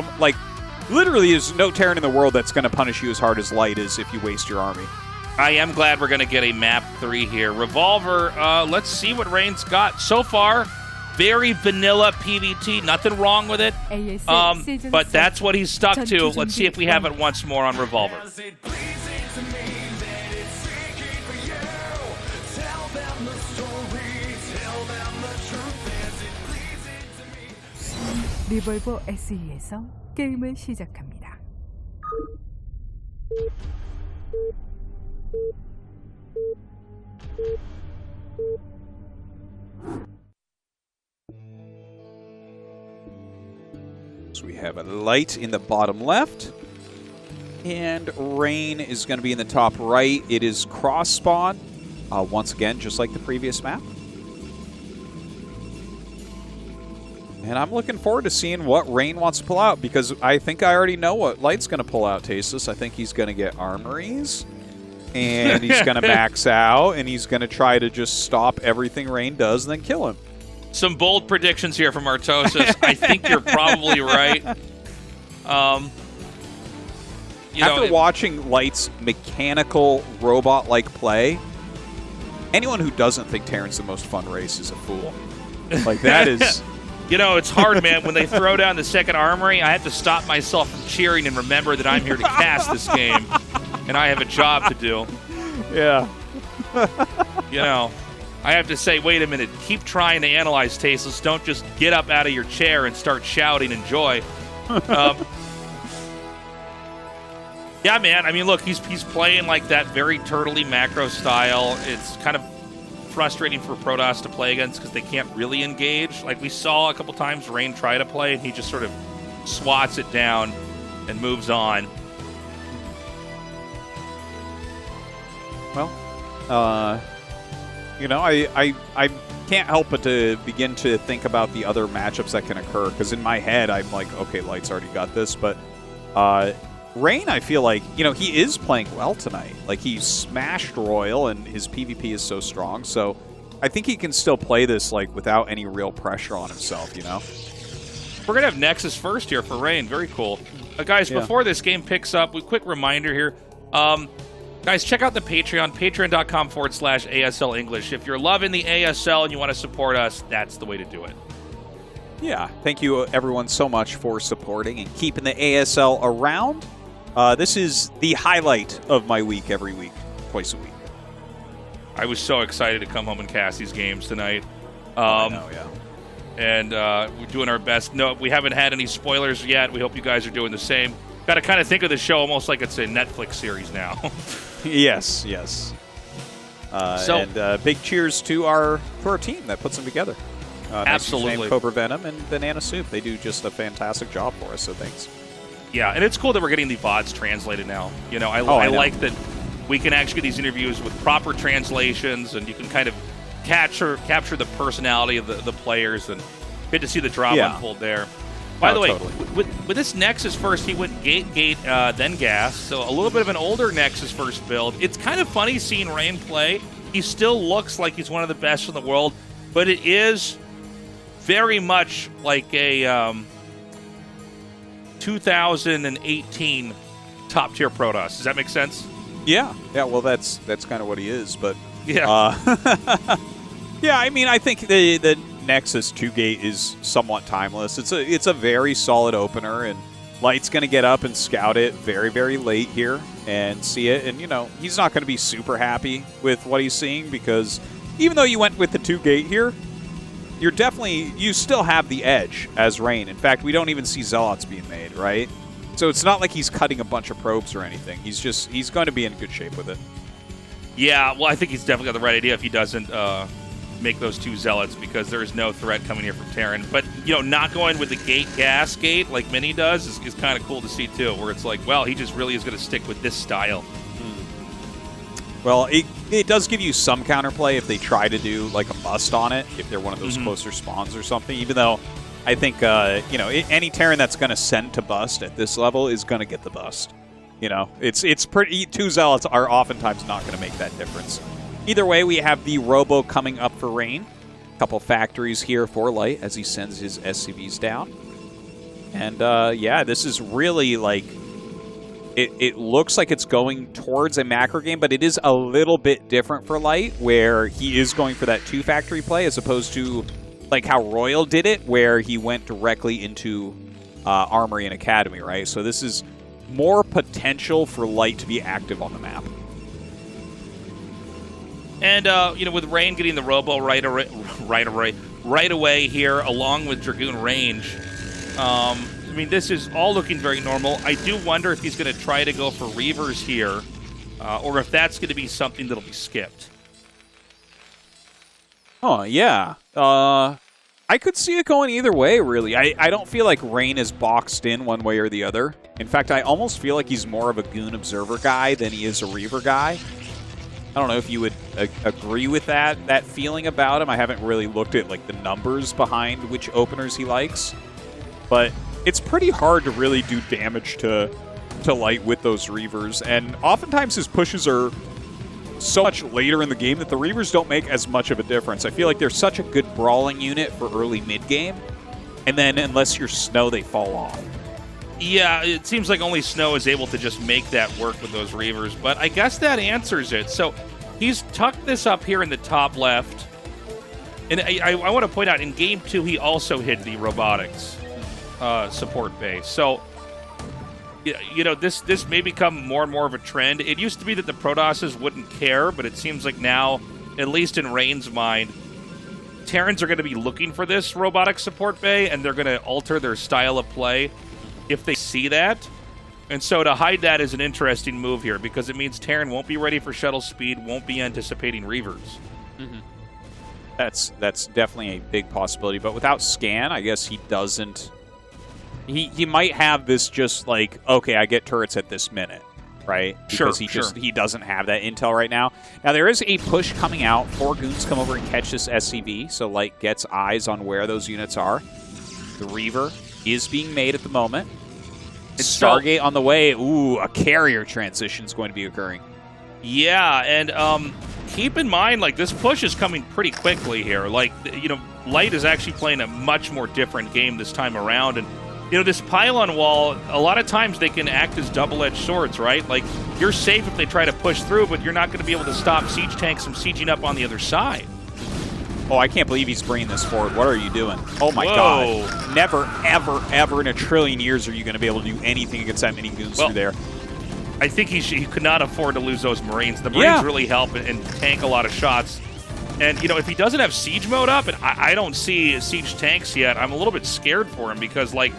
literally there's no Terran in the world that's going to punish you as hard as Light is if you waste your army. I am glad we're going to get a map 3 here. Revolver, let's see what Rain's got. So far, very vanilla PvT. Nothing wrong with it. But that's what he's stuck to. Let's see if we have it once more on Revolver. 리볼버 SE에서 게임을 시작합니다. So we have a Light in the bottom left, and Rain is going to be in the top right. It is cross spawn, once again, just like the previous map. And I'm looking forward to seeing what Rain wants to pull out, because I think I already know what Light's going to pull out, Tastosis. I think he's going to get armories, and he's going to max out, and he's going to try to just stop everything Rain does and then kill him. Some bold predictions here from Tastosis. I think you're probably right. After watching Light's mechanical robot-like play, anyone who doesn't think Terran's the most fun race is a fool. Like, that is... You know, it's hard, man. When they throw down the second armory, I have to stop myself from cheering and remember that I'm here to cast this game, and I have a job to do. Yeah. You know, I have to say, wait a minute. Keep trying to analyze Tasteless. Don't just get up out of your chair and start shouting in joy. Yeah, man. I mean, look, he's playing like that very turtley macro style. It's kind of frustrating for Protoss to play against because they can't really engage. Like we saw a couple times Rain try to play and he just sort of swats it down and moves on. Well, you know, I can't help but to begin to think about the other matchups that can occur, because in my head I'm like, okay, Light's already got this, but Rain, I feel like, you know, he is playing well tonight. Like, he smashed Royal, and his PvP is so strong, so I think he can still play this, like, without any real pressure on himself, you know? We're going to have Nexus first here for Rain. Very cool. Guys, before this game picks up, a quick reminder here. Guys, check out the Patreon, patreon.com/ASL English. If you're loving the ASL and you want to support us, that's the way to do it. Yeah, thank you, everyone, so much for supporting and keeping the ASL around. This is the highlight of my week every week, twice a week. I was so excited to come home and cast these games tonight. I know, yeah. And we're doing our best. No, we haven't had any spoilers yet. We hope you guys are doing the same. Got to kind of think of the show almost like it's a Netflix series now. Yes. And big cheers to our team that puts them together. Absolutely. Cobra Venom and Banana Soup. They do just a fantastic job for us, so thanks. Yeah, and it's cool that we're getting the VODs translated now. You know, I know. like that we can actually get these interviews with proper translations, and you can kind of capture the personality of the players, and good to see the drama unfold there. By the way, totally. with this Nexus first, he went gate, then gas, so a little bit of an older Nexus first build. It's kind of funny seeing Rain play. He still looks like he's one of the best in the world, but it is very much like a 2018 top-tier Protoss. Does that make sense? Yeah. Yeah, well, that's kind of what he is, but... Yeah. Yeah, I mean, I think the Nexus 2 gate is somewhat timeless. It's a very solid opener, and Light's going to get up and scout it very, very late here and see it. And, you know, he's not going to be super happy with what he's seeing because even though you went with the 2 gate here, you still have the edge as Rain. In fact, we don't even see Zealots being made, right? So it's not like he's cutting a bunch of probes or anything. He's going to be in good shape with it. Yeah, well, I think he's definitely got the right idea if he doesn't make those 2 Zealots, because there is no threat coming here from Terran. But, you know, not going with the gas gate like Mini does is kind of cool to see, too, where it's like, well, he just really is going to stick with this style. Well, it does give you some counterplay if they try to do like a bust on it, if they're one of those closer spawns or something, even though I think, you know, any Terran that's going to send to bust at this level is going to get the bust. You know, it's pretty. 2 Zealots are oftentimes not going to make that difference. Either way, we have the Robo coming up for Rain. A couple factories here for Light as he sends his SCVs down. And, yeah, this is really like... It looks like it's going towards a macro game, but it is a little bit different for Light, where he is going for that 2 factory play as opposed to like how Royal did it, where he went directly into Armory and Academy, right? So this is more potential for Light to be active on the map. And, you know, with Rain getting the Robo right away here, along with Dragoon range, I mean, this is all looking very normal. I do wonder if he's going to try to go for Reavers here, or if that's going to be something that'll be skipped. Oh, yeah. I could see it going either way, really. I don't feel like Rain is boxed in one way or the other. In fact, I almost feel like he's more of a Goon Observer guy than he is a Reaver guy. I don't know if you would agree with that feeling about him. I haven't really looked at like the numbers behind which openers he likes. But it's pretty hard to really do damage to Light with those Reavers. And oftentimes his pushes are so much later in the game that the Reavers don't make as much of a difference. I feel like they're such a good brawling unit for early mid-game. And then unless you're Snow, they fall off. Yeah, it seems like only Snow is able to just make that work with those Reavers, but I guess that answers it. So he's tucked this up here in the top left. And I want to point out, in Game 2, he also hit the robotics support base. So, you know, this may become more and more of a trend. It used to be that the Protosses wouldn't care, but it seems like now, at least in Rain's mind, Terrans are going to be looking for this robotic support bay, and they're going to alter their style of play if they see that. And so to hide that is an interesting move here, because it means Terran won't be ready for shuttle speed, won't be anticipating Reavers. Mm-hmm. That's definitely a big possibility. But without scan, I guess he doesn't... He might have this just like, okay, I get turrets at this minute, right? Because he doesn't have that intel right now. Now, there is a push coming out. 4 Goons come over and catch this SCV, so Light gets eyes on where those units are. The Reaver is being made at the moment. Stargate on the way. Ooh, a carrier transition is going to be occurring. Yeah, and keep in mind, like, this push is coming pretty quickly here. Like, you know, Light is actually playing a much more different game this time around. And, you know, this pylon wall, a lot of times they can act as double-edged swords, right? Like, you're safe if they try to push through, but you're not going to be able to stop siege tanks from sieging up on the other side. Oh, I can't believe he's bringing this forward. What are you doing? Oh, my God. Never, ever, ever in a trillion years are you going to be able to do anything against that many Goons through there. I think he could not afford to lose those Marines. The Marines really help and tank a lot of shots. And, you know, if he doesn't have siege mode up, and I don't see siege tanks yet, I'm a little bit scared for him because, like,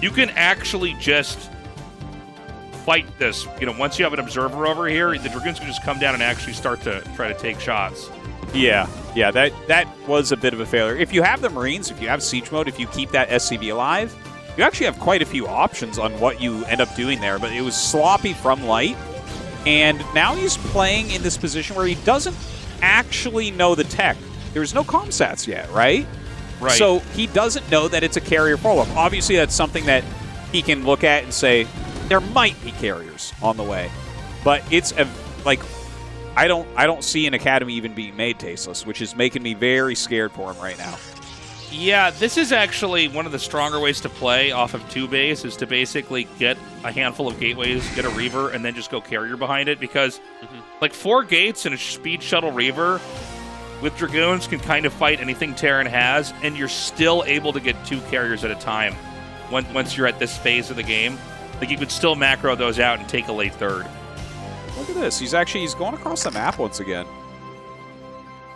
you can actually just fight this. You know, once you have an observer over here, the Dragoons can just come down and actually start to try to take shots. Yeah, that was a bit of a failure. If you have the Marines, if you have Siege Mode, if you keep that SCV alive, you actually have quite a few options on what you end up doing there. But it was sloppy from Light, and now he's playing in this position where he doesn't actually know the tech. There's no comsats yet, right? Right. So he doesn't know that it's a carrier follow-up. Obviously, that's something that he can look at and say, there might be carriers on the way. But it's like, I don't see an academy even being made tasteless, which is making me very scared for him right now. Yeah, this is actually one of the stronger ways to play off of 2 base, is to basically get a handful of gateways, get a Reaver, and then just go carrier behind it, because like 4 gates and a speed shuttle Reaver with Dragoons can kind of fight anything Terran has, and you're still able to get 2 carriers at a time once you're at this phase of the game. Like, you could still macro those out and take a late third. Look at this. He's going across the map once again.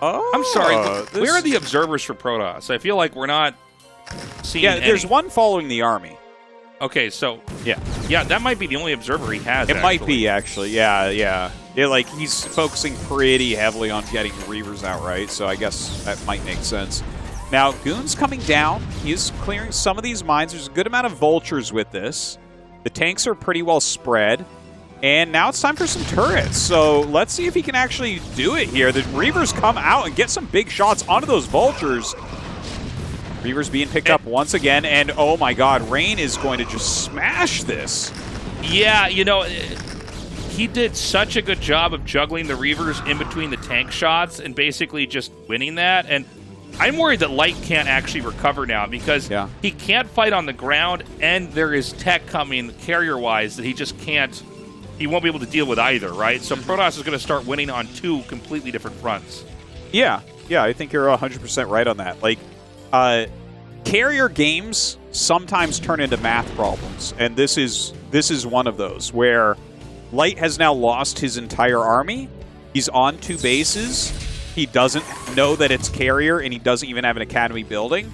Oh, I'm sorry. Where are the observers for Protoss? I feel like we're not seeing there's one following the army. Okay, so yeah, that might be the only observer he has. It might be, actually. Yeah. Like, he's focusing pretty heavily on getting Reavers out, right? So I guess that might make sense. Now, Goon's coming down. He's clearing some of these mines. There's a good amount of vultures with this. The tanks are pretty well spread. And now it's time for some turrets. So let's see if he can actually do it here. The Reavers come out and get some big shots onto those vultures. Reavers being picked up once again. And oh my god, Rain is going to just smash this. Yeah, he did such a good job of juggling the Reavers in between the tank shots and basically just winning that. And I'm worried that Light can't actually recover now, because he can't fight on the ground, and there is tech coming carrier-wise that he just can't. He won't be able to deal with either, right? So Protoss is going to start winning on 2 completely different fronts. Yeah, I think you're 100% right on that. Like, carrier games sometimes turn into math problems, and this is one of those where Light has now lost his entire army. He's on 2 bases. He doesn't know that it's carrier, and he doesn't even have an academy building.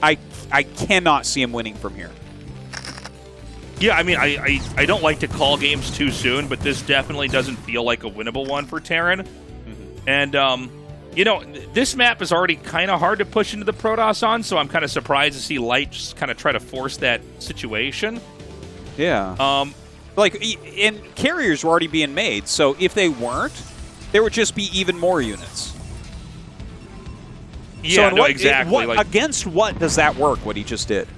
I cannot see him winning from here. Yeah, I mean, I don't like to call games too soon, but this definitely doesn't feel like a winnable one for Terran. And, this map is already kind of hard to push into the Protoss on, so I'm kind of surprised to see Light just kind of try to force that situation. Yeah. And carriers were already being made, so if they weren't, there would just be even more units. Yeah, so exactly. Against what does that work, what he just did?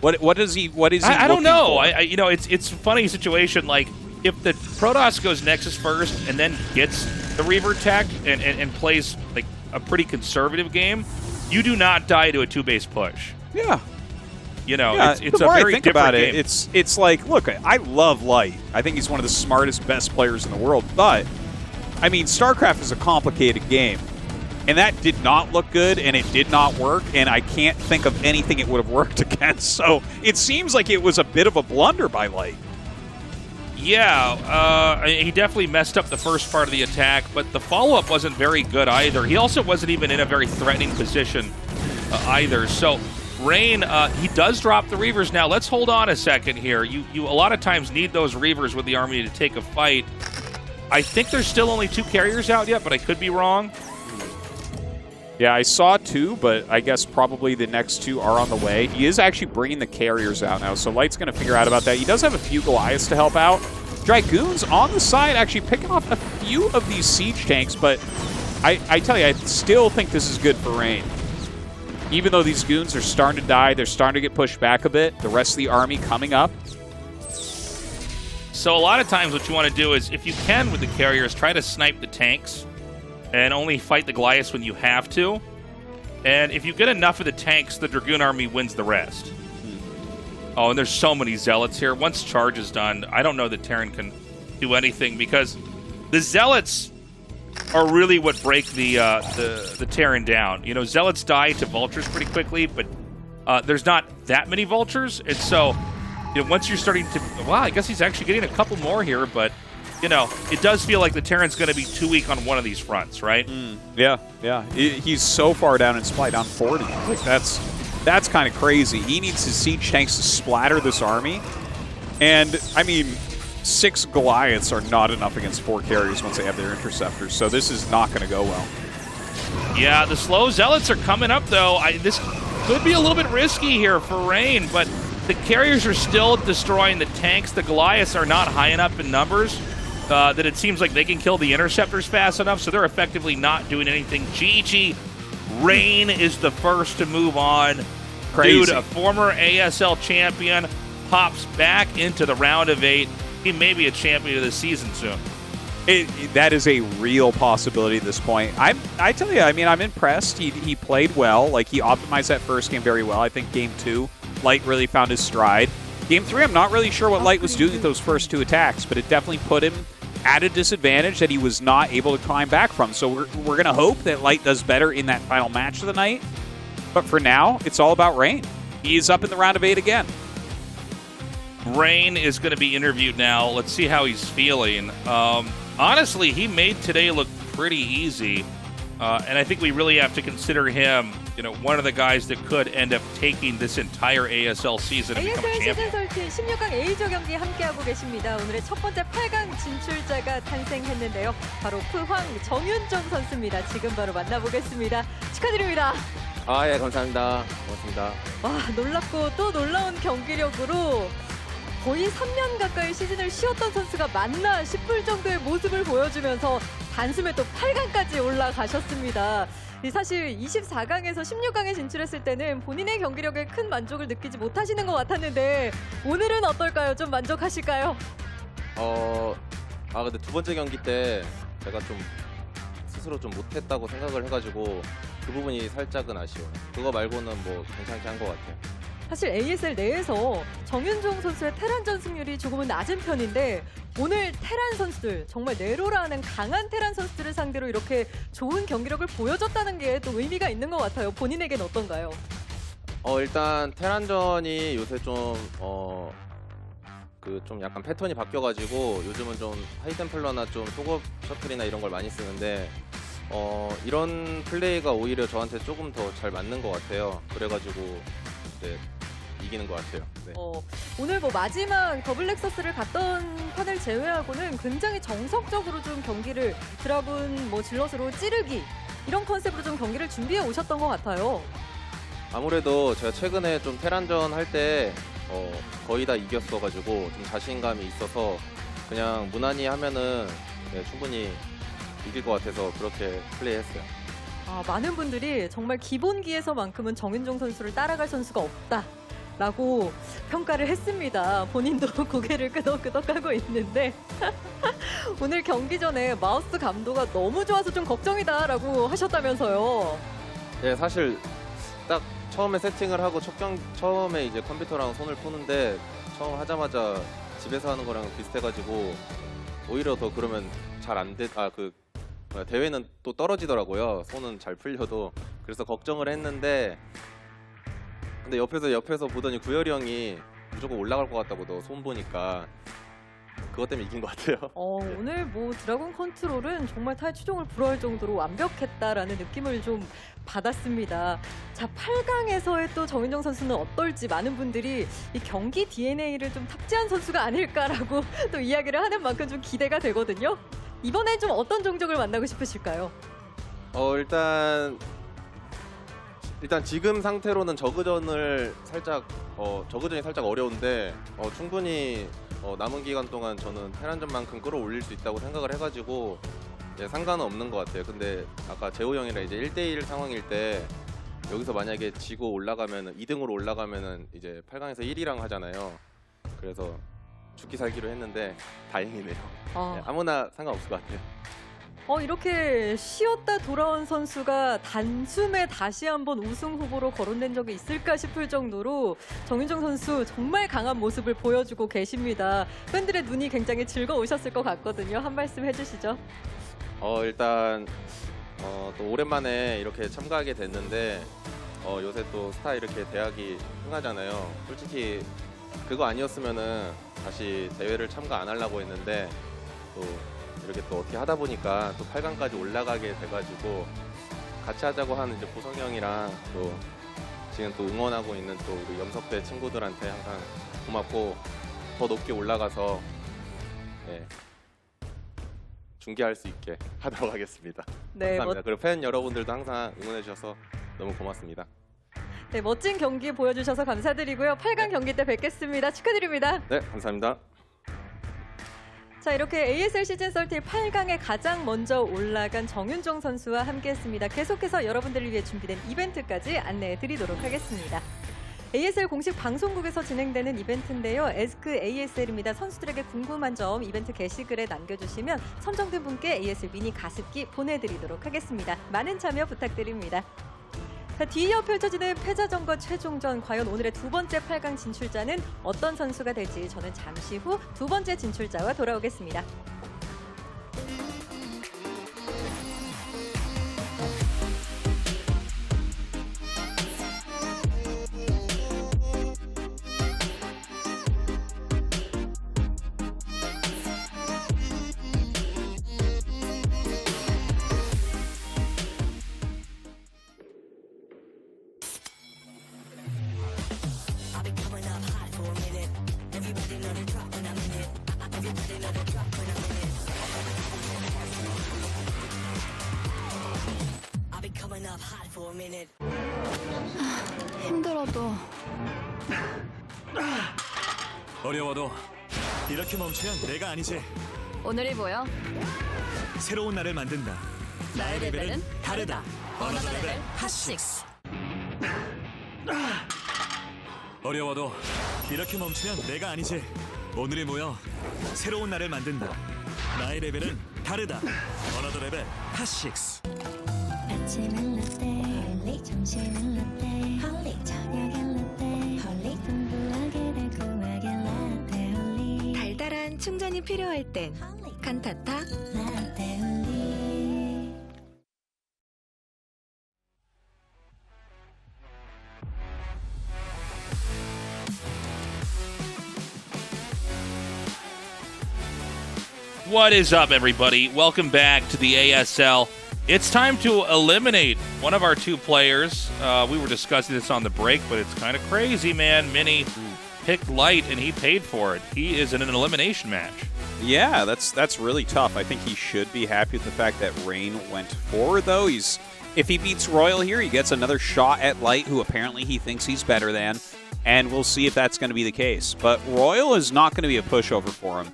What is he I don't know. For? It's a funny situation. Like, if the Protoss goes Nexus first and then gets the Reaver tech and plays like a pretty conservative game, you do not die to a 2-base push. Yeah. It's the a more very I think different about game. it, it's like, look, I love Light. I think he's one of the smartest, best players in the world. But, I mean, StarCraft is a complicated game. And that did not look good, and it did not work, and I can't think of anything it would have worked against. So it seems like it was a bit of a blunder by Light. Yeah, he definitely messed up the first part of the attack, but the follow-up wasn't very good either. He also wasn't even in a very threatening position either. So Rain, he does drop the Reavers now. Let's hold on a second here. You a lot of times need those Reavers with the army to take a fight. I think there's still only 2 carriers out yet, but I could be wrong. Yeah, I saw 2, but I guess probably the next 2 are on the way. He is actually bringing the carriers out now, so Light's going to figure out about that. He does have a few Goliaths to help out. Dragoons on the side actually picking off a few of these siege tanks, but I tell you, I still think this is good for Rain. Even though these goons are starting to die, they're starting to get pushed back a bit. The rest of the army coming up. So a lot of times what you want to do is, if you can with the carriers, try to snipe the tanks and only fight the Goliaths when you have to. And if you get enough of the tanks, the Dragoon army wins the rest. Oh, and there's so many Zealots here. Once charge is done, I don't know that Terran can do anything, because the Zealots are really what break the Terran down. Zealots die to Vultures pretty quickly, but there's not that many Vultures. And so, once you're starting to... Wow, I guess he's actually getting a couple more here, but... it does feel like the Terran's going to be too weak on one of these fronts, right? Yeah. He's so far down in supply, down 40. Like, that's kind of crazy. He needs his siege tanks to splatter this army. And, I mean, 6 Goliaths are not enough against 4 carriers once they have their interceptors, so this is not going to go well. Yeah, the slow zealots are coming up though. This could be a little bit risky here for Rain, but the carriers are still destroying the tanks. The Goliaths are not high enough in numbers that it seems like they can kill the interceptors fast enough, so they're effectively not doing anything. GG, Rain is the first to move on. Crazy. Dude, a former ASL champion, pops back into the round of 8. He may be a champion of the season soon. That is a real possibility at this point. I tell you, I mean, I'm impressed. He played well. Like, he optimized that first game very well. I think game 2, Light really found his stride. Game 3, I'm not really sure what Light was doing with those first 2 attacks, but it definitely put him at a disadvantage that he was not able to climb back from. So we're going to hope that Light does better in that final match of the night. But for now, it's all about Rain. He's up in the round of 8 again. Rain is going to be interviewed now. Let's see how he's feeling. Honestly, he made today look pretty easy, and I think we really have to consider him, one of the guys that could end up taking this entire ASL season and become a ASL champion. 시즌 13 16강 A조 경기 함께하고 계십니다. 오늘의 첫 번째 8강 진출자가 탄생했는데요. 바로 프황 정윤종 선수입니다. 지금 바로 만나보겠습니다. 축하드립니다. 아, 예, 감사합니다. 고맙습니다. 와, 놀랍고 또 놀라운 경기력으로 거의 3년 가까이 시즌을 쉬었던 선수가 맞나 싶을 정도의 모습을 보여주면서 단숨에 또 8강까지 올라가셨습니다. 사실 24강에서 16강에 진출했을 때는 본인의 경기력에 큰 만족을 느끼지 못하시는 것 같았는데 오늘은 어떨까요? 좀 만족하실까요? 근데 두 번째 경기 때 제가 좀 스스로 좀 못했다고 생각을 해가지고 그 부분이 살짝은 아쉬워요. 그거 말고는 뭐 괜찮게 한 것 같아요. 사실 ASL 내에서 정윤종 선수의 테란전 승률이 조금은 낮은 편인데 오늘 테란 선수들, 정말 네로라는 강한 테란 선수들을 상대로 이렇게 좋은 경기력을 보여줬다는 게 또 의미가 있는 것 같아요. 본인에겐 어떤가요? 일단 테란전이 요새 좀 좀 약간 패턴이 바뀌어가지고 요즘은 좀 하이템플러나 좀 속업 셔틀이나 이런 걸 많이 쓰는데 이런 플레이가 오히려 저한테 조금 더 잘 맞는 것 같아요. 그래가지고 이제 이기는 것 같아요. 네. 오늘 뭐 마지막 더블 렉서스를 갔던 판을 제외하고는 굉장히 정석적으로 좀 경기를 드라군 뭐 질럿으로 찌르기 이런 컨셉으로 좀 경기를 준비해 오셨던 것 같아요. 아무래도 제가 최근에 좀 테란전 할 때 거의 다 이겼어가지고 좀 자신감이 있어서 그냥 무난히 하면은 충분히 이길 것 같아서 그렇게 플레이했어요. 많은 분들이 정말 기본기에서만큼은 정윤종 선수를 따라갈 선수가 없다. 라고 평가를 했습니다. 본인도 고개를 끄덕끄덕하고 있는데 오늘 경기 전에 마우스 감도가 너무 좋아서 좀 걱정이다 라고 하셨다면서요. 네, 사실 딱 처음에 세팅을 하고 처음에 이제 컴퓨터랑 손을 푸는데 처음 하자마자 집에서 하는 거랑 비슷해가지고 오히려 더 그러면 잘 안 돼. 대회는 또 떨어지더라고요. 손은 잘 풀려도. 그래서 걱정을 했는데 근데 옆에서 보더니 구열이 형이 무조건 올라갈 것 같다고 너 손 보니까 그것 때문에 이긴 것 같아요. 오늘 뭐 드라곤 컨트롤은 정말 타의 추종을 불허할 정도로 완벽했다라는 느낌을 좀 받았습니다. 자, 8강에서의 또 정윤종 선수는 어떨지 많은 분들이 이 경기 DNA를 좀 탑재한 선수가 아닐까라고 또 이야기를 하는 만큼 좀 기대가 되거든요. 이번엔 좀 어떤 종족을 만나고 싶으실까요? 일단 지금 상태로는 저그전이 살짝 어려운데 충분히 남은 기간 동안 저는 테란전만큼 끌어올릴 수 있다고 생각을 해가지고 상관은 없는 것 같아요. 근데 아까 재호 형이랑 이제 1대1 상황일 때 여기서 만약에 지고 올라가면은 2등으로 올라가면은 이제 8강에서 1위랑 하잖아요. 그래서 죽기 살기로 했는데 다행이네요. 아무나 상관없을 것 같아요. 이렇게 쉬었다 돌아온 선수가 단숨에 다시 한번 우승 후보로 거론된 적이 있을까 싶을 정도로 정윤종 선수 정말 강한 모습을 보여주고 계십니다. 팬들의 눈이 굉장히 즐거우셨을 것 같거든요. 한 말씀 해주시죠. 일단 또 오랜만에 이렇게 참가하게 됐는데 요새 또 스타 이렇게 대학이 흥하잖아요. 솔직히 그거 아니었으면은 다시 대회를 참가 안 하려고 했는데 또 이렇게 또 어떻게 하다 보니까 또 8강까지 올라가게 돼가지고 같이 하자고 하는 이제 보성이 형이랑 또 지금 또 응원하고 있는 또 우리 염석대 친구들한테 항상 고맙고 더 높게 올라가서 예, 중계할 수 있게 하도록 하겠습니다. 네, 감사합니다. 그리고 팬 여러분들도 항상 응원해 주셔서 너무 고맙습니다. 네, 멋진 경기 보여주셔서 감사드리고요. 8강 경기 때 뵙겠습니다. 축하드립니다. 네, 감사합니다. 자, 이렇게 ASL 시즌 13 8강에 가장 먼저 올라간 정윤종 선수와 함께했습니다. 계속해서 여러분들을 위해 준비된 이벤트까지 안내해 드리도록 하겠습니다. ASL 공식 방송국에서 진행되는 이벤트인데요. 에스크 ASL입니다. 선수들에게 궁금한 점 이벤트 게시글에 남겨주시면 선정된 분께 ASL 미니 가습기 보내드리도록 하겠습니다. 많은 참여 부탁드립니다. 자, 뒤이어 펼쳐지는 패자전과 최종전, 과연 오늘의 두 번째 8강 진출자는 어떤 선수가 될지 저는 잠시 후 두 번째 진출자와 돌아오겠습니다. 힘들어도 어려워도 이렇게 멈추면 내가 아니지. 오늘이 뭐야? 새로운 날을 만든다. 나의 레벨은 다르다. 어너더 레벨 핫6. 어려워도 이렇게 멈추면 내가 아니지. 오늘이 뭐야? 새로운 날을 만든다. 나의 레벨은 다르다. 어너더 레벨 핫6. 아침은 라떼 홀릭, 점심은 라떼 홀릭, 저녁엔 라떼 홀릭, 풍부하게 달콤하게 라떼 홀릭. 달달한 충전이 필요할 땐 칸타타 라떼 홀릭. What is up, everybody? Welcome back to the ASL. It's time to eliminate one of our two players. We were discussing this on the break, but it's kind of crazy, man. Mini picked Light, and he paid for it. He is in an elimination match. Yeah, that's really tough. I think he should be happy with the fact that Rain went forward, though. If he beats Royal here, he gets another shot at Light, who apparently he thinks he's better than, and we'll see if that's going to be the case. But Royal is not going to be a pushover for him.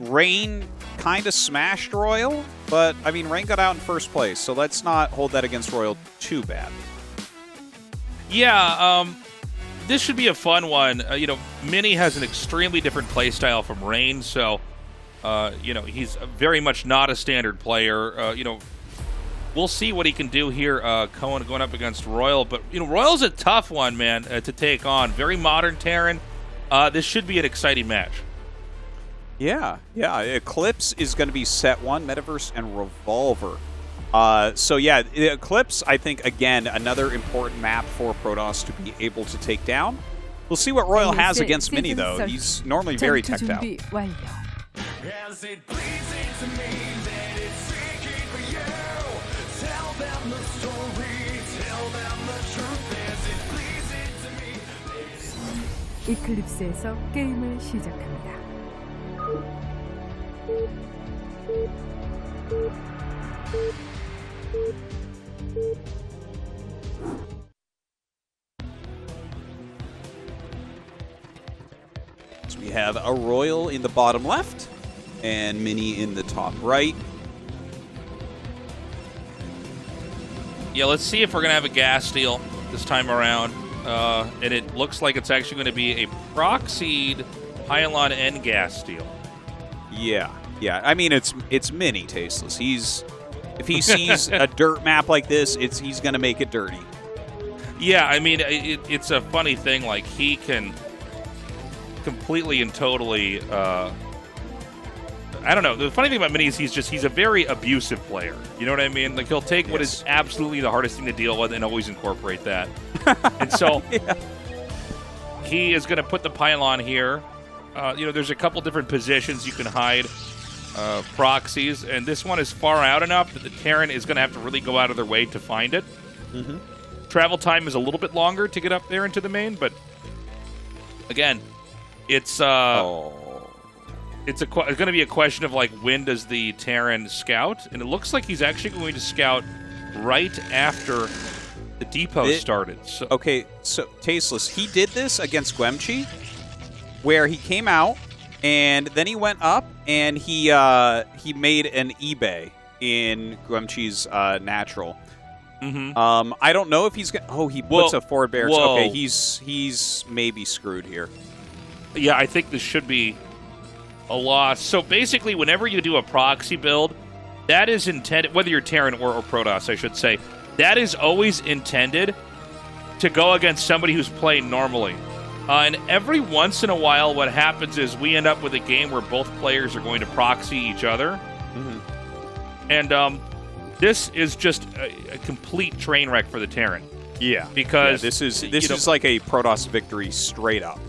Rain kind of smashed Royal, but, I mean, Rain got out in first place, so let's not hold that against Royal too bad. Yeah, this should be a fun one. Mini has an extremely different playstyle from Rain, so, he's very much not a standard player. We'll see what he can do here, Cohen going up against Royal, but, Royal's a tough one, man, to take on. Very modern Terran. This should be an exciting match. Yeah. Eclipse is going to be set 1, Metaverse, and Revolver. So, yeah, Eclipse, I think, again, another important map for Protoss to be able to take down. We'll see what Royal has against Mini, though. He's normally very teched out. 이클립스에서 게임을 시작합니다. So we have a Royal in the bottom left and Mini in the top right. Yeah, let's see if we're going to have a gas steal this time around. And it looks like it's actually going to be a proxied pylon and gas steal. Yeah. I mean, it's Mini Tasteless. If he sees a dirt map like this, he's going to make it dirty. Yeah, I mean, it's a funny thing. Like, he can completely and totally... I don't know. The funny thing about Mini is he's a very abusive player. You know what I mean? Like, he'll take what is absolutely the hardest thing to deal with and always incorporate that. And so he is going to put the pylon here. There's a couple different positions you can hide proxies, and this one is far out enough that the Terran is going to have to really go out of their way to find it. Mm-hmm. Travel time is a little bit longer to get up there into the main, but again, it's it's going to be a question of like when does the Terran scout, and it looks like he's actually going to scout right after the depot started. So. Okay, so Tasteless, he did this against Gwemchi, where he came out and then he went up and he made an eBay in Gwemchi's natural. I don't know if he's going. Oh, he puts a forward barracks. Okay, he's maybe screwed here. Yeah, I think this should be a loss. So basically, whenever you do a proxy build, that is intended, whether you're Terran or Protoss, I should say, that is always intended to go against somebody who's playing normally. And every once in a while, what happens is we end up with a game where both players are going to proxy each other. And this is just a complete train wreck for the Terran. Yeah, because this is like a Protoss victory straight up.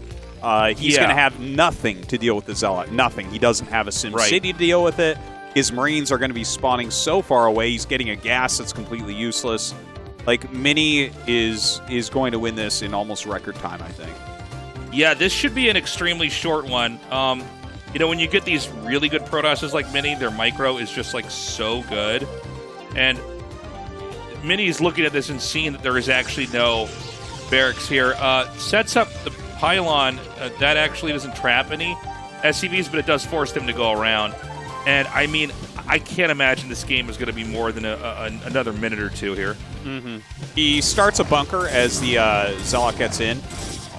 He's going to have nothing to deal with the Zealot. Nothing. He doesn't have a Sim City to deal with it. His Marines are going to be spawning so far away. He's getting a gas that's completely useless. Like, Mini is going to win this in almost record time, I think. Yeah, this should be an extremely short one. You know, when you get these really good Protosses like Mini, their micro is just, like, so good. And Mini's looking at this and seeing that there is actually no barracks here. Sets up the pylon. That actually doesn't trap any SCVs, but it does force them to go around. And, I mean, I can't imagine this game is going to be more than another minute or two here. He starts a bunker as the Zealot gets in.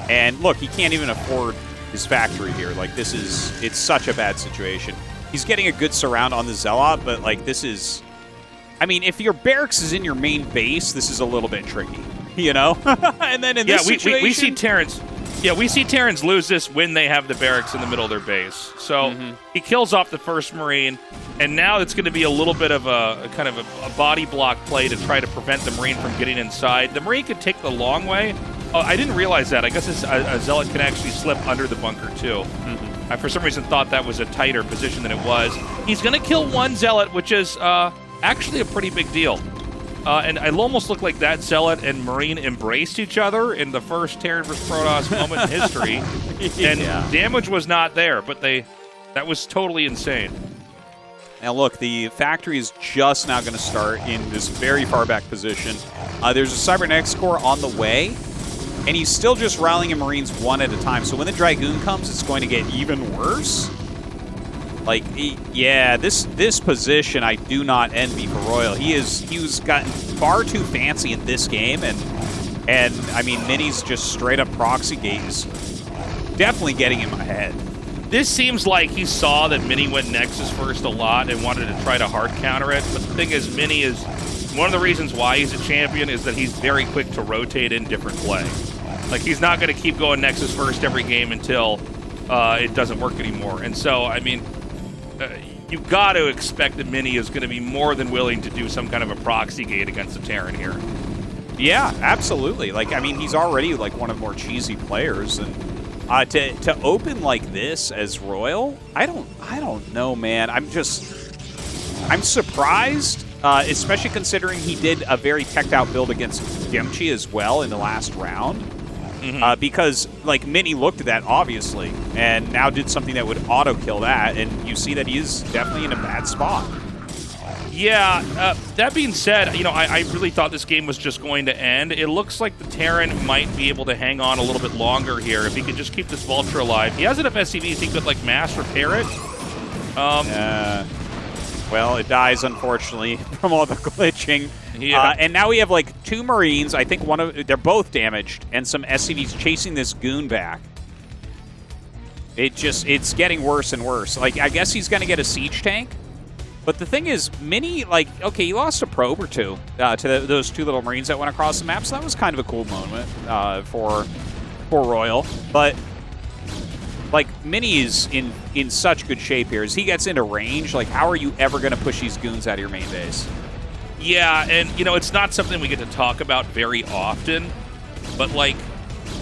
And, look, he can't even afford his factory here. Like, it's such a bad situation. He's getting a good surround on the Zealot, but, like, this is... I mean, if your barracks is in your main base, this is a little bit tricky, you know? And then in this situation... we see Terrans... Yeah, we see Terrans lose this when they have the barracks in the middle of their base. So he kills off the first Marine, and now it's going to be a little bit of a kind of a body block play to try to prevent the Marine from getting inside. The Marine could take the long way. Oh, I didn't realize that. I guess a Zealot can actually slip under the bunker, too. I, for some reason, thought that was a tighter position than it was. He's going to kill one Zealot, which is actually a pretty big deal. And it almost looked like that Zealot and Marine embraced each other in the first Terran vs. Protoss moment in history. And damage was not there, but that was totally insane. Now look, the factory is just now going to start in this very far back position. There's a Cybernetics Core on the way, and he's still just rallying Marines one at a time. So when the Dragoon comes, it's going to get even worse. Like, yeah, this position I do not envy for Royal. He's gotten far too fancy in this game, and I mean, Mini's just straight up proxy gate is definitely getting him ahead. This seems like he saw that Mini went Nexus first a lot and wanted to try to hard counter it. But the thing is, Mini is one of the reasons why he's a champion is that he's very quick to rotate in different play. Like, he's not going to keep going Nexus first every game until it doesn't work anymore. And so, I mean, you've got to expect that Mini is going to be more than willing to do some kind of a proxy gate against the Terran here. Yeah, absolutely. Like, I mean, he's already like one of the more cheesy players, and to open like this as Royal, I don't know, man. I'm surprised, especially considering he did a very teched out build against Gemchi as well in the last round. Because, like, Mini looked at that, obviously, and now did something that would auto-kill that, and you see that he is definitely in a bad spot. Yeah, that being said, you know, I really thought this game was just going to end. It looks like the Terran might be able to hang on a little bit longer here if he could just keep this Vulture alive. He has enough SCVs he could, like, mass repair it. Well, it dies, unfortunately, from all the glitching. Yeah. And now we have, like, 2 Marines. I think they're both damaged, and some SCVs chasing this goon back. It's getting worse and worse. Like, I guess he's going to get a siege tank. But the thing is, Mini, like, okay, he lost a probe or two to those 2 little Marines that went across the map, so that was kind of a cool moment for Royal. But, like, Mini is in such good shape here. As he gets into range, like, how are you ever going to push these goons out of your main base? Yeah, and, you know, it's not something we get to talk about very often, but, like,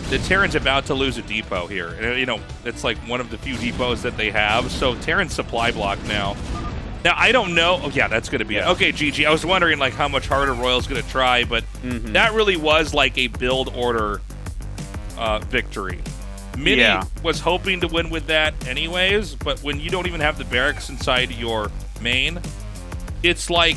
the Terran's about to lose a depot here. And, you know, it's, like, one of the few depots that they have, so Terran's supply block now. Now, I don't know. Oh, yeah, that's going to be it. Okay, GG. I was wondering, like, how much harder Royal's going to try, but that really was, like, a build order victory. Mini was hoping to win with that anyways, but when you don't even have the barracks inside your main, it's like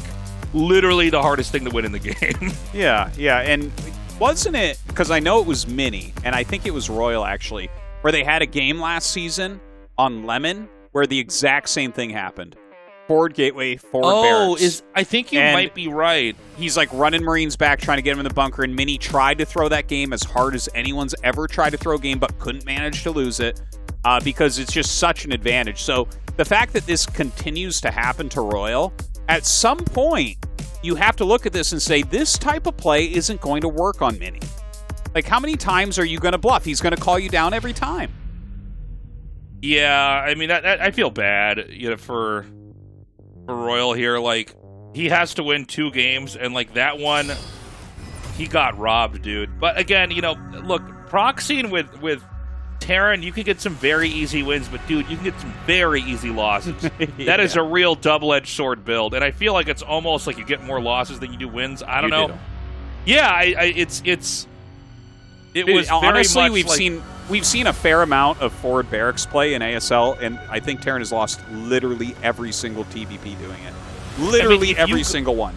literally the hardest thing to win in the game. Yeah, and wasn't it, because I know it was Mini, and I think it was Royal actually, where they had a game last season on Lemon where the exact same thing happened. Forward gateway, forward barracks. I think you might be right. He's like running Marines back, trying to get him in the bunker, and Mini tried to throw that game as hard as anyone's ever tried to throw a game, but couldn't manage to lose it because it's just such an advantage. So the fact that this continues to happen to Royal, at some point, you have to look at this and say, this type of play isn't going to work on Mini. Like, how many times are you going to bluff? He's going to call you down every time. Yeah, I mean, I feel bad, for Royal here. Like, he has to win 2 games, and like that one, he got robbed, dude. But again, look, proxying with Terran, you can get some very easy wins, but dude, you can get some very easy losses. That is a real double-edged sword build, and I feel like it's almost like you get more losses than you do wins. I don't know. Yeah, it was honestly, very much we've seen a fair amount of forward barracks play in ASL, and I think Terran has lost literally every single TBP doing it. Literally every single one.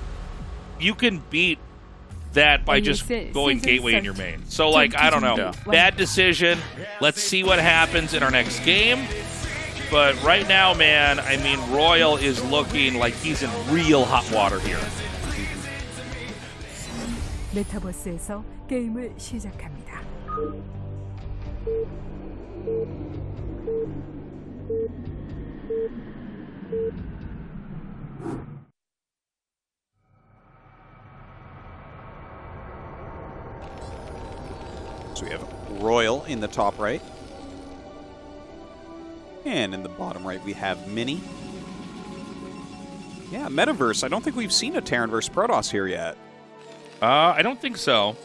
You can beat that by just going gateway in your main. So, like, I don't know. Yeah. Bad decision. Let's see what happens in our next game. But right now, man, I mean, Royal is looking like he's in real hot water here. 메타버스에서 게임을 시작합니다. So we have Royal in the top right. And in the bottom right, we have Mini. Yeah, Metaverse. I don't think we've seen a Terran versus Protoss here yet. I don't think so.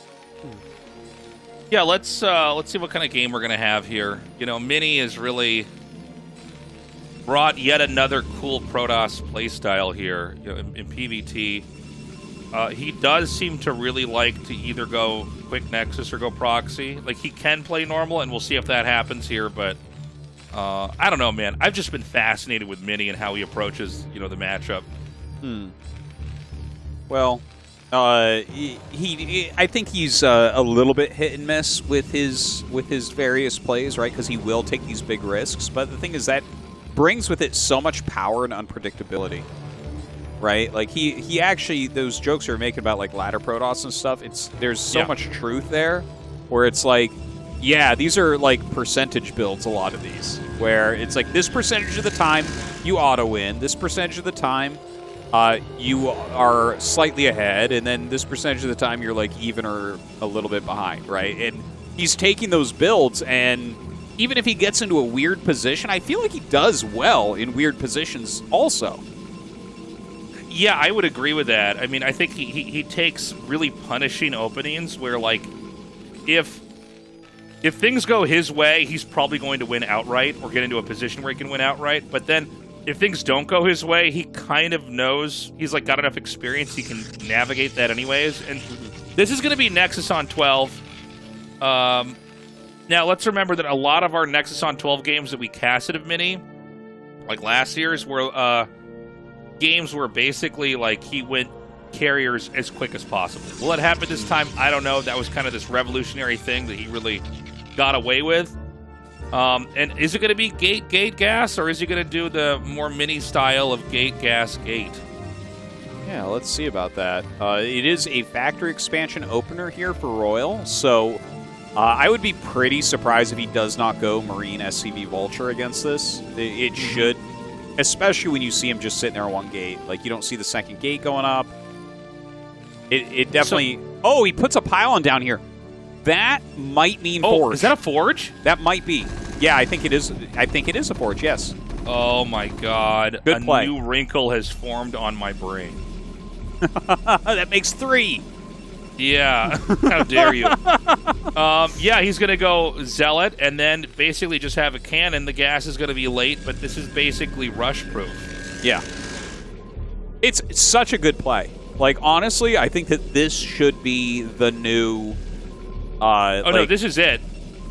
Yeah, let's see what kind of game we're gonna have here. Mini has really brought yet another cool Protoss playstyle here in PvT. He does seem to really like to either go quick Nexus or go proxy. Like, he can play normal, and we'll see if that happens here. But I don't know, man. I've just been fascinated with Mini and how he approaches the matchup. Well. I think he's a little bit hit and miss with his various plays, right? Because he will take these big risks. But the thing is that brings with it so much power and unpredictability, right? Like he actually, those jokes you're making about like ladder Protoss and stuff, there's so much truth there, where it's like, yeah, these are like percentage builds. A lot of these, where it's like this percentage of the time you auto win, this percentage of the time. You are slightly ahead, and then this percentage of the time you're like even or a little bit behind, right? And he's taking those builds, and even if he gets into a weird position, I feel like he does well in weird positions also. Yeah, I would agree with that. I mean, I think he takes really punishing openings where, like, if things go his way, he's probably going to win outright or get into a position where he can win outright, but then if things don't go his way, he kind of knows, he's like got enough experience, he can navigate that anyways. And this is going to be Nexus on 12. Now, let's remember that a lot of our Nexus on 12 games that we casted of Mini, like last year's, were games where basically like he went carriers as quick as possible. Will it happen this time? I don't know. That was kind of this revolutionary thing that he really got away with. And is it going to be gate, gas, or is he going to do the more Mini style of gate, gas, gate? Yeah, let's see about that. It is a factory expansion opener here for Royal, so I would be pretty surprised if he does not go Marine SCV Vulture against this. It should, especially when you see him just sitting there on one gate. Like, you don't see the second gate going up. It definitely... Oh, he puts a pylon down here. That might mean forge. Is that a forge? That might be. Yeah, I think it is. I think it is a forge. Yes. Oh my God! Good play. A new wrinkle has formed on my brain. That makes 3. Yeah. How dare you? Yeah, he's gonna go Zealot and then basically just have a cannon. The gas is gonna be late, but this is basically rush proof. Yeah. It's such a good play. Like, honestly, I think that this should be the new. No, this is it.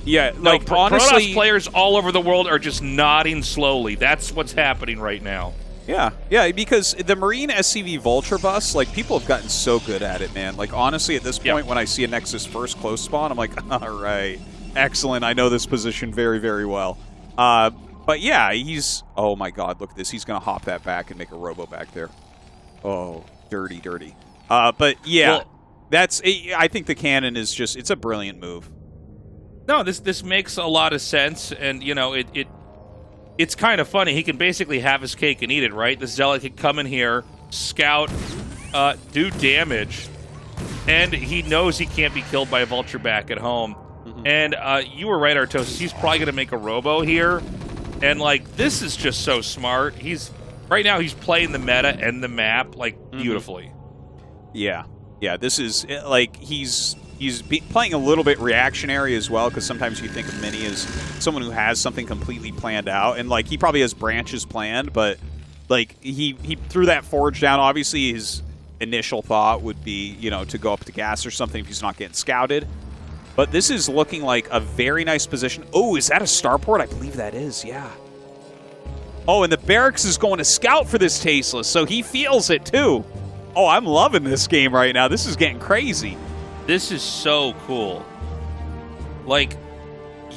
Yeah, No, like Protoss honestly, players all over the world are just nodding slowly. That's what's happening right now. yeah, because the Marine SCV Vulture bus, like people have gotten so good at it, man. Like honestly, at this point, when I see a Nexus first close spawn, I'm like, all right, excellent. I know this position very, very well. But yeah, he's. Oh my God, look at this. He's gonna hop that back and make a robo back there. Oh, dirty, dirty. But yeah, Well, that's. I think the cannon is just. It's a brilliant move. No, this makes a lot of sense, and you know it's kind of funny. He can basically have his cake and eat it, right? The Zealot can come in here, scout, do damage, and he knows he can't be killed by a Vulture back at home. And you were right, Artosis. He's probably going to make a robo here, and like this is just so smart. Right now he's playing the meta and the map like beautifully. Yeah, this is like he's playing a little bit reactionary as well, because sometimes you think of Mini as someone who has something completely planned out, and like he probably has branches planned, but like he threw that forge down. Obviously his initial thought would be, you know, to go up to gas or something if he's not getting scouted. But this is looking like a very nice position. Oh, is that a starport? I believe that is, yeah. Oh, and the barracks is going to scout for this Tasteless, so he feels it too. Oh, I'm loving this game right now. This is getting crazy. This is so cool. Like,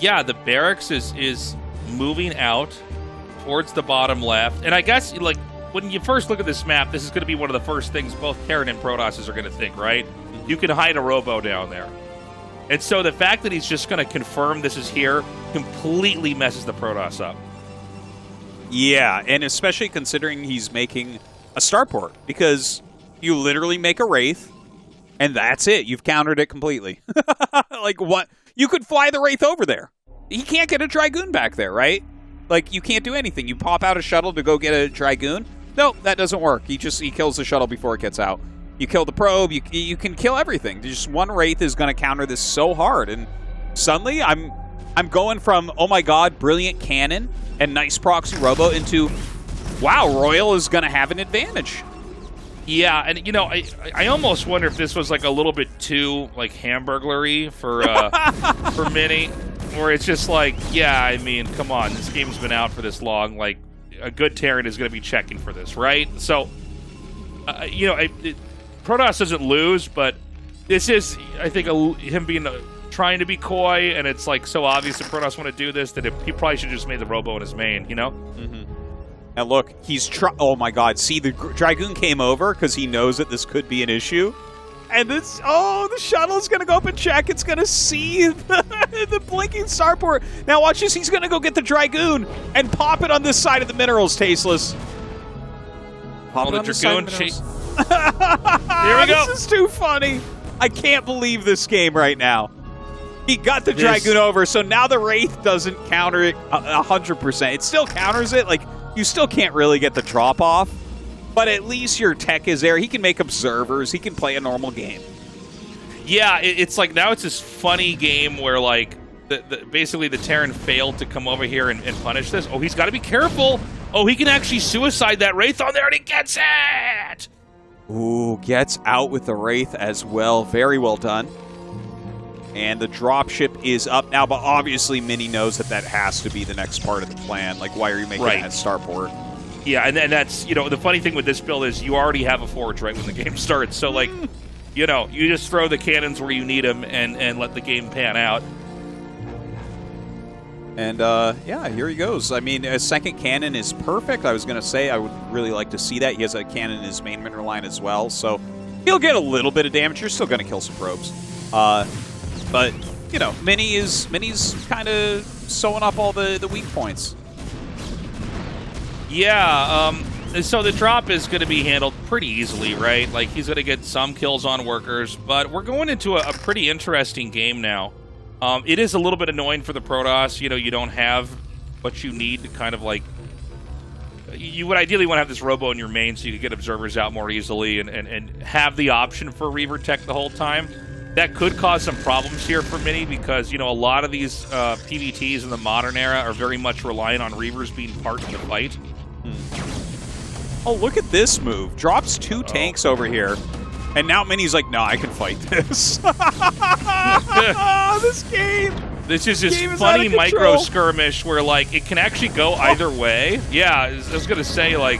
yeah, the barracks is moving out towards the bottom left. And I guess, like, when you first look at this map, this is going to be one of the first things both Terran and Protosses are going to think, right? You can hide a robo down there. And so the fact that he's just going to confirm this is here completely messes the Protoss up. Yeah, and especially considering he's making a starport, because you literally make a Wraith, and that's it. You've countered it completely. Like, what? You could fly the Wraith over there. He can't get a Dragoon back there, right? Like, you can't do anything. You pop out a shuttle to go get a Dragoon. Nope, that doesn't work. He kills the shuttle before it gets out. You kill the probe. You can kill everything. Just one Wraith is going to counter this so hard. And suddenly, I'm going from, oh my God, brilliant cannon and nice proxy robo into, wow, Royal is going to have an advantage. Yeah, and you know, I almost wonder if this was like a little bit too like Hamburglar-y for for Mini, where it's just like, yeah, I mean, come on, this game's been out for this long. Like, a good Terran is going to be checking for this, right? So, you know, Protoss doesn't lose, but this is, I think, him being trying to be coy, and it's like so obvious that Protoss want to do this that he probably should have just made the robo in his main, you know? And look, he's oh my God, see, the Dragoon came over because he knows that this could be an issue. And this, oh, the shuttle's going to go up and check. It's going to see the blinking starport. Now watch this, he's going to go get the Dragoon and pop it on this side of the minerals, Tasteless. Pop it on the Dragoon. Here we go. This is too funny. I can't believe this game right now. He got the Dragoon over, so now the Wraith doesn't counter it 100%. It still counters it, like, you still can't really get the drop-off, but at least your tech is there. He can make observers. He can play a normal game. Yeah, it's like now it's this funny game where, like, basically the Terran failed to come over here and punish this. Oh, he's got to be careful. Oh, he can actually suicide that Wraith on there, and he gets it! Ooh, gets out with the Wraith as well. Very well done. And the dropship is up now, but obviously Mini knows that has to be the next part of the plan. Like, why are you making that starport? Yeah, and that's, you know, the funny thing with this build is you already have a forge right when the game starts. So, like, you know, you just throw the cannons where you need them and let the game pan out. And, yeah, here he goes. I mean, a second cannon is perfect. I was going to say I would really like to see that. He has a cannon in his main mineral line as well, so he'll get a little bit of damage. You're still going to kill some probes. But, you know, Mini's kind of sewing up all the weak points. Yeah, so the drop is going to be handled pretty easily, right? Like, he's going to get some kills on workers, but we're going into a pretty interesting game now. It is a little bit annoying for the Protoss. You know, you don't have what you need to kind of, like... You would ideally want to have this robo in your main so you could get observers out more easily and have the option for Reaver Tech the whole time. That could cause some problems here for Mini because, you know, a lot of these PVTs in the modern era are very much relying on Reavers being part of the fight. Oh, look at this move. Drops 2 tanks over here. And now Mini's like, no, I can fight this. This game. This is this funny micro skirmish where like it can actually go either way. Yeah, I was gonna say like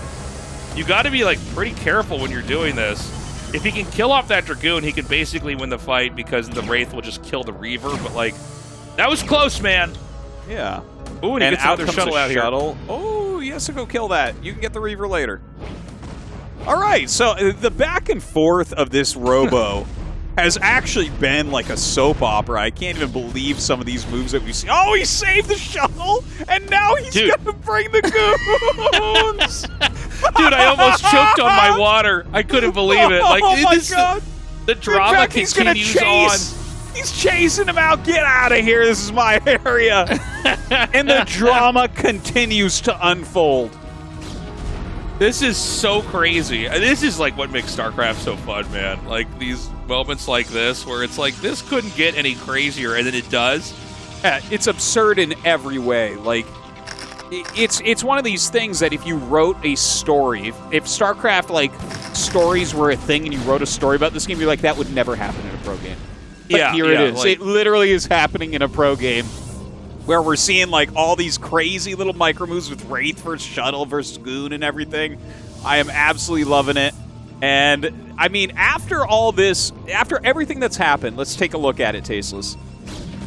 you got to be like pretty careful when you're doing this. If he can kill off that Dragoon, he can basically win the fight because the Wraith will just kill the Reaver. But like that was close, man. Yeah. Ooh, and he gets another shuttle out here. Oh, he has to go kill that. You can get the Reaver later. All right, so the back and forth of this Robo has actually been like a soap opera. I can't even believe some of these moves that we see. Oh, he saved the shuttle, and now he's going to bring the goons. Dude, I almost choked on my water. I couldn't believe it. Like, oh my God. The drama continues on. He's chasing him out. Get out of here. This is my area. And the drama continues to unfold. This is so crazy. This is like what makes StarCraft so fun, man. Like these moments like this where it's like this couldn't get any crazier, and then it does. Yeah, it's absurd in every way. Like it's one of these things that if you wrote a story, if StarCraft like stories were a thing and you wrote a story about this game, you're like, that would never happen in a pro game. But here it is. Like, it literally is happening in a pro game. Where we're seeing like all these crazy little micro moves with Wraith versus Shuttle versus Goon and everything. I am absolutely loving it. And I mean, after all this, after everything that's happened, let's take a look at it, Tasteless.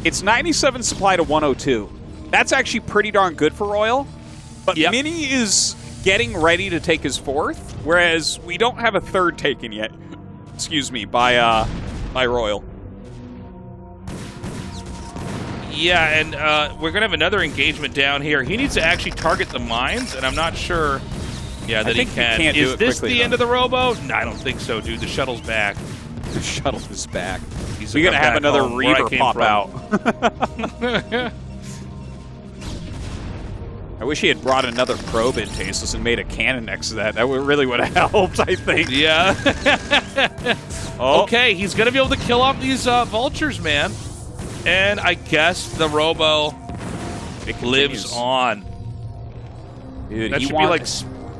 It's 97 supply to 102. That's actually pretty darn good for Royal. But Mini is getting ready to take his fourth, whereas we don't have a third taken yet. Excuse me, by Royal. Yeah, and we're going to have another engagement down here. He needs to actually target the mines, and I'm not sure that he can. Is this the end of the Robo? No, I don't think so, dude. The shuttle's back. The shuttle is back. We're going to have another Reaver pop out. I wish he had brought another probe in, Tasteless, and made a cannon next to that. That really would have helped, I think. Yeah. Okay, he's going to be able to kill off these vultures, man. And I guess the Robo lives on. Dude, that should be like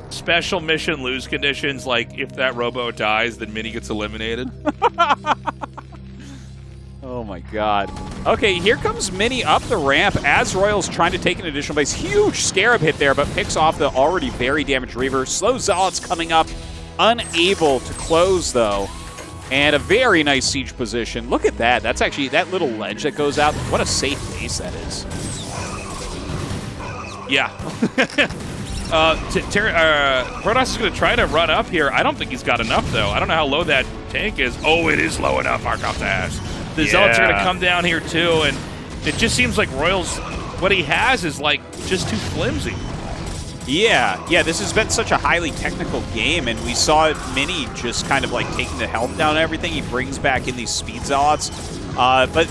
special mission lose conditions. Like if that Robo dies, then Mini gets eliminated. Oh my God. Okay, here comes Mini up the ramp as Royal's trying to take an additional base. Huge Scarab hit there, but picks off the already very damaged Reaver. Slow Zealots coming up, unable to close though. And a very nice siege position. Look at that. That's actually that little ledge that goes out. What a safe base that is. Yeah. Protoss is going to try to run up here. I don't think he's got enough, though. I don't know how low that tank is. Oh, it is low enough. The Zealots are going to come down here, too. And it just seems like Royals, what he has is, like, just too flimsy. Yeah, this has been such a highly technical game, and we saw Mini just kind of like taking the health down and everything. He brings back in these speed zealots, but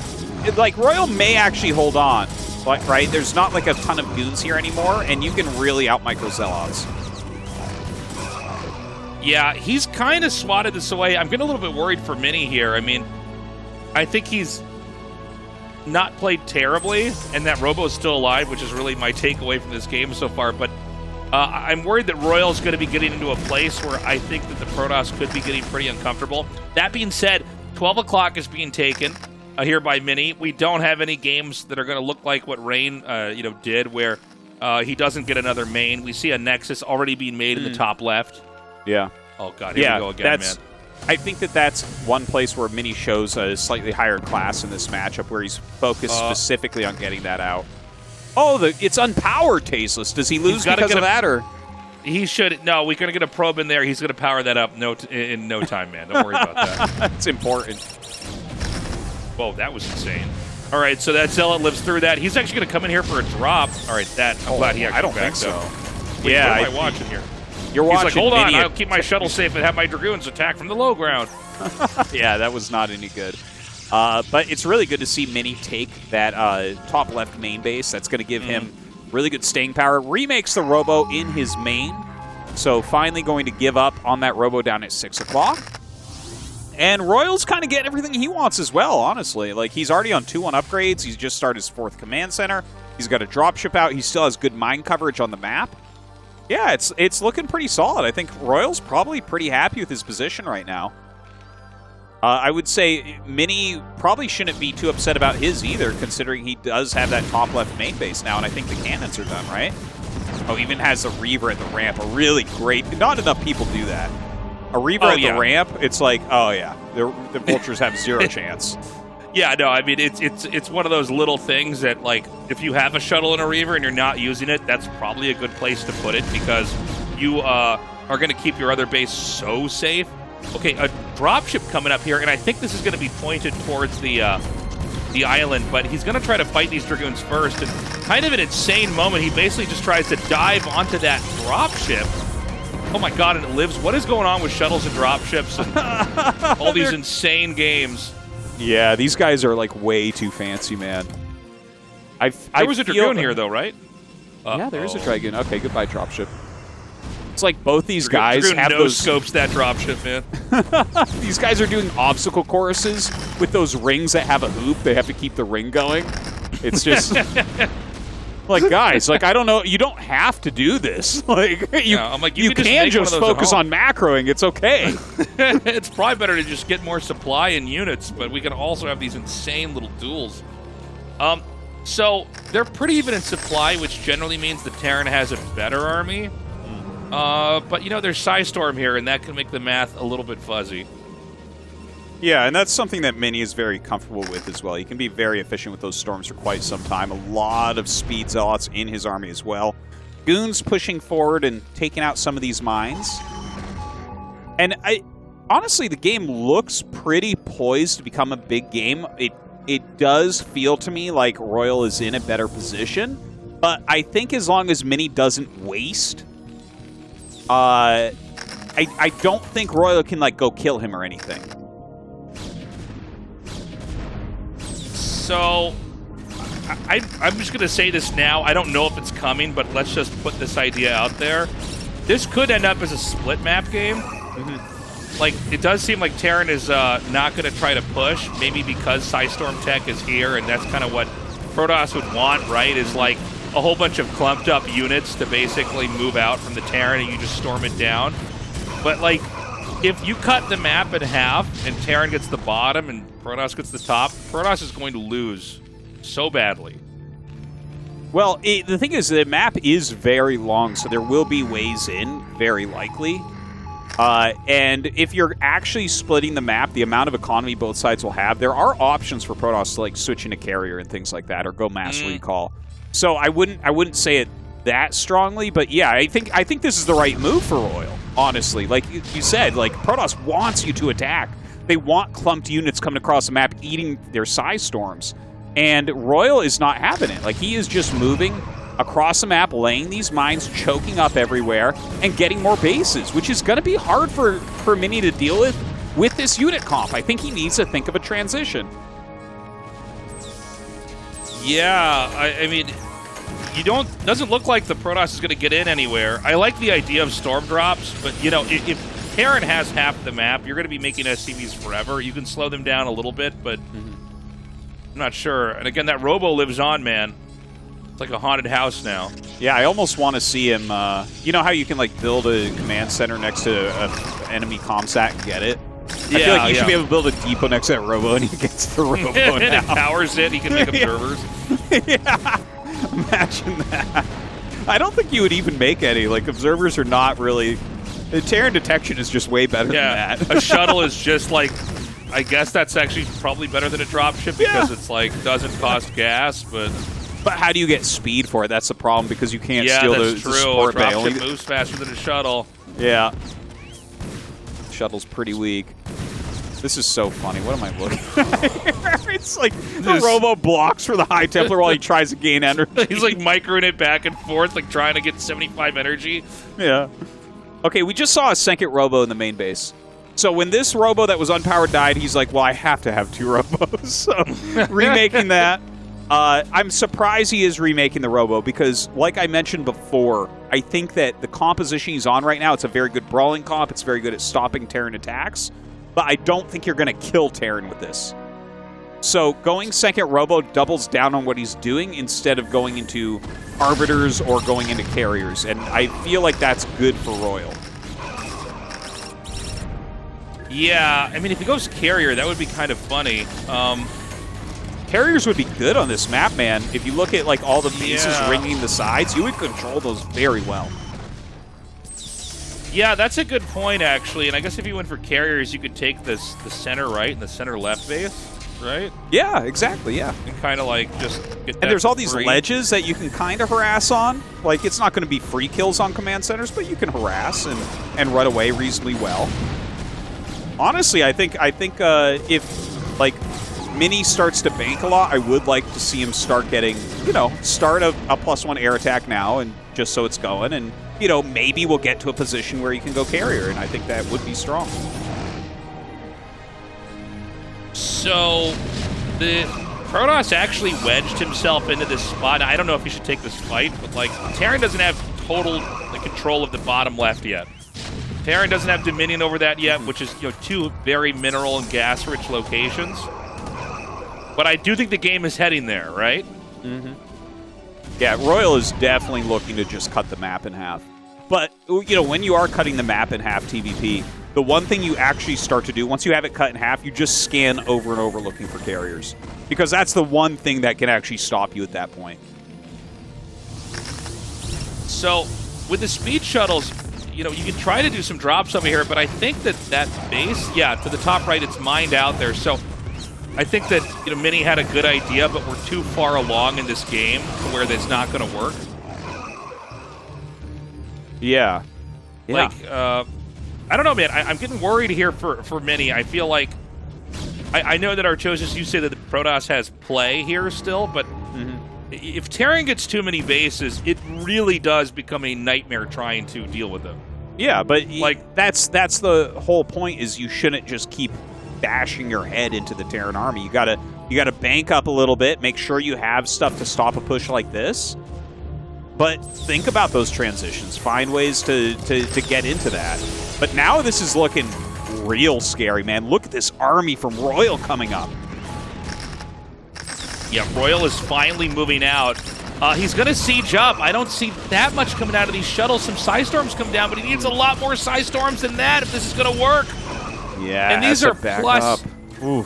like Royal may actually hold on, but right? There's not like a ton of goons here anymore, and you can really out micro zealots. Yeah, he's kind of swatted this away. I'm getting a little bit worried for Mini here. I mean, I think he's not played terribly, and that Robo is still alive, which is really my takeaway from this game so far, but I'm worried that Royal's going to be getting into a place where I think that the Protoss could be getting pretty uncomfortable. That being said, 12 o'clock is being taken here by Mini. We don't have any games that are going to look like what Rain did, where he doesn't get another main. We see a Nexus already being made in the top left. Yeah. Oh, God, here we go again, man. I think that's one place where Mini shows a slightly higher class in this matchup, where he's focused specifically on getting that out. Oh, it's unpowered, Tasteless. Does he lose because of that, or? He should. No, we're going to get a probe in there. He's going to power that up in no time, man. Don't worry about that. That's important. Whoa, that was insane. All right, so that Zealot lives through that. He's actually going to come in here for a drop. All right, I'm glad he actually I don't think so. Wait, what am I watching here? You're watching. He's like, hold on, I'll keep my shuttle safe and have my Dragoons attack from the low ground. Yeah, that was not any good. But it's really good to see Mini take that top left main base. That's going to give him really good staying power. Remakes the Robo in his main. So finally going to give up on that Robo down at 6 o'clock. And Royal's kind of getting everything he wants as well, honestly. Like, he's already on 2-1 upgrades. He's just started his 4th command center. He's got a dropship out. He still has good mine coverage on the map. Yeah, it's looking pretty solid. I think Royal's probably pretty happy with his position right now. I would say Mini probably shouldn't be too upset about his either, considering he does have that top left main base now, and I think the cannons are done, right? Oh, even has a Reaver at the ramp. A really great... Not enough people do that. A Reaver at the ramp, it's like, oh yeah, the Vultures have zero chance. Yeah, no, I mean, it's one of those little things that, like, if you have a shuttle and a Reaver and you're not using it, that's probably a good place to put it, because you are going to keep your other base so safe. Okay, a dropship coming up here, and I think this is going to be pointed towards the island, but he's going to try to fight these Dragoons first, and kind of an insane moment, he basically just tries to dive onto that dropship. Oh my god, and it lives. What is going on with shuttles and dropships and all these insane games? Yeah, these guys are like way too fancy, man. There was a Dragoon here, though, right? Yeah, there is a Dragoon. Okay, goodbye, dropship. It's like both these guys Dragoon have those scopes that dropship, man. These guys are doing obstacle courses with those rings that have a hoop. They have to keep the ring going. It's just like, guys, like, I don't know. You don't have to do this. Like, you can just focus on macroing. It's okay. It's probably better to just get more supply and units, but we can also have these insane little duels. So they're pretty even in supply, which generally means the Terran has a better army. But, you know, there's Psystorm here, and that can make the math a little bit fuzzy. Yeah, and that's something that Mini is very comfortable with as well. He can be very efficient with those storms for quite some time. A lot of speed zealots in his army as well. Goons pushing forward and taking out some of these mines. And honestly, the game looks pretty poised to become a big game. It does feel to me like Royal is in a better position, but I think as long as Mini doesn't waste... I don't think Royal can, like, go kill him or anything. So, I'm just going to say this now. I don't know if it's coming, but let's just put this idea out there. This could end up as a split map game. Like, it does seem like Terran is not going to try to push, maybe because Psystorm Tech is here, and that's kind of what Protoss would want, right? Is like a whole bunch of clumped up units to basically move out from the Terran and you just storm it down. But, like, if you cut the map in half and Terran gets the bottom and Protoss gets the top, Protoss is going to lose so badly. Well, the thing is, the map is very long, so there will be ways in, very likely. And if you're actually splitting the map, the amount of economy both sides will have, there are options for Protoss to, like, switch into carrier and things like that, or go mass recall. So I wouldn't say it that strongly, but yeah, I think this is the right move for Royal, honestly. Like you said, like, Protoss wants you to attack. They want clumped units coming across the map eating their Psystorms. And Royal is not having it. Like, he is just moving across the map, laying these mines, choking up everywhere, and getting more bases, which is going to be hard for Mini to deal with this unit comp. I think he needs to think of a transition. Yeah, I mean, doesn't look like the Protoss is going to get in anywhere. I like the idea of storm drops, but, you know, if Terran has half the map, you're going to be making SCVs forever. You can slow them down a little bit, but I'm not sure. And again, that Robo lives on, man. It's like a haunted house now. Yeah, I almost want to see him, you know how you can, like, build a command center next to an enemy comsat and get it? I feel like you should be able to build a depot next to that Robo, and he gets the Robo and it powers it. He can make observers. Yeah, imagine that. I don't think you would even make any. Like, observers are not really... The Terran detection is just way better than that. A shuttle is just like... I guess that's actually probably better than a dropship because it's like, doesn't cost gas, but... But how do you get speed for it? That's the problem, because you can't steal the A support bay. dropship moves faster than a shuttle. Yeah. Shuttle's pretty weak. This is so funny. What am I looking at? It's like the Robo blocks for the High Templar while he tries to gain energy. He's like microing it back and forth, like trying to get 75 energy. Yeah. Okay, we just saw a second Robo in the main base. So when this Robo that was unpowered died, he's like, well, I have to have two Robos. So remaking that. I'm surprised he is remaking the Robo because, like I mentioned before, I think that the composition he's on right now, it's a very good brawling comp. It's very good at stopping Terran attacks. But I don't think you're going to kill Terran with this. So going second Robo doubles down on what he's doing instead of going into Arbiters or going into Carriers. And I feel like that's good for Royal. Yeah, I mean, if he goes carrier, that would be kind of funny. Carriers would be good on this map, man. If you look at like all the pieces ringing the sides, you would control those very well. Yeah, that's a good point, actually. And I guess if you went for carriers, you could take the center right and the center left base, right? Yeah, exactly, yeah. And kind of like just get that And there's all these free. ledges that you can kind of harass on. Like, it's not going to be free kills on command centers, but you can harass and run away reasonably well. Honestly, I think if, like, Mini starts to bank a lot, I would like to see him start getting, you know, start a +1 air attack now, and just so it's going, and you know, maybe we'll get to a position where he can go carrier, and I think that would be strong. So, the Protoss actually wedged himself into this spot. I don't know if he should take this fight, but like, Terran doesn't have total control of the bottom left yet. Terran doesn't have Dominion over that yet, which is, you know, two very mineral and gas-rich locations. But I do think the game is heading there, right? Mm-hmm. Yeah, Royal is definitely looking to just cut the map in half. But, you know, when you are cutting the map in half TVP, the one thing you actually start to do, once you have it cut in half, you just scan over and over looking for carriers. Because that's the one thing that can actually stop you at that point. So, with the speed shuttles, you know, you can try to do some drops over here, but I think that base, yeah, to the top right, it's mined out there. So, I think that, you know, Mini had a good idea, but we're too far along in this game to where that's not going to work. Yeah. Like, I don't know, man. I'm getting worried here for Mini. I feel like, I know that Archosis, you say that the Protoss has play here still, but if Terran gets too many bases, it really does become a nightmare trying to deal with them. Yeah, but like that's the whole point, is you shouldn't just keep bashing your head into the Terran army. You gotta bank up a little bit, make sure you have stuff to stop a push like this. But think about those transitions. Find ways to get into that. But now this is looking real scary, man. Look at this army from Royal coming up. Yeah, Royal is finally moving out. He's going to siege up. I don't see that much coming out of these shuttles. Some Psystorms come down, but he needs a lot more Psystorms than that if this is going to work. Yeah, and these are plus.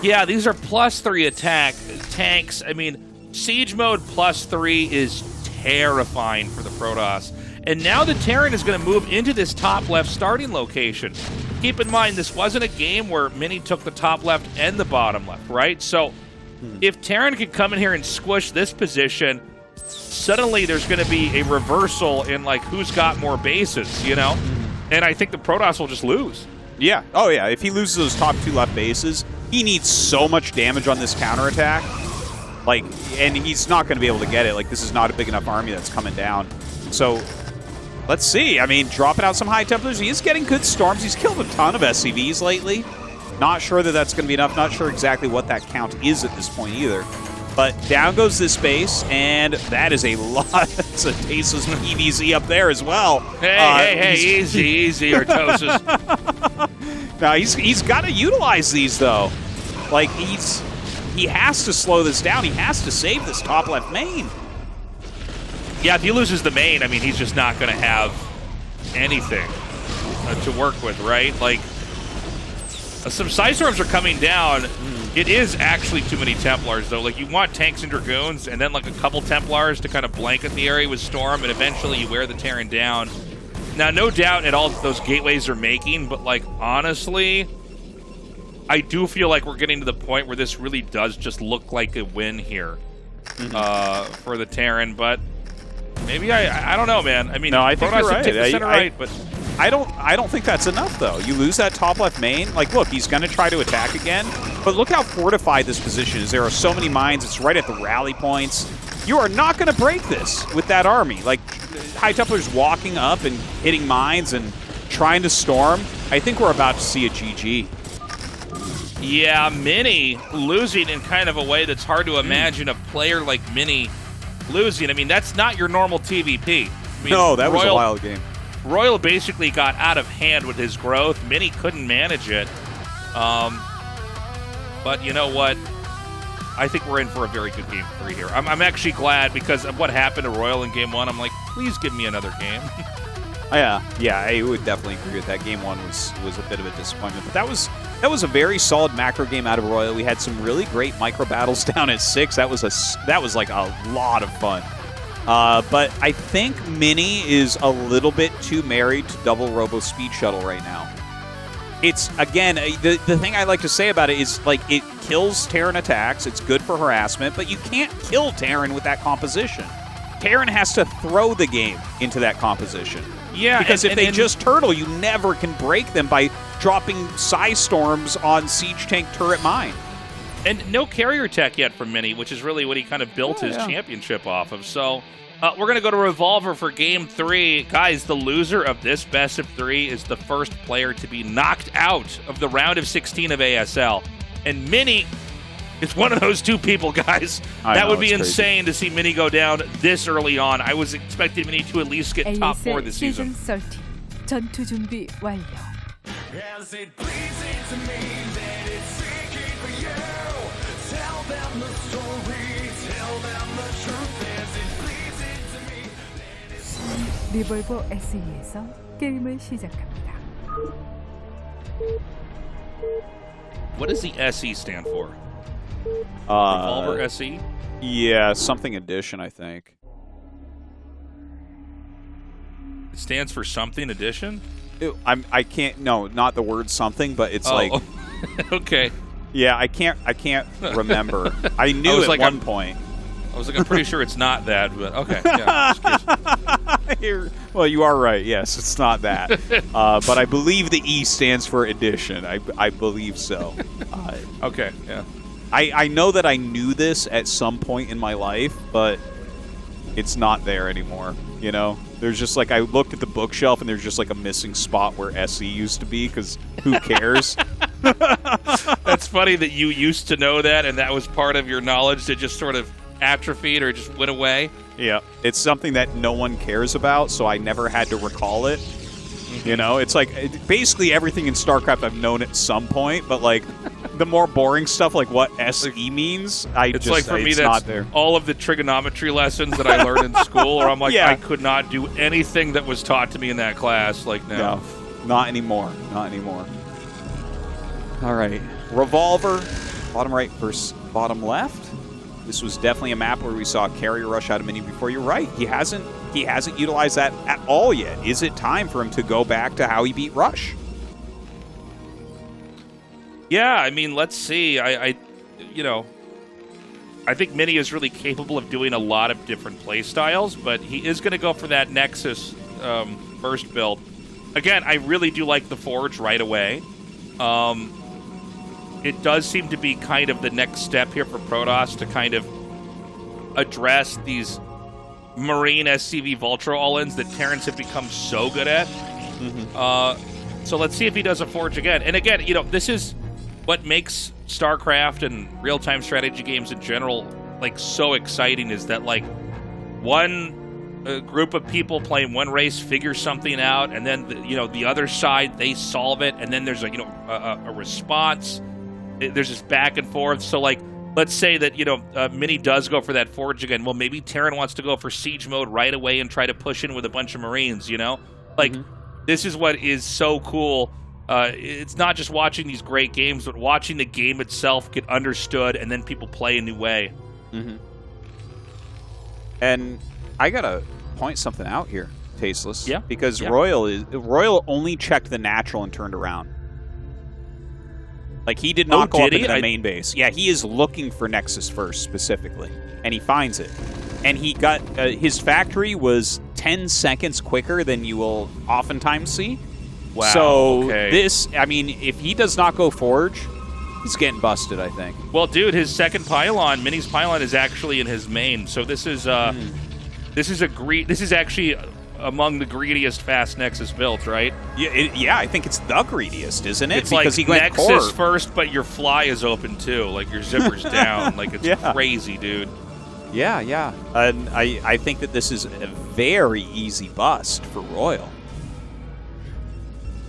Yeah, these are +3 attack tanks. I mean, siege mode +3 is terrifying for the Protoss. And now the Terran is going to move into this top left starting location. Keep in mind, this wasn't a game where Mini took the top left and the bottom left, right? So if Terran could come in here and squish this position, suddenly there's going to be a reversal in like who's got more bases, you know? And I think the Protoss will just lose. Yeah. Oh, yeah. If he loses those top 2 left bases, he needs so much damage on this counterattack. Like, and he's not going to be able to get it. Like, this is not a big enough army that's coming down. So, let's see. I mean, dropping out some high temperatures. He is getting good storms. He's killed a ton of SCVs lately. Not sure that that's going to be enough. Not sure exactly what that count is at this point either. But down goes this base, and that is a lot. It's a Tastosis PVZ up there as well. Hey, easy, Archosis. Now, he's got to utilize these, though. Like, he has to slow this down. He has to save this top left main. Yeah, if he loses the main, I mean, he's just not going to have anything to work with, right? Like, some Psystorms are coming down. It is actually too many Templars, though. Like, you want tanks and Dragoons, and then, like, a couple Templars to kind of blanket the area with Storm, and eventually you wear the Terran down. Now, no doubt at all those gateways are making, but, like, honestly, I do feel like we're getting to the point where this really does just look like a win here for the Terran, but maybe I don't know, man. I mean, no, I think you're right. Take the center right, but I don't think that's enough, though. You lose that top left main. Like, look, he's going to try to attack again, but look how fortified this position is. There are so many mines. It's right at the rally points. You are not going to break this with that army. Like, High Templars walking up and hitting mines and trying to storm. I think we're about to see a GG. Yeah, Mini losing in kind of a way that's hard to imagine a player like Mini losing. I mean, that's not your normal TVP. I mean, no, that was a wild game. Royal basically got out of hand with his growth. Mini couldn't manage it. But you know what? I think we're in for a very good game 3 here. I'm actually glad because of what happened to Royal in game 1. I'm like, please give me another game. Yeah, I would definitely agree with that. Game 1 was a bit of a disappointment, but that was a very solid macro game out of Royal. We had some really great micro battles down at 6. That was like a lot of fun. But I think Mini is a little bit too married to double Robo Speed Shuttle right now. It's, again, the thing I like to say about it is, like, it kills Terran attacks. It's good for harassment, but you can't kill Terran with that composition. Terran has to throw the game into that composition. Yeah, because if they just turtle, you never can break them by dropping Psy Storms on Siege Tank Turret Mine. And no carrier tech yet from Mini, which is really what he kind of built his championship off of. So we're going to go to Revolver for Game 3. Guys, the loser of this best of 3 is the first player to be knocked out of the round of 16 of ASL. And Mini is one of those two people, guys. That would be insane to see Mini go down this early on. I was expecting Mini to at least get top 4 this season. 시즌 13 전투 준비 완료. 리볼버 SE에서 게임을 시작합니다. What does the SE stand for? Revolver SE? Yeah, something edition, I think. It stands for something edition? I can't. No, not the word something, but it's like. Okay. Yeah, I can't remember. I knew at one point. I was like, I'm pretty sure it's not that, but okay. Yeah, well, you are right. Yes, it's not that. But I believe the E stands for edition. I believe so. Okay. Yeah. I know that I knew this at some point in my life, but it's not there anymore. You know, there's just like I looked at the bookshelf and there's just like a missing spot where SE used to be because who cares? That's funny that you used to know that and that was part of your knowledge that just sort of atrophied or just went away. Yeah, it's something that no one cares about, so I never had to recall it. You know, it's like basically everything in StarCraft I've known at some point, but like the more boring stuff, like what SE means, it's like for me that's not there. All of the trigonometry lessons that I learned in school, or I'm like I could not do anything that was taught to me in that class. Like no, not anymore, not anymore. All right, Revolver, bottom right versus bottom left. This was definitely a map where we saw carrier rush out of Mini before. You're right. He hasn't utilized that at all yet. Is it time for him to go back to how he beat Rush? Yeah, I mean, let's see. I think Mini is really capable of doing a lot of different play styles, but he is going to go for that Nexus first build. Again, I really do like the Forge right away. It does seem to be kind of the next step here for Protoss to kind of address these Marine SCV Vultro all-ins that Terrans have become so good at. So let's see if he does a Forge again. And again, you know, this is what makes StarCraft and real-time strategy games in general like so exciting is that like one group of people playing one race figures something out, and then the other side they solve it, and then there's a response. There's this back and forth. So like, let's say that Mini does go for that Forge again. Well, maybe Terran wants to go for siege mode right away and try to push in with a bunch of Marines. Like this is what is so cool. It's not just watching these great games, but watching the game itself get understood and then people play a new way. And I gotta point something out here, Tasteless. Yeah. Because Royal only checked the natural and turned around. Like, he did not go up into the main base. Yeah, he is looking for Nexus first, specifically. And he finds it. And he got... his factory was 10 seconds quicker than you will oftentimes see. Wow, so this... I mean, if he does not go Forge, he's getting busted, I think. Well, dude, his second pylon, Mini's pylon, is actually in his main. So this is... This is actually... among the greediest fast Nexus builds, right? Yeah, I think it's the greediest, isn't it? It's because like Nexus first, but your fly is open too. Like your zipper's down. Like it's crazy, dude. Yeah. And I think that this is a very easy bust for Royal.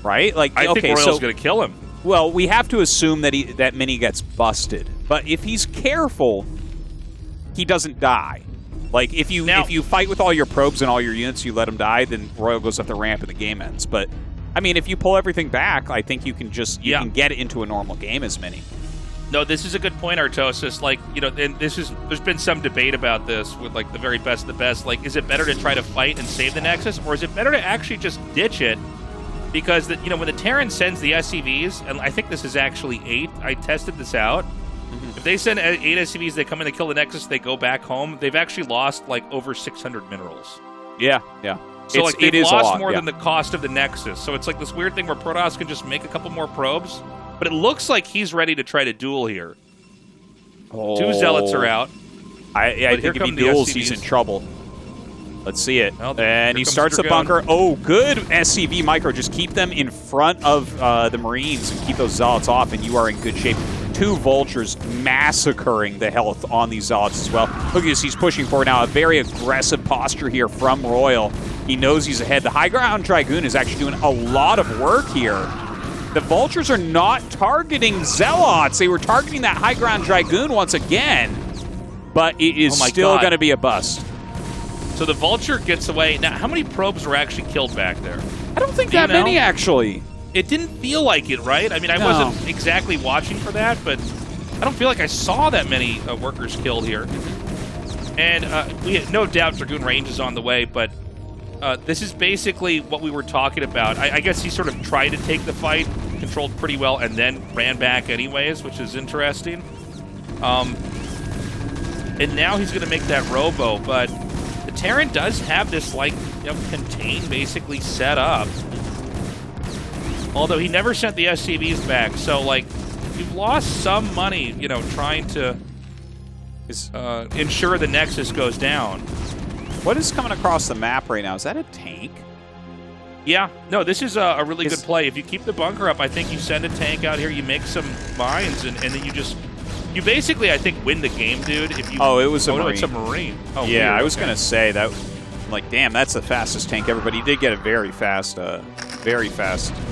Right? Like I think Royal's going to kill him. Well, we have to assume that that Mini gets busted. But if he's careful, he doesn't die. Like, if you fight with all your probes and all your units, you let them die, then Royal goes up the ramp and the game ends. But, I mean, if you pull everything back, I think you can just can get it into a normal game as Mini. No, this is a good point, Artosis. Like, you know, and there's been some debate about this with, like, the very best of the best. Like, is it better to try to fight and save the Nexus, or is it better to actually just ditch it? Because, you know, when the Terran sends the SCVs, and I think this is actually 8, I tested this out. If they send 8 SCVs, they come in, they kill the Nexus, they go back home, they've actually lost, like, over 600 minerals. Yeah, yeah. So, like, they've lost more than the cost of the Nexus. So it's like this weird thing where Protoss can just make a couple more probes, but it looks like he's ready to try to duel here. Oh. 2 Zealots are out. I think if he duels, he's in trouble. Let's see it. Well, and he starts the bunker. Oh, good SCV micro. Just keep them in front of the Marines and keep those Zealots off, and you are in good shape. 2 Vultures massacring the health on these Zealots as well. Look at this. He's pushing forward now. A very aggressive posture here from Royal. He knows he's ahead. The high ground Dragoon is actually doing a lot of work here. The Vultures are not targeting Zealots. They were targeting that high ground Dragoon once again, but it is still going to be a bust. So the Vulture gets away. Now, how many probes were actually killed back there? I don't think that many, actually. It didn't feel like it, right? I mean, I wasn't exactly watching for that, but I don't feel like I saw that many workers killed here. And we had no doubt Dragoon range is on the way, but this is basically what we were talking about. I guess he sort of tried to take the fight, controlled pretty well, and then ran back anyways, which is interesting. And now he's going to make that robo, but the Terran does have this, like, you know, contain basically set up. Although he never sent the SCVs back, so, like, you've lost some money, you know, trying to ensure the Nexus goes down. What is coming across the map right now? Is that a tank? Yeah. No, this is a really good play. If you keep the bunker up, I think you send a tank out here, you make some mines, and then you just... You basically, I think, win the game, dude. If you... Oh, it was a Marine. No, it's a Marine. Oh, yeah, weird. I was going to say that... Like, damn, that's the fastest tank ever, but he did get a very fast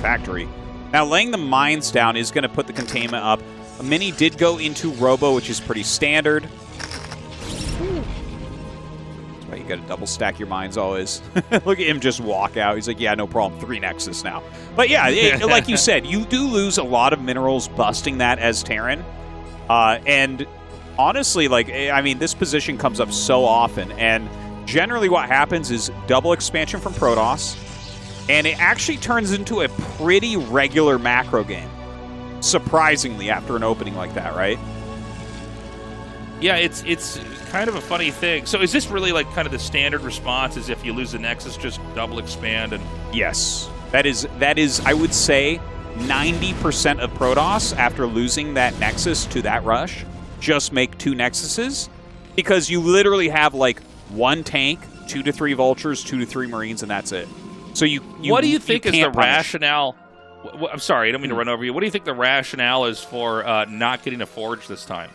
factory. Now, laying the mines down is going to put the containment up. A Mini did go into Robo, which is pretty standard. That's why you got to double stack your mines always. Look at him just walk out. He's like, yeah, no problem. 3 Nexus now. But yeah, like you said, you do lose a lot of minerals busting that as Terran. And honestly, like, I mean, this position comes up so often, and generally what happens is double expansion from Protoss, and it actually turns into a pretty regular macro game, surprisingly, after an opening like that, right? Yeah, it's kind of a funny thing. So is this really like kind of the standard response, is if you lose the Nexus, just double expand? And yes, that is I would say 90% of Protoss, after losing that Nexus to that rush, just make 2 Nexuses, because you literally have like 1 tank, 2 to 3 Vultures, 2 to 3 Marines, and that's it. So you what do you think is the rationale? I'm sorry, I don't mean to run over you. What do you think the rationale is for not getting a Forge this time?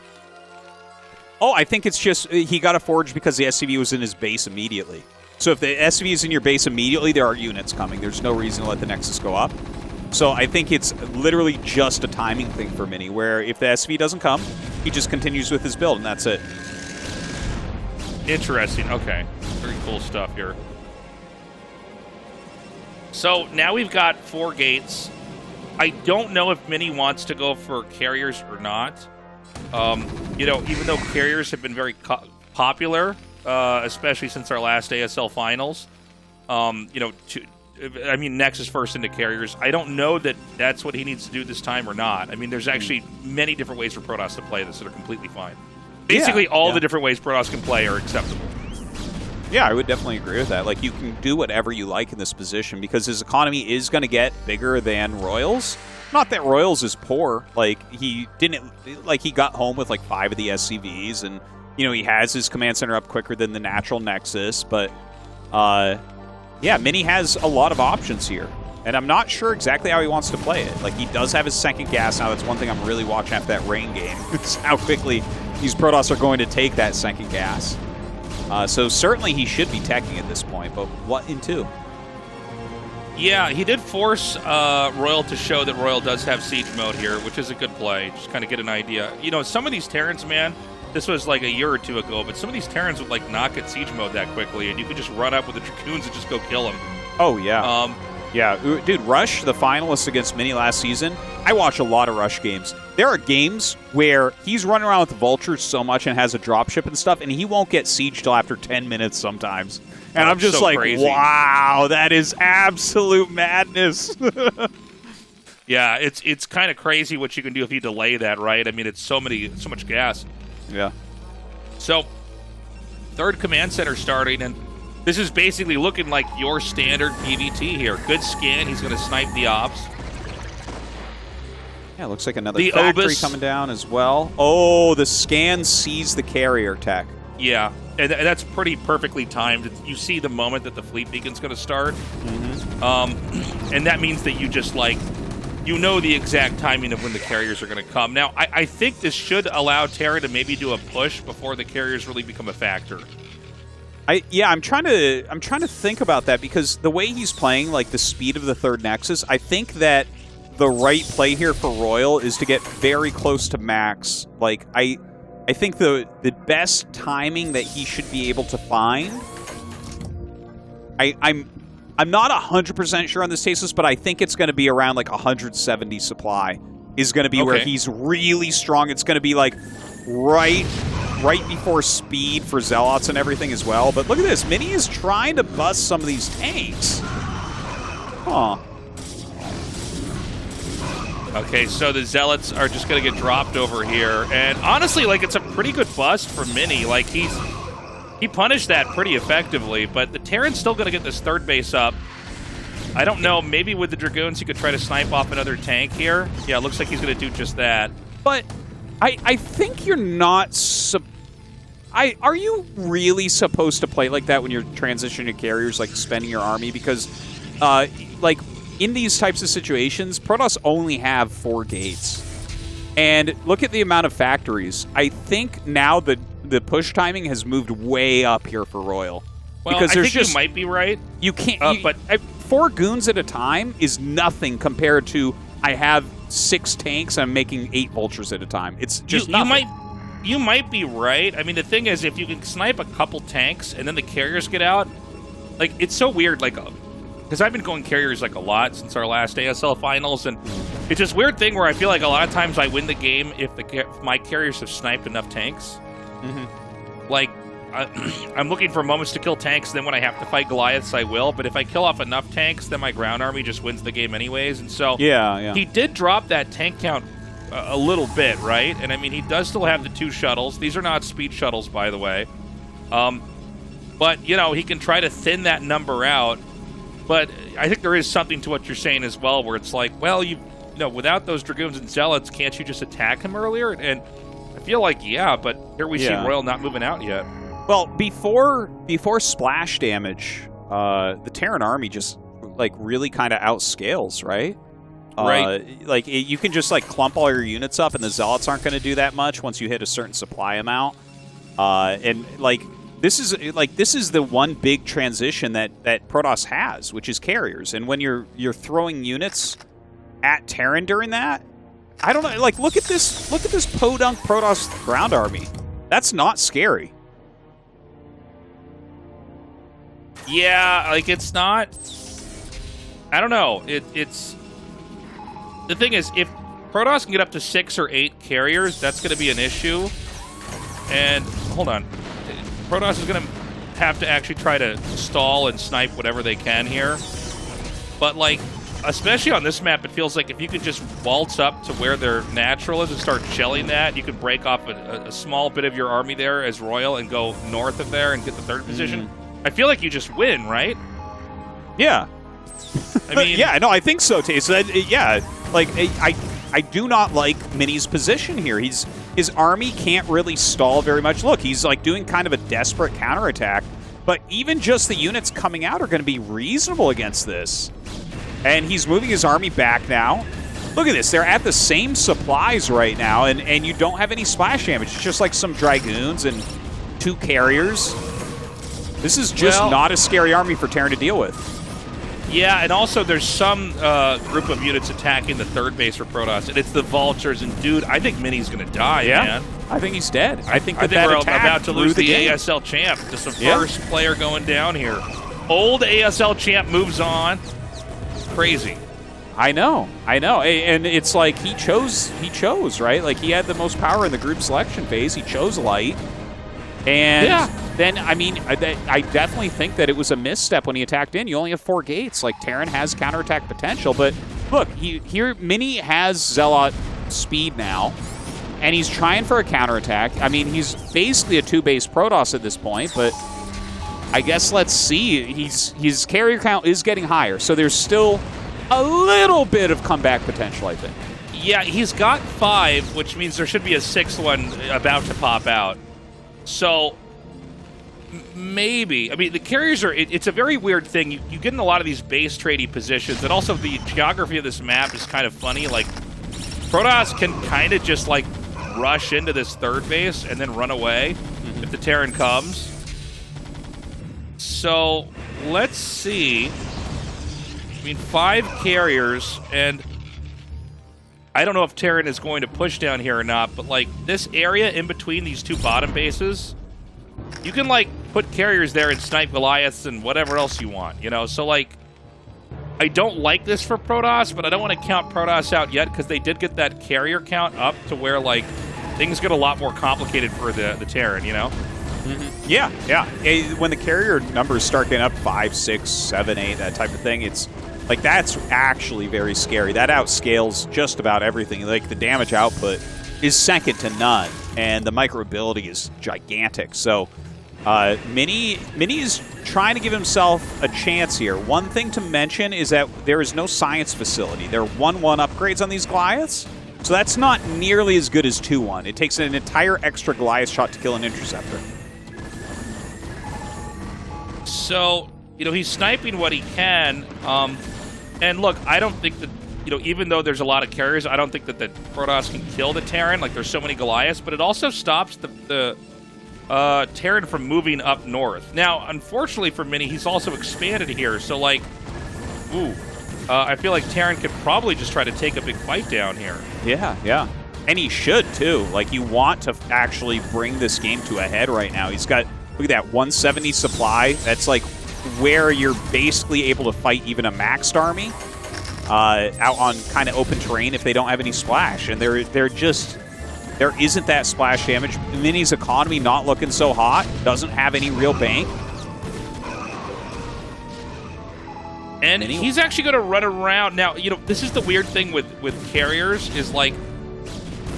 Oh, I think it's just he got a Forge because the SCV was in his base immediately. So if the SCV is in your base immediately, there are units coming. There's no reason to let the Nexus go up. So I think it's literally just a timing thing for Mini, where if the SCV doesn't come, he just continues with his build, and that's it. Interesting. Okay. Very cool stuff here. So now we've got 4 gates. I don't know if Mini wants to go for carriers or not. You know, even though carriers have been very popular, especially since our last ASL finals, you know, I mean, Nexus first into carriers. I don't know that that's what he needs to do this time or not. I mean, there's actually many different ways for Protoss to play this that are completely fine. Basically, all the different ways Protoss can play are acceptable. Yeah, I would definitely agree with that. Like, you can do whatever you like in this position because his economy is going to get bigger than Royals. Not that Royals is poor. Like, he got home with like 5 of the SCVs, and, you know, he has his command center up quicker than the natural Nexus, but, yeah, Mini has a lot of options here. And I'm not sure exactly how he wants to play it. Like, he does have his second gas now. That's one thing I'm really watching after that rain game. Is how quickly these Protoss are going to take that second gas. So certainly he should be teching at this point, but what into? Yeah, he did force Royal to show that Royal does have siege mode here, which is a good play. Just kind of get an idea. You know, some of these Terrans, man, this was like a year or two ago, but some of these Terrans would like knock at siege mode that quickly, and you could just run up with the Dragoons and just go kill them. Oh, yeah. Yeah, dude, Rush, the finalist against Mini last season, I watch a lot of Rush games. There are games where he's running around with the Vultures so much and has a dropship and stuff, and he won't get siege till after 10 minutes sometimes. And I'm just so like, crazy. wow, that is absolute madness. Yeah, it's kind of crazy what you can do if you delay that, right? I mean, it's so much gas. Yeah. So, third command center starting, and this is basically looking like your standard PvT here. Good scan. He's going to snipe the ops. Yeah, looks like another The factory Obus coming down as well. Oh, the scan sees the carrier tech. Yeah, and that's pretty perfectly timed. You see the moment that the fleet beacon's going to start. And that means that you just, like, you know the exact timing of when the carriers are going to come. Now, I think this should allow Terra to maybe do a push before the carriers really become a factor. I'm trying to think about that, because the way he's playing, like the speed of the third Nexus, I think that the right play here for Royal is to get very close to max. Like I think the best timing that he should be able to find. I'm not 100% sure on this Tastosis, but I think it's going to be around like 170 supply is going to be where he's really strong. It's going to be like right before speed for Zealots and everything as well. But look at this. Mini is trying to bust some of these tanks. Huh. Okay, so the Zealots are just going to get dropped over here. And honestly, like, it's a pretty good bust for Mini. Like, he punished that pretty effectively, but the Terran's still going to get this third base up. I don't know, maybe with the Dragoons he could try to snipe off another tank here. Yeah, it looks like he's going to do just that. But I think you're not... are you really supposed to play like that when you're transitioning to carriers, like spending your army? Because, like, in these types of situations, Protoss only have 4 gates. And look at the amount of factories. I think now the push timing has moved way up here for Royal. Well, because I think you might be right. You can't... but 4 goons at a time is nothing compared to I have 6 tanks and I'm making 8 vultures at a time. It's just nothing. You might be right. I mean, the thing is, if you can snipe a couple tanks and then the carriers get out, like, it's so weird, like, because I've been going carriers, like, a lot since our last ASL finals, and it's this weird thing where I feel like a lot of times I win the game if my carriers have sniped enough tanks. Like, I'm looking for moments to kill tanks, then when I have to fight Goliaths, I will. But if I kill off enough tanks, then my ground army just wins the game anyways. And so he did drop that tank count a little bit, right? And I mean, he does still have the 2 shuttles. These are not speed shuttles, by the way. But, you know, he can try to thin that number out. But I think there is something to what you're saying as well, where it's like, well, you know, without those Dragoons and Zealots, can't you just attack him earlier? And I feel like, yeah, but here we see Royal not moving out yet. Well, before splash damage, the Terran army just, like, really kind of outscales, right? Right. Like, you can just, like, clump all your units up, and the Zealots aren't going to do that much once you hit a certain supply amount. And, like, this is the one big transition that Protoss has, which is carriers. And when you're throwing units at Terran during that, I don't know. Like, look at this podunk Protoss ground army. That's not scary. Yeah, like, it's not... I don't know. It's... The thing is, if Protoss can get up to 6 or 8 carriers, that's going to be an issue. And, hold on. Protoss is going to have to actually try to stall and snipe whatever they can here. But, like, especially on this map, it feels like if you could just waltz up to where their natural is and start shelling that, you could break off a small bit of your army there as Royal and go north of there and get the 3rd position. I feel like you just win, right? Yeah. I mean, yeah, no, I think so, Taste. Yeah, like, I do not like Mini's position here. His army can't really stall very much. Look, he's, like, doing kind of a desperate counterattack, but even just the units coming out are going to be reasonable against this. And he's moving his army back now. Look at this. They're at the same supplies right now, and you don't have any splash damage. It's just, like, some Dragoons and 2 carriers. This is just not a scary army for Terran to deal with. Yeah, and also there's some group of units attacking the third base for Protoss, and it's the Vultures. And dude, I think Mini's gonna die, man. I think he's dead. I think that we're attack about to lose threw the game. ASL champ. Just the first player going down here. Old ASL champ moves on. Crazy. I know, and it's like he chose, right? Like he had the most power in the group selection phase. He chose Light, and then I mean, I definitely think that it was a misstep when he attacked in. You only have 4 gates. Like Terran has counterattack potential, but look, here Mini has Zealot speed now, and he's trying for a counterattack. I mean, he's basically a 2-base Protoss at this point, but I guess let's see. His carrier count is getting higher, so there's still a little bit of comeback potential, I think. Yeah, he's got 5, which means there should be a 6th one about to pop out. So maybe. I mean, the carriers are, it's a very weird thing. You get in a lot of these base tradey positions, and also the geography of this map is kind of funny. Like, Protoss can kind of just, like, rush into this third base and then run away if the Terran comes. So, let's see. I mean, 5 carriers, and I don't know if Terran is going to push down here or not, but, like, this area in between these 2 bottom bases, you can, like, put carriers there and snipe Goliaths and whatever else you want, you know? So, like, I don't like this for Protoss, but I don't want to count Protoss out yet because they did get that carrier count up to where, like, things get a lot more complicated for the Terran, you know? Yeah. When the carrier numbers start getting up 5, 6, 7, 8, that type of thing, it's like that's actually very scary. That outscales just about everything. Like the damage output is second to none, and the microability is gigantic. So Mini is trying to give himself a chance here. One thing to mention is that there is no science facility. There are 1-1 upgrades on these Goliaths, so that's not nearly as good as 2-1. It takes an entire extra Goliath shot to kill an Interceptor. So, you know, he's sniping what he can. And look, I don't think that, you know, even though there's a lot of carriers, I don't think that the Protoss can kill the Terran. Like, there's so many Goliaths, but it also stops the Terran from moving up north. Now, unfortunately for Mini, he's also expanded here. So, like, I feel like Terran could probably just try to take a big fight down here. Yeah. And he should, too. Like, you want to actually bring this game to a head right now. He's got, look at that, 170 supply. That's, like, where you're basically able to fight even a maxed army out on kind of open terrain if they don't have any splash. And there isn't that splash damage. Mini's economy not looking so hot. Doesn't have any real bank. And he's actually going to run around. Now, you know, this is the weird thing with carriers is, like,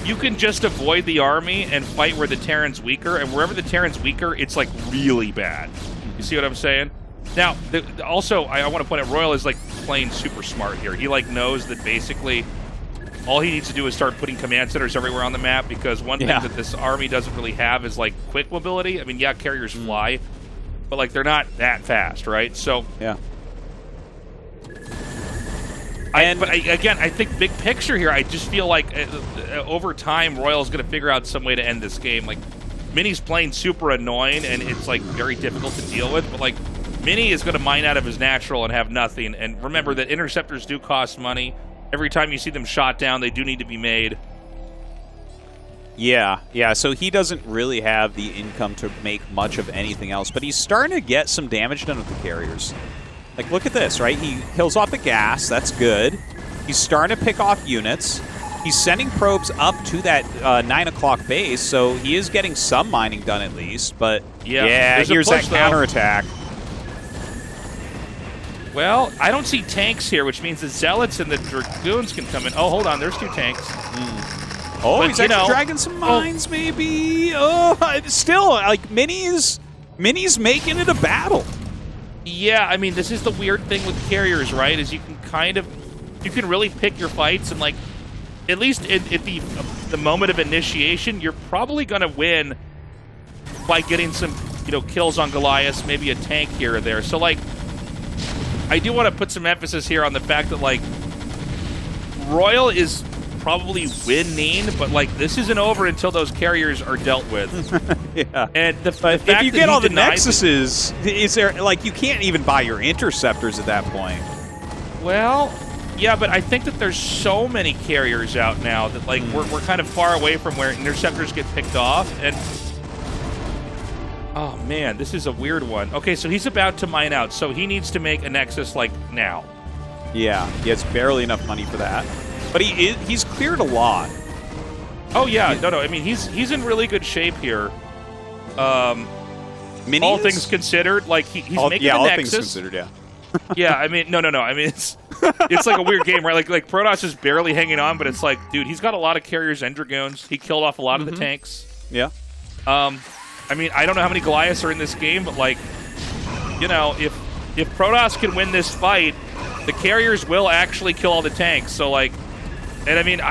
you can just avoid the army and fight where the Terran's weaker, and wherever the Terran's weaker, it's, like, really bad. You see what I'm saying? Now, also, I want to point out, Royal is, like, playing super smart here. He, like, knows that basically all he needs to do is start putting command centers everywhere on the map, because one thing that this army doesn't really have is, like, quick mobility. I mean, yeah, carriers fly, but, like, they're not that fast, right? So, yeah. Again, I think big picture here, I just feel like over time, Royal's going to figure out some way to end this game. Like, Mini's playing super annoying, and it's, like, very difficult to deal with, but, like, Mini is going to mine out of his natural and have nothing. And remember that interceptors do cost money. Every time you see them shot down, they do need to be made. Yeah, so he doesn't really have the income to make much of anything else, but he's starting to get some damage done with the carriers. Like, look at this, right? He kills off the gas. That's good. He's starting to pick off units. He's sending probes up to that 9 o'clock base, so he is getting some mining done at least. But, yeah here's that counterattack. Well, I don't see tanks here, which means the Zealots and the Dragoons can come in. Oh, hold on. There's 2 tanks. Oh, but, he's actually dragging some mines, maybe. Oh, still, like, Mini's making it a battle. Yeah, I mean, this is the weird thing with carriers, right? Is you can really pick your fights, and, like, at least at the moment of initiation, you're probably going to win by getting some, you know, kills on Goliaths, maybe a tank here or there. So, like, I do want to put some emphasis here on the fact that, like, Royal is probably winning, but, like, this isn't over until those carriers are dealt with. Yeah. And the fact if you that get all the denied Nexuses, is there, like, you can't even buy your interceptors at that point. Well, yeah, but I think that there's so many carriers out now that like we're kind of far away from where interceptors get picked off. And oh man, this is a weird one. Okay, so he's about to mine out, so he needs to make a Nexus like now. Yeah, he has barely enough money for that, but he's cleared a lot. Oh yeah, no, I mean he's in really good shape here. Minions? All things considered, like he's making yeah, the all Nexus. things considered, yeah. Yeah, I mean, no. I mean, it's like a weird game, right? Like Protoss is barely hanging on, but it's like, dude, he's got a lot of carriers and Dragoons. He killed off a lot of the tanks. Yeah. I mean, I don't know how many Goliaths are in this game, but like, you know, if Protoss can win this fight, the carriers will actually kill all the tanks. So like, and I mean,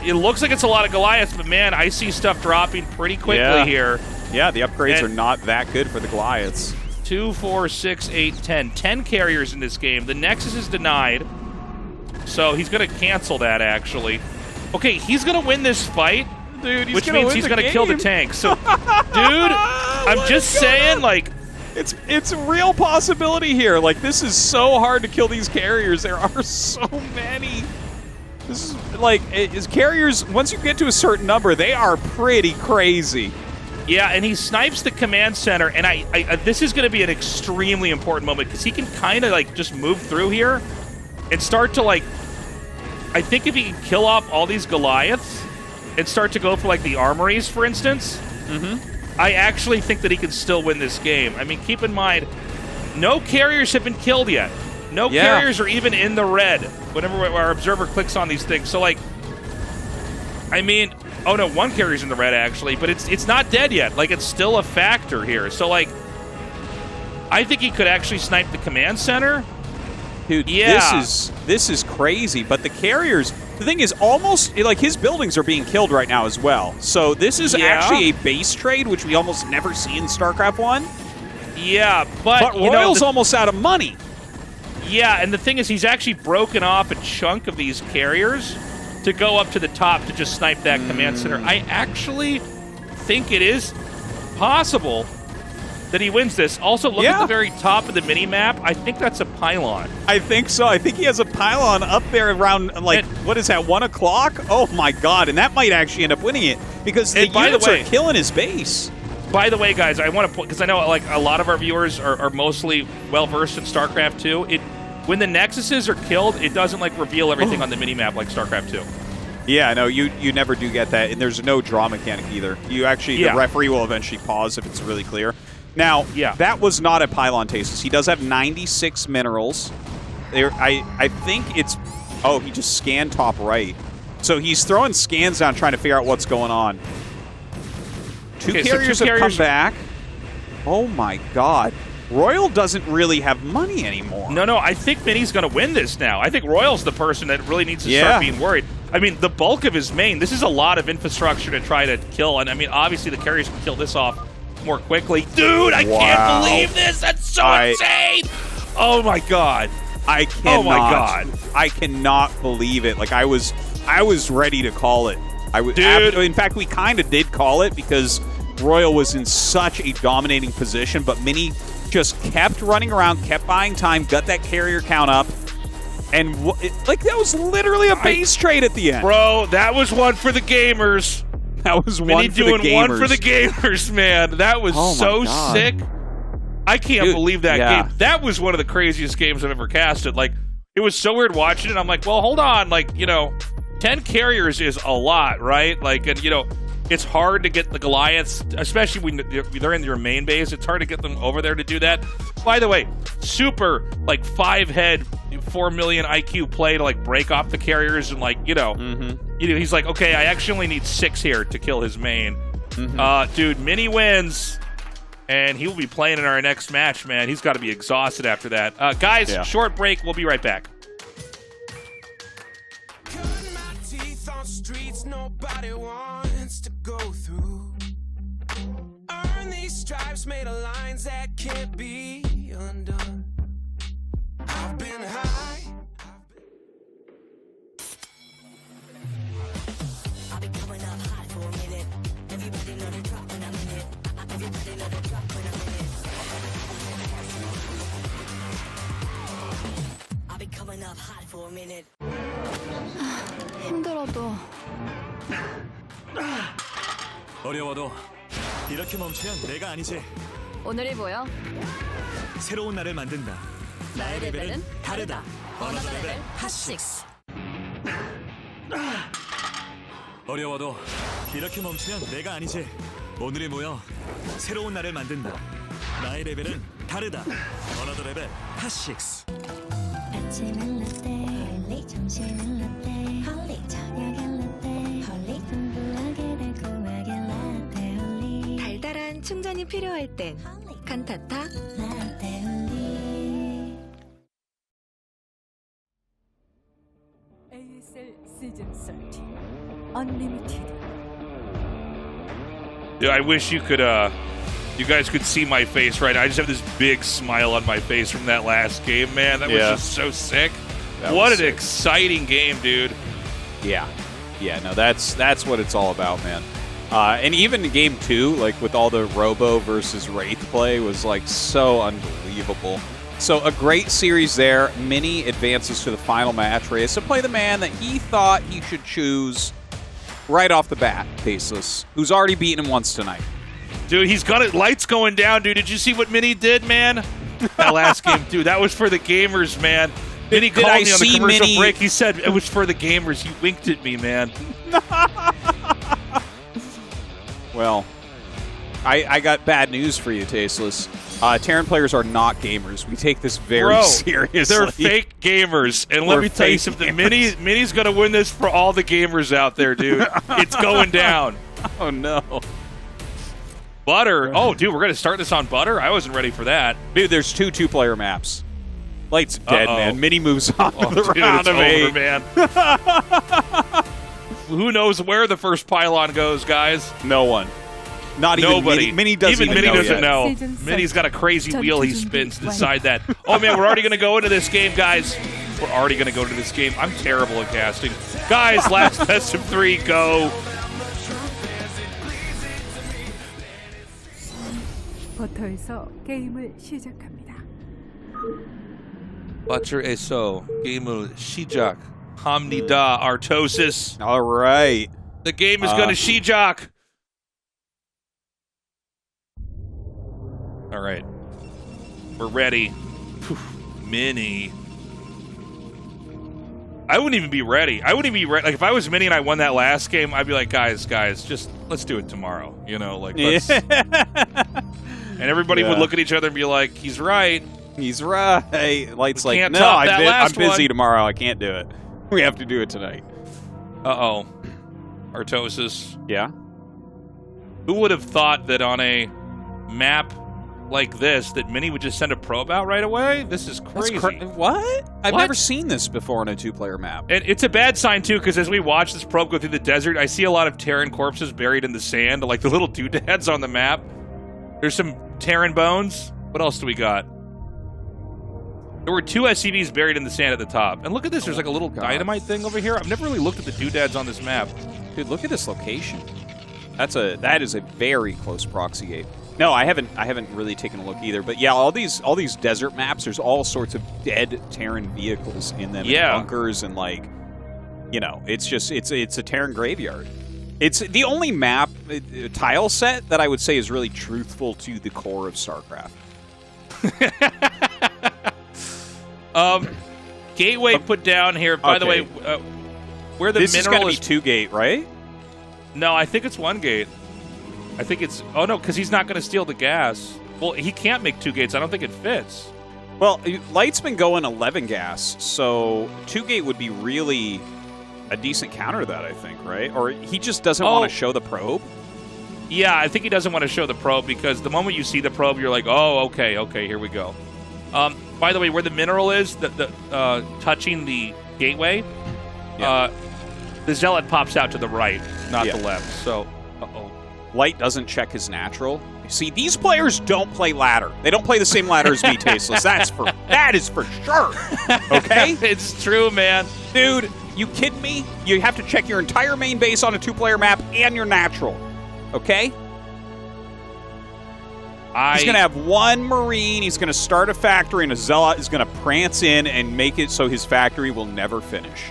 it looks like it's a lot of Goliaths, but man, I see stuff dropping pretty quickly here. Yeah, the upgrades are not that good for the Goliaths. 2, 4, 6, 8, 10. 10 carriers in this game. The Nexus is denied, so he's going to cancel that, actually. Okay, he's going to win this fight, dude, which means he's going to kill the tank. So, dude, I'm just saying, like... It's a real possibility here. Like, this is so hard to kill these carriers. There are so many. This is, like, carriers, once you get to a certain number, they are pretty crazy. Yeah, and he snipes the command center, and this is going to be an extremely important moment because he can kind of like just move through here and start to like. I think if he can kill off all these Goliaths and start to go for like the armories, for instance, I actually think that he can still win this game. I mean, keep in mind, no carriers have been killed yet. No carriers are even in the red whenever our observer clicks on these things. So like, I mean. Oh no, one carrier's in the red actually, but it's not dead yet. Like it's still a factor here. So like, I think he could actually snipe the command center. Dude, yeah, this is crazy. But the carriers, the thing is, almost like his buildings are being killed right now as well. So this is actually a base trade, which we almost never see in StarCraft 1. Yeah, but Royal's almost out of money. Yeah, and the thing is, he's actually broken off a chunk of these carriers to go up to the top to just snipe that command center. I actually think it is possible that he wins this. Also, look at the very top of the mini-map. I think that's a pylon. I think so. I think he has a pylon up there around, like, what is that, 1 o'clock? Oh, my God. And that might actually end up winning it because the units are killing his base. By the way, guys, I want to point, because I know like a lot of our viewers are mostly well-versed in StarCraft 2. When the Nexuses are killed, it doesn't like reveal everything on the minimap like StarCraft 2. Yeah, no, you never do get that, and there's no draw mechanic either. You actually, the referee will eventually pause if it's really clear. Now, that was not a pylon Tastosis. He does have 96 minerals. I think it's, oh, he just scanned top right. So he's throwing scans down trying to figure out what's going on. Two carriers have come back. Oh my God. Royal doesn't really have money anymore. No, I think Mini's going to win this now. I think Royal's the person that really needs to start being worried. I mean, the bulk of his main, this is a lot of infrastructure to try to kill. And I mean, obviously the carriers can kill this off more quickly. Dude, I can't believe this. That's so insane. Oh my God. I cannot. Oh my God. I cannot believe it. Like I was ready to call it. Dude. In fact, we kind of did call it because Royal was in such a dominating position, but Mini just kept running around, kept buying time, got that carrier count up, and like that was literally a base trade at the end. Bro, that was one for the gamers. That was Mini one for the gamers. doing one for the gamers, man. That was so sick. I can't believe that game. That was one of the craziest games I've ever casted. Like, it was so weird watching it. I'm like, well, hold on. Like, 10 carriers is a lot, right? Like, and it's hard to get the Goliaths, especially when they're in your main base. It's hard to get them over there to do that. By the way, super, 5-head, 4 million IQ play to, break off the carriers and, he's like, okay, I actually only need 6 here to kill his main. Dude, Mini wins, and he will be playing in our next match, man. He's got to be exhausted after that. Guys, short break. We'll be right back. Streets nobody wants to go through. Earn these stripes made of lines that can't be undone. I've been high. I've been coming up hot for a minute. Everybody let it drop when I'm in it. Everybody let it drop when I'm in it. I've been coming up hot. 힘들어도 어려워도 이렇게 멈추면 내가 아니지. 오늘이 뭐야? 새로운 나를 만든다. 나의 레벨은 다르다. 어나더 레벨 핫6. 어려워도 이렇게 멈추면 내가 아니지. 오늘이 모여 새로운 나를 만든다. 나의 레벨은 다르다. 어나더 레벨 핫6. 아침은 라떼 홀리 점심은 라떼 홀리 저녁엔 라떼 홀리 풍부하게 달콤하게 라떼 홀리 달달한 충전이 필요할 땐 칸타타 라떼 홀리. ASL 시즌 13 Unlimited. Dude, I wish you could, you guys could see my face right now. I just have this big smile on my face from that last game, man. That was just so sick. What an exciting game, dude. Yeah. Yeah, no, that's what it's all about, man. And even game 2, like with all the Robo versus Wraith play, was like so unbelievable. So a great series there. Mini advances to the final match. Reyes to play the man that he thought he should choose right off the bat, Tastosis, who's already beaten him once tonight. Dude, he's got it. Lights going down, dude. Did you see what Mini did, man? That last game, dude. That was for the gamers, man. Mini called me on the commercial break. He said it was for the gamers. He winked at me, man. Well, I got bad news for you, Tastosis. Terran players are not gamers. We take this very seriously. They're fake gamers. And let me tell you something. Mini's going to win this for all the gamers out there, dude. It's going down. Oh, no. Butter. Oh, dude, we're going to start this on Butter? I wasn't ready for that. Dude, there's two-player maps. Light's dead, man. Mini moves on to the round of 8. Man. Who knows where the first pylon goes, guys? No one. Not even nobody. Mini doesn't even Mini know doesn't yet. know. Mini's got a crazy wheel he spins to decide that. Oh man, we're already gonna go into this game, guys. We're already gonna go into this game. I'm terrible at casting. Guys, last best of 3, go. 버터에서 게임을 시작합니다. 버터에서 게임을 시작합니다. Artosis. All right. The game is gonna 시작. All right, we're ready. Whew, Mini. I wouldn't even be ready. I wouldn't even be ready. Like if I was Mini and I won that last game, I'd be like, guys, just let's do it tomorrow. You know, like let's. And everybody would look at each other and be like, he's right. He's right. Light's We like, can't no, top I'm that last busy one." tomorrow. I can't do it. We have to do it tonight. Uh-oh. Artosis. Yeah? Who would have thought that on a map like this that Mini would just send a probe out right away? This is crazy. What? I've never seen this before on a 2-player map. And it's a bad sign, too, because as we watch this probe go through the desert, I see a lot of Terran corpses buried in the sand, like the little doodads on the map. There's some Terran bones. What else do we got? There were 2 SCVs buried in the sand at the top. And look at this. There's like a little dynamite thing over here. I've never really looked at the doodads on this map. Dude, look at this location. That is a very close proxy gate. No, I haven't really taken a look either. But yeah, all these desert maps, there's all sorts of dead Terran vehicles in them, and bunkers, and like, you know, it's a Terran graveyard. It's the only map tile set that I would say is really truthful to the core of StarCraft. Gateway put down here. By the way, where the this mineral is going to be 2 gate, right? No, I think it's 1 gate. I think it's... Oh, no, because he's not going to steal the gas. Well, he can't make 2 gates. I don't think it fits. Well, Light's been going 11 gas, so 2 gate would be really a decent counter to that, I think, right? Or he just doesn't want to show the probe? Yeah, I think he doesn't want to show the probe because the moment you see the probe, you're like, oh, okay, here we go. By the way, where the mineral is, touching the gateway, the Zealot pops out to the right, not the left. So, Light doesn't check his natural. See, these players don't play ladder. They don't play the same ladder as me, Tasteless. That is for sure. Okay? It's true, man. Dude, you kidding me? You have to check your entire main base on a 2-player map and your natural. Okay? He's going to have one Marine. He's going to start a factory, and a Zealot is going to prance in and make it so his factory will never finish.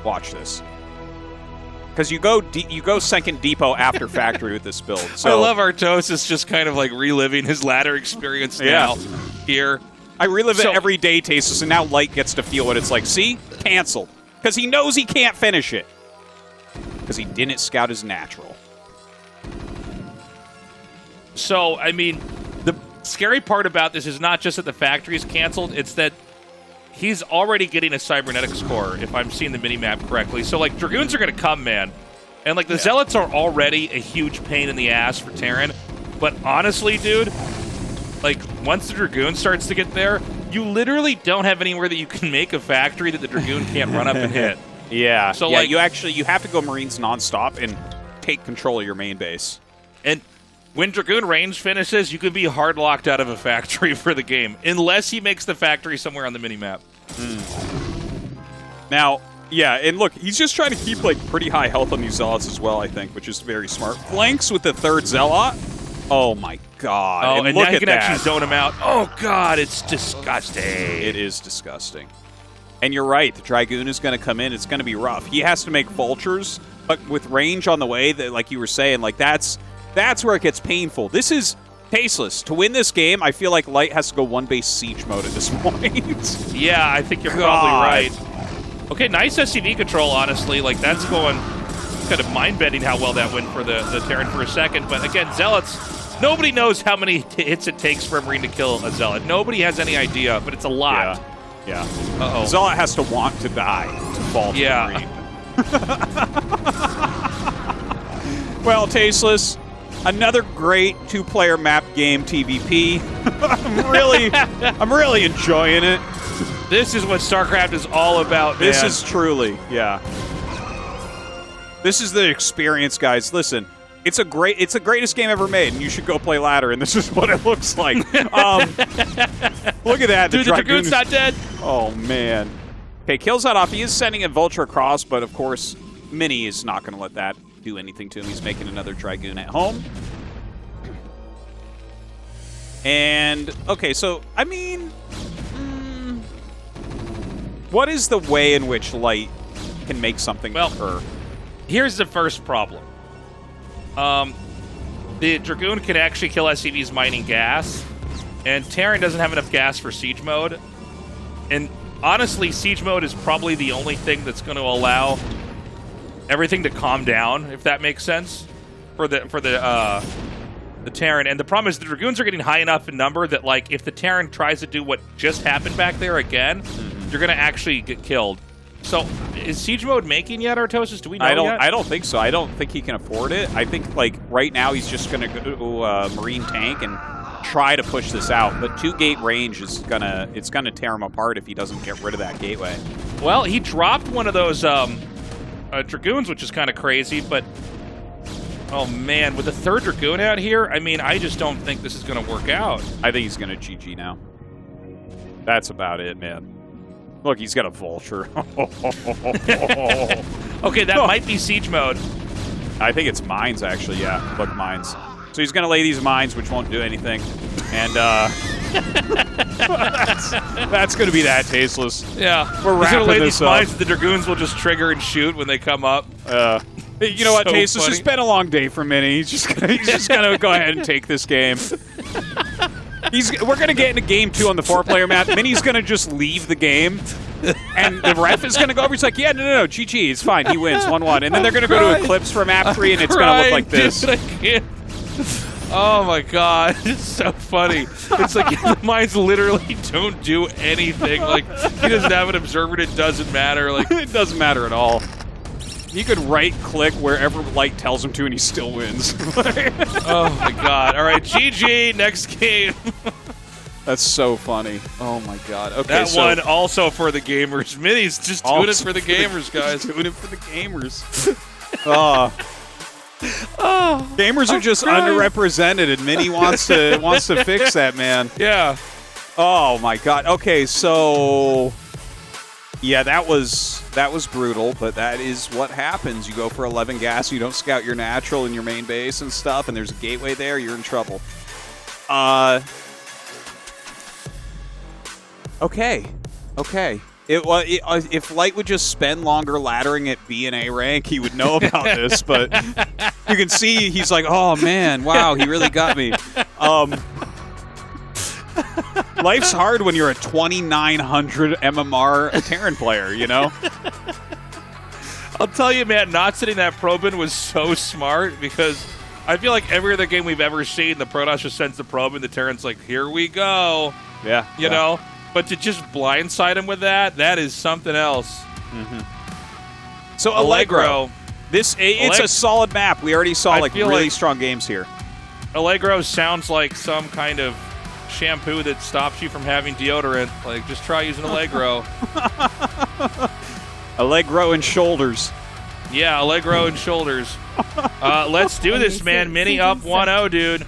Watch this. Because you go second depot after factory with this build. So I love Artosis just kind of like reliving his ladder experience now here. I relive it every day, Tastosis, and now Light gets to feel what it's like. See? Canceled. Because he knows he can't finish it. Because he didn't scout his natural. So, I mean, the scary part about this is not just that the factory is canceled, it's that he's already getting a cybernetics core, if I'm seeing the minimap correctly. So, like, Dragoons are going to come, man. And, like, the Zealots are already a huge pain in the ass for Terran. But honestly, dude, like, once the Dragoon starts to get there, you literally don't have anywhere that you can make a factory that the Dragoon can't run up and hit. Yeah. So, yeah, like, you have to go Marines nonstop and take control of your main base. And when Dragoon range finishes, you can be hard locked out of a factory for the game, unless he makes the factory somewhere on the minimap. Now, yeah, and look, he's just trying to keep like pretty high health on these Zealots as well, I think, which is very smart. Flanks with the third Zealot. Oh my god. Oh, and look now he at can that. actually zone him out. Oh god, it's disgusting. It is disgusting. And you're right, the Dragoon is going to come in. It's going to be rough. He has to make vultures, but with range on the way, that, like you were saying, like that's where it gets painful. This is tasteless. To win this game, I feel like Light has to go one-base siege mode at this point. Yeah, I think you're probably right. Okay, nice SCV control, honestly. Like, that's going kind of mind-bending how well that went for the Terran for a second. But again, Zealots, nobody knows how many hits it takes for a Marine to kill a Zealot. Nobody has any idea, but it's a lot. Yeah. Uh-oh. Zealot has to want to die to fall to the Marine. Well, tasteless. Another great two-player map game TVP. I'm really enjoying it. This is what StarCraft is all about, man. This is truly, yeah. This is the experience, guys. Listen, it's the greatest game ever made, and you should go play ladder. And this is what it looks like. Look at that. Dude, the Dragoon's not dead. Oh man. Okay, kills that off. He is sending a vulture across, but of course, Mini is not going to let that do anything to him. He's making another Dragoon at home. And, okay, so, I mean, what is the way in which Light can make something occur? Here's the first problem. The Dragoon can actually kill SCVs mining gas, and Terran doesn't have enough gas for siege mode. And honestly, siege mode is probably the only thing that's going to allow everything to calm down, if that makes sense, for the Terran. And the problem is the Dragoons are getting high enough in number that, like, if the Terran tries to do what just happened back there again, you're going to actually get killed. So, is siege mode making yet, Artosis? Do we know yet? I don't think so. I don't think he can afford it. I think, like, right now he's just going to go Marine tank and try to push this out. But 2-gate range is it's gonna tear him apart if he doesn't get rid of that gateway. Well, he dropped one of those Dragoons, which is kind of crazy, but oh man, with the third Dragoon out here, I mean, I just don't think this is going to work out. I think he's going to GG now. That's about it, man. Look, he's got a vulture. Okay, that might be siege mode. I think it's mines, actually, yeah. Look, mines. So he's going to lay these mines, which won't do anything. And that's going to be that tasteless. Yeah. We're wrapping gonna lay this these up. mines that the Dragoons will just trigger and shoot when they come up. You know what, So Tasteless? funny. It's been a long day for Mini. He's just gonna go ahead and take this game. We're gonna get into game 2 on the 4-player map. Mini's gonna just leave the game, and the ref is gonna go over. He's like, "Yeah, no, GG, it's fine. He wins 1-1." And then they're gonna go to Eclipse for map 3, and it's gonna look like this. Dude, I can't. Oh my god, it's so funny. It's like the mines literally don't do anything. Like, he doesn't have an observer, it doesn't matter. Like, it doesn't matter at all. He could right-click wherever Light tells him to, and he still wins. Oh my god. All right, GG, next game. That's so funny. Oh my god. Okay, That one also for the gamers. Mini's just doing it for the gamers, guys. Doing it for the gamers. Gamers are just underrepresented, and Mini wants to fix that, man. Yeah. Oh my god. Okay, so yeah, that was brutal, but that is what happens. You go for 11 gas, you don't scout your natural in your main base and stuff, and there's a gateway there, you're in trouble. Okay. If Light would just spend longer laddering at B and A rank, he would know about this. But you can see he's like, oh man, wow, he really got me. Life's hard when you're a 2,900 MMR Terran player, you know? I'll tell you, man, not sitting that Probin was so smart because I feel like every other game we've ever seen, the Protoss just sends the Probin, the Terran's like, here we go. Yeah. You know? But to just blindside him with that is something else. Mm-hmm. So Allegro. It's a solid map. We already saw really strong games here. Allegro sounds like some kind of shampoo that stops you from having deodorant. Like, just try using Allegro. Allegro and shoulders. Yeah, Allegro and shoulders. Let's do this, man. Mini up 1-0, dude.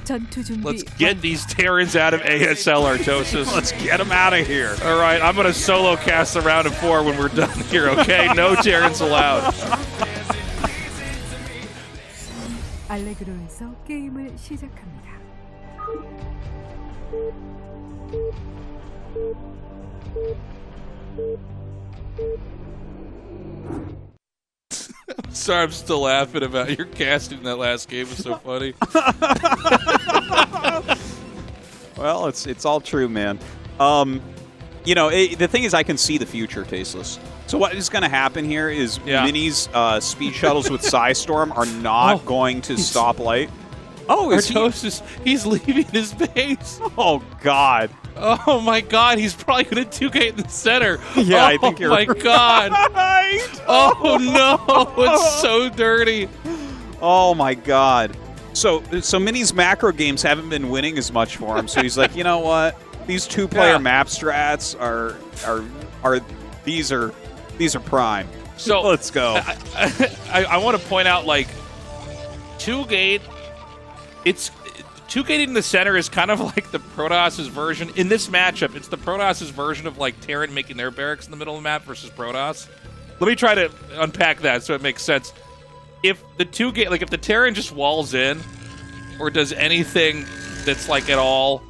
Let's get these Terrans out of ASL, Artosis. Let's get them out of here. All right, I'm going to solo cast the round of 4 when we're done here, okay? No Terrans allowed. 알레그로에서 게임을 시작합니다. Sorry, I'm still laughing about your casting that last game. Was so funny. Well, it's all true, man. You know, the thing is, I can see the future, Tasteless. So what is going to happen here is Mini's speed shuttles with Psystorm are not going to stop Light. Oh, is Tastosis, he's leaving his base. Oh, God. Oh, my God. He's probably going to 2-gate in the center. Yeah, I think you're right. Oh, my God. Oh, no. It's so dirty. Oh, my God. So Mini's macro games haven't been winning as much for him. So he's like, you know what? These 2-player map strats these are prime. So let's go. I want to point out, like, 2-gate, it's 2-gating in the center is kind of like the Protoss' version. In this matchup, it's the Protoss' version of, like, Terran making their barracks in the middle of the map versus Protoss. Let me try to unpack that so it makes sense. If the 2-gate, like, if the Terran just walls in or does anything that's, like, at all,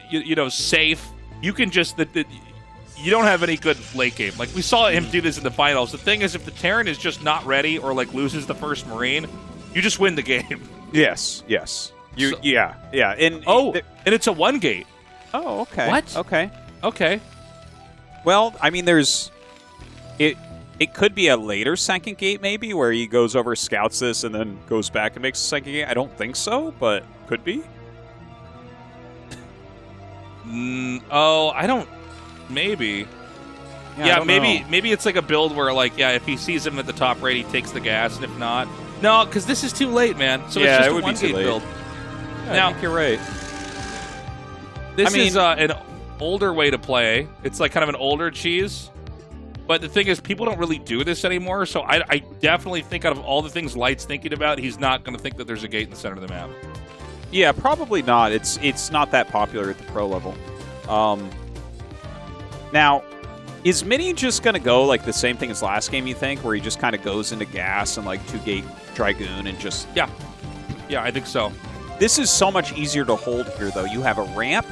you know, safe, you can just... you don't have any good late game. Like, we saw him do this in the finals. The thing is, if the Terran is just not ready or, like, loses the first Marine, you just win the game. Yes. Yeah. And and it's a 1-gate. Oh, okay. What? Okay. Well, I mean, it could be a later second gate, maybe, where he goes over, scouts this, and then goes back and makes a second gate. I don't think so, but could be. I don't... Maybe. Yeah, maybe it's like a build where, like, if he sees him at the top rate, he takes the gas, and if not... No, because this is too late, man. So it's just a 1-gate build. Yeah, now, I think you're right. This is an older way to play. It's like kind of an older cheese. But the thing is, people don't really do this anymore, so I definitely think out of all the things Light's thinking about, he's not going to think that there's a gate in the center of the map. Yeah, probably not. It's not that popular at the pro level. Now, is Mini just going to go like the same thing as last game, you think, where he just kind of goes into gas and like 2-gate Dragoon and just... Yeah, I think so. This is so much easier to hold here, though. You have a ramp.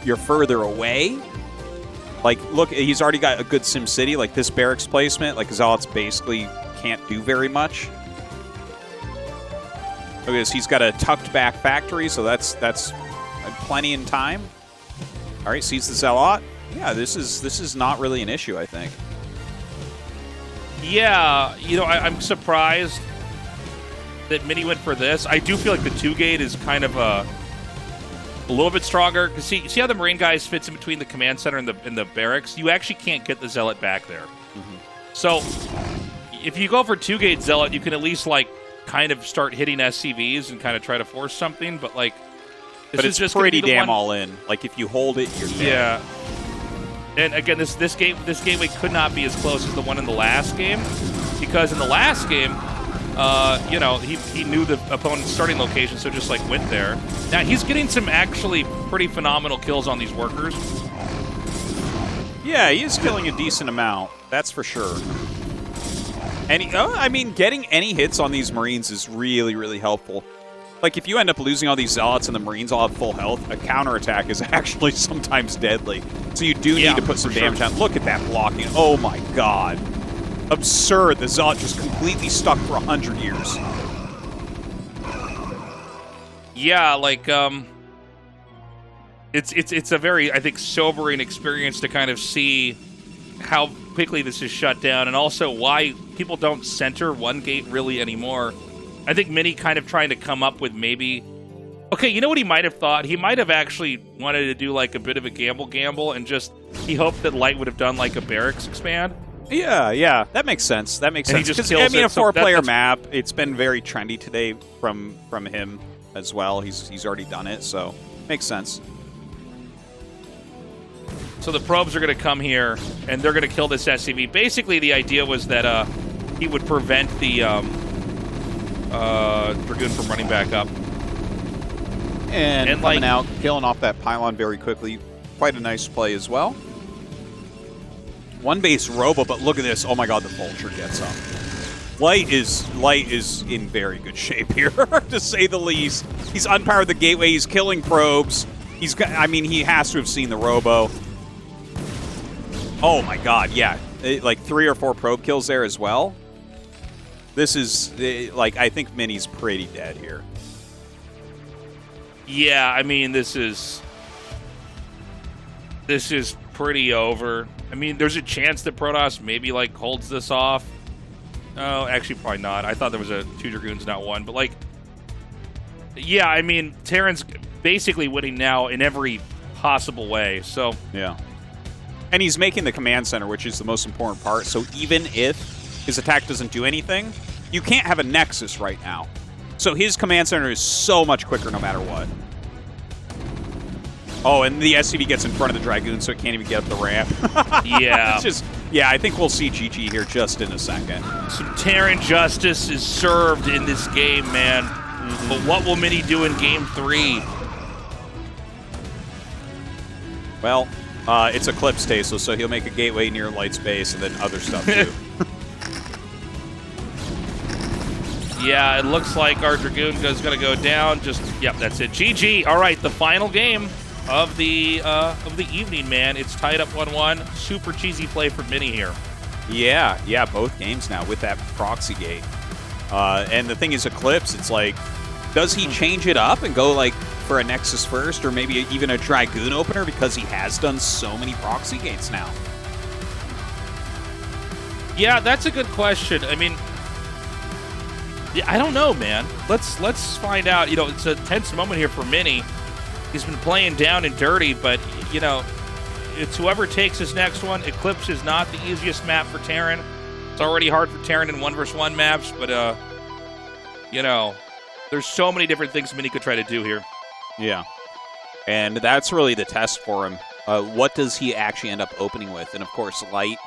You're further away. Like, look, he's already got a good SimCity. Like, this barracks placement, like, Zealots basically can't do very much. Look at this. He's got a tucked-back factory, so that's plenty in time. All right, sees the Zealot. Yeah, this is not really an issue, I think. Yeah, you know, I'm surprised that Mini went for this. I do feel like the 2-gate is kind of a little bit stronger. Because see how the Marine guys fits in between the command center and the barracks? You actually can't get the Zealot back there. So if you go for 2-gate Zealot, you can at least, like, kind of start hitting SCVs and kind of try to force something. But, like, but it's just pretty damn all in. Like, if you hold it, you're dead. Yeah. And again, this gateway could not be as close as the one in the last game, because in the last game, you know, he knew the opponent's starting location, so just like went there. Now he's getting some actually pretty phenomenal kills on these workers. Yeah, he is killing a decent amount, that's for sure. And I mean, getting any hits on these Marines is really, really helpful. like if you end up losing all these Zealots and the Marines all have full health, a counterattack is actually sometimes deadly. So you do need to put some damage on. Look at that blocking. Oh my god. Absurd. The Zealot just completely stuck for 100 years. Yeah, like it's a very, I think, sobering experience to kind of see how quickly this is shut down, and also why people don't center one gate really anymore. I think Mini kind of trying to come up with maybe, okay, you know what he might have thought? He might have actually wanted to do like a bit of a gamble, and just he hoped that Light would have done like a barracks expand. Yeah, that makes sense. That makes And he sense. just 'Cause, kills I mean, it, a so 4-player that's- map. It's been very trendy today from him as well. He's already done it, so makes sense. So the probes are going to come here, and they're going to kill this SCV. Basically, the idea was that he would prevent the Dragoon from running back up. And coming like, out, killing off that pylon very quickly. Quite a nice play as well. One base Robo, but look at this. Oh my god, the Vulture gets up. Light is in very good shape here, to say the least. He's unpowered the gateway. He's killing probes. He's got, I mean, he has to have seen the Robo. Oh my god, yeah. Like 3 or 4 probe kills there as well. This is, like, I think Mini's pretty dead here. Yeah, I mean, this is pretty over. I mean, there's a chance that Protoss maybe, like, holds this off. Oh, actually, probably not. I thought there was 2 Dragoons, not 1. But, like, yeah, I mean, Terran's basically winning now in every possible way, so. Yeah. And he's making the command center, which is the most important part. So even if his attack doesn't do anything, you can't have a Nexus right now. So his command center is so much quicker no matter what. Oh, and the SCV gets in front of the Dragoon, so it can't even get up the ramp. Yeah. It's just, yeah, I think we'll see GG here just in a second. Some Terran justice is served in this game, man. But what will Mini do in Game 3? Well, it's Eclipse Tastosis, so he'll make a gateway near Light's base and then other stuff too. Yeah, it looks like our Dragoon is going to go down. Just, yep, that's it. GG. All right, the final game of the evening, man. It's tied up 1-1. Super cheesy play for Mini here. Yeah, both games now with that proxy gate. And the thing is, Eclipse, it's like, does he change it up and go like for a Nexus first, or maybe even a Dragoon opener, because he has done so many proxy gates now? Yeah, that's a good question. I mean, yeah, I don't know, man. Let's find out. You know, it's a tense moment here for Mini. He's been playing down and dirty, but, you know, it's whoever takes this next one. Eclipse is not the easiest map for Terran. It's already hard for Terran in 1v1 maps, but, you know, there's so many different things Mini could try to do here. Yeah. And that's really the test for him. What does he actually end up opening with? And, of course, Light.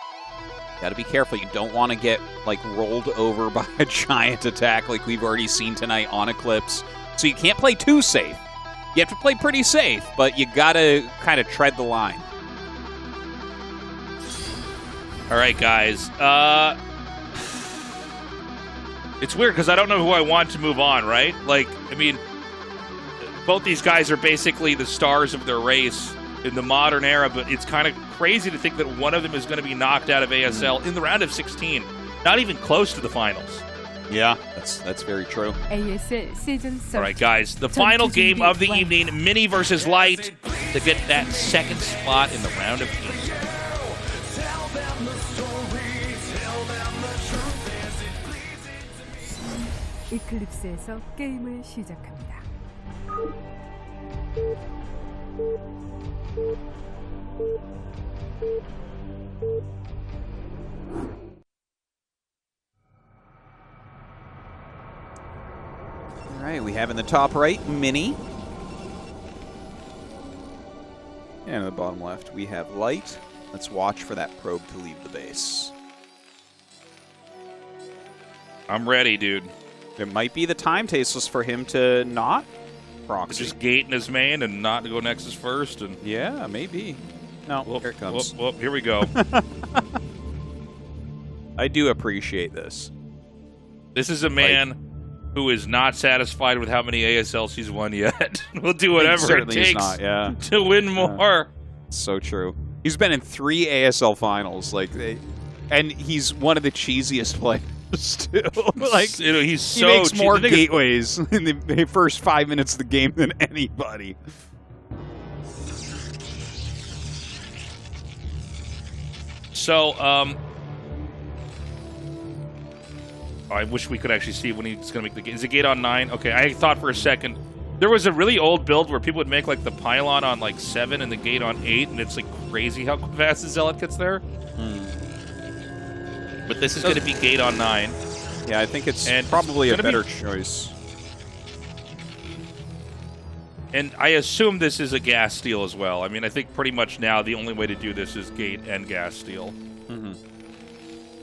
Got to be careful. You don't want to get, like, rolled over by a giant attack like we've already seen tonight on Eclipse. So you can't play too safe. You have to play pretty safe, but you got to kind of tread the line. All right, guys. It's weird because I don't know who I want to move on, right? Like, I mean, both these guys are basically the stars of their race in the modern era, but it's kind of crazy to think that one of them is going to be knocked out of ASL in the round of 16. Not even close to the finals. Yeah, that's very true. ASL season 13. All right, guys, the final game of the evening, Mini versus Light, to get that second spot in the round of 8. 이클립스에서 게임을 시작합니다. All right, we have in the top right, Mini. And in the bottom left, we have Light. Let's watch for that probe to leave the base. I'm ready, dude. It might be the time, Tasteless, for him to not proxy. Just gate in his main and not to go Nexus first. And yeah, maybe. No, here it comes. Here we go. I do appreciate this. This is a man who is not satisfied with how many ASLs he's won yet. Will do whatever it takes to win more. So true. He's been in 3 ASL finals, and he's one of the cheesiest players too. He's he makes more gateways in the first 5 minutes of the game than anybody. So, I wish we could actually see when he's going to make the gate. Is the gate on 9? Okay, I thought for a second. There was a really old build where people would make like the pylon on like 7 and the gate on 8, and it's like crazy how fast the Zealot gets there. But this is going to be gate on 9. Yeah, I think it's probably a better choice. And I assume this is a gas steal as well. I mean, I think pretty much now the only way to do this is gate and gas steal.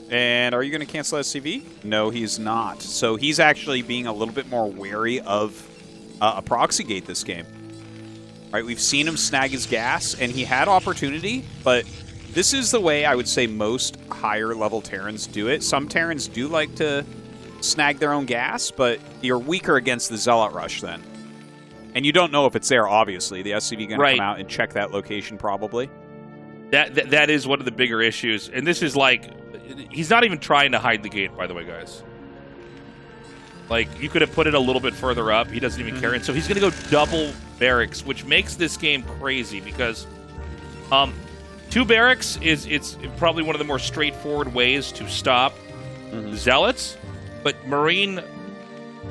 And are you going to cancel SCV? No, he's not. So he's actually being a little bit more wary of a proxy gate this game. Right, we've seen him snag his gas, and he had opportunity, but this is the way I would say most higher level Terrans do it. Some Terrans do like to snag their own gas, but you're weaker against the Zealot rush then. And you don't know if it's there, obviously. The SCV going to come out and check that location probably. That is one of the bigger issues. And this is like, he's not even trying to hide the gate, by the way, guys. Like, you could have put it a little bit further up. He doesn't even care. And so he's going to go double barracks, which makes this game crazy because 2 barracks it's probably one of the more straightforward ways to stop Zealots. But Marine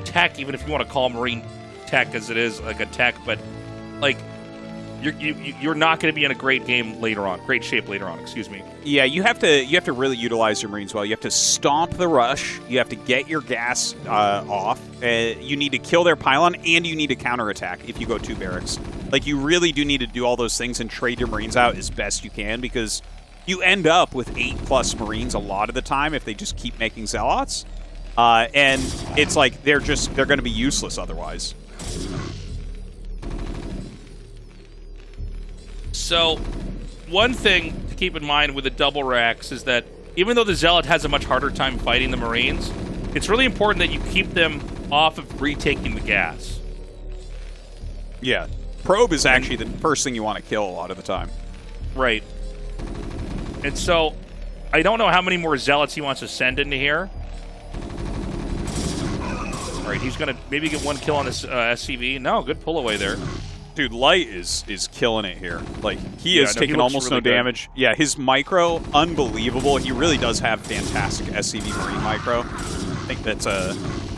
tech, even if you want to call Marine tech as it is like a tech, but like you're not going to be in a great game later on, great shape later on, excuse me. Yeah, you have to really utilize your Marines well. You have to stomp the rush. You have to get your gas off. You need to kill their pylon, and you need to counterattack if you go 2 barracks. Like, you really do need to do all those things and trade your Marines out as best you can, because you end up with 8+ Marines a lot of the time if they just keep making Zealots. And it's like they're going to be useless otherwise. So, one thing to keep in mind with the double racks is that even though the Zealot has a much harder time fighting the Marines, it's really important that you keep them off of retaking the gas. Yeah. Probe is actually the first thing you want to kill a lot of the time. Right. And so, I don't know how many more Zealots he wants to send into here. All right, he's going to maybe get 1 kill on this SCV. No, good pull away there. Dude, Light is killing it here. Like, he is taking almost no damage. Yeah, his micro, unbelievable. He really does have fantastic SCV Marine micro. I think that's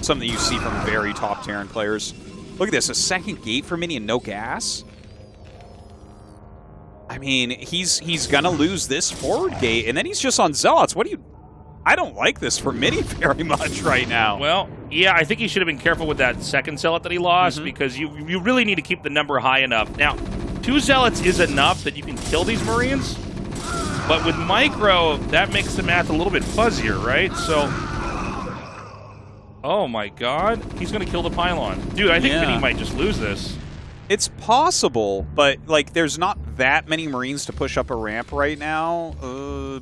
something you see from very top Terran players. Look at this, a second gate for Mini and no gas. I mean, he's gonna lose this forward gate, and then he's just on Zealots. What do you... I don't like this for Mini very much right now. Well, yeah, I think he should have been careful with that second Zealot that he lost, because you really need to keep the number high enough. Now, 2 Zealots is enough that you can kill these Marines, but with Micro, that makes the math a little bit fuzzier, right? So, oh my god, he's going to kill the pylon. Dude, I think Mini might just lose this. It's possible, but like, there's not that many Marines to push up a ramp right now.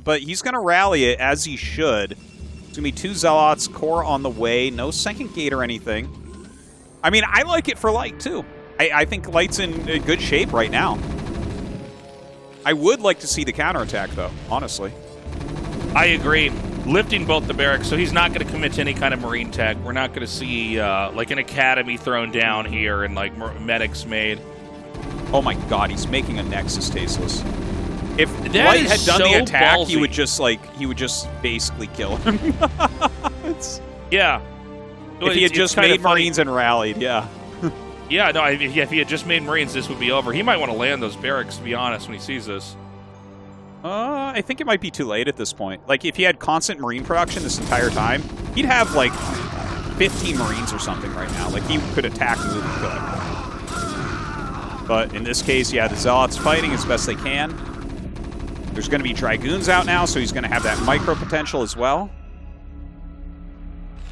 But he's going to rally it as he should. It's going to be 2 Zealots, core on the way, no second gate or anything. I mean, I like it for Light too. I think Light's in good shape right now. I would like to see the counterattack though, honestly. I agree. Lifting both the barracks, so he's not going to commit to any kind of Marine tech. We're not going to see like an academy thrown down here and like medics made. Oh my god, he's making a Nexus Tasteless. If Light had done the attack, he would just basically kill him. Yeah. If he had just made Marines and rallied, yeah. Yeah, no, if he had just made Marines, this would be over. He might want to land those barracks, to be honest, when he sees this. I think it might be too late at this point. Like, if he had constant Marine production this entire time, he'd have, like, 15 Marines or something right now. Like, he could attack, move, and kill everything. But in this case, yeah, the Zealots fighting as best they can. There's going to be Dragoons out now, so he's going to have that micro potential as well.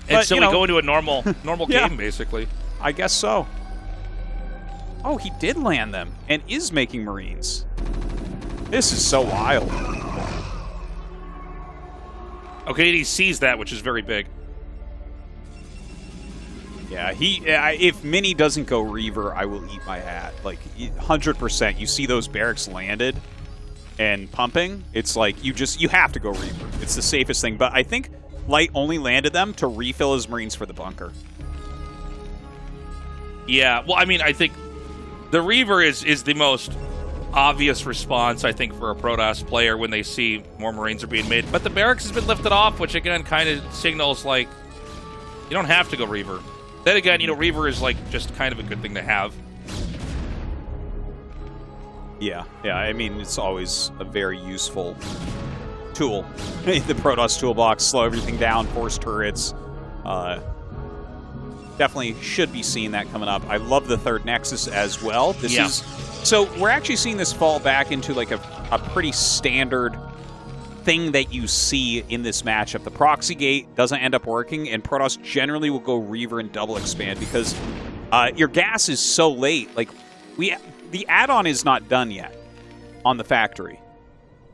And so we go into a normal game, basically. I guess so. Oh, he did land them, and is making Marines. This is so wild. Okay, he sees that, which is very big. Yeah, if Mini doesn't go Reaver, I will eat my hat. Like 100%. You see those barracks landed and pumping. It's like you have to go Reaver. It's the safest thing. But I think Light only landed them to refill his Marines for the bunker. Yeah, well, I mean, I think the Reaver is the most obvious response, I think, for a Protoss player when they see more Marines are being made. But the barracks has been lifted off, which again kind of signals like you don't have to go Reaver. Then again, you know, Reaver is like just kind of a good thing to have. Yeah, I mean, it's always a very useful tool. The Protoss toolbox, slow everything down, force turrets. Definitely should be seeing that coming up. I love the third Nexus as well. So we're actually seeing this fall back into like a pretty standard thing that you see in this matchup. The proxy gate doesn't end up working, and Protoss generally will go Reaver and double expand because your gas is so late. Like the add-on is not done yet on the factory,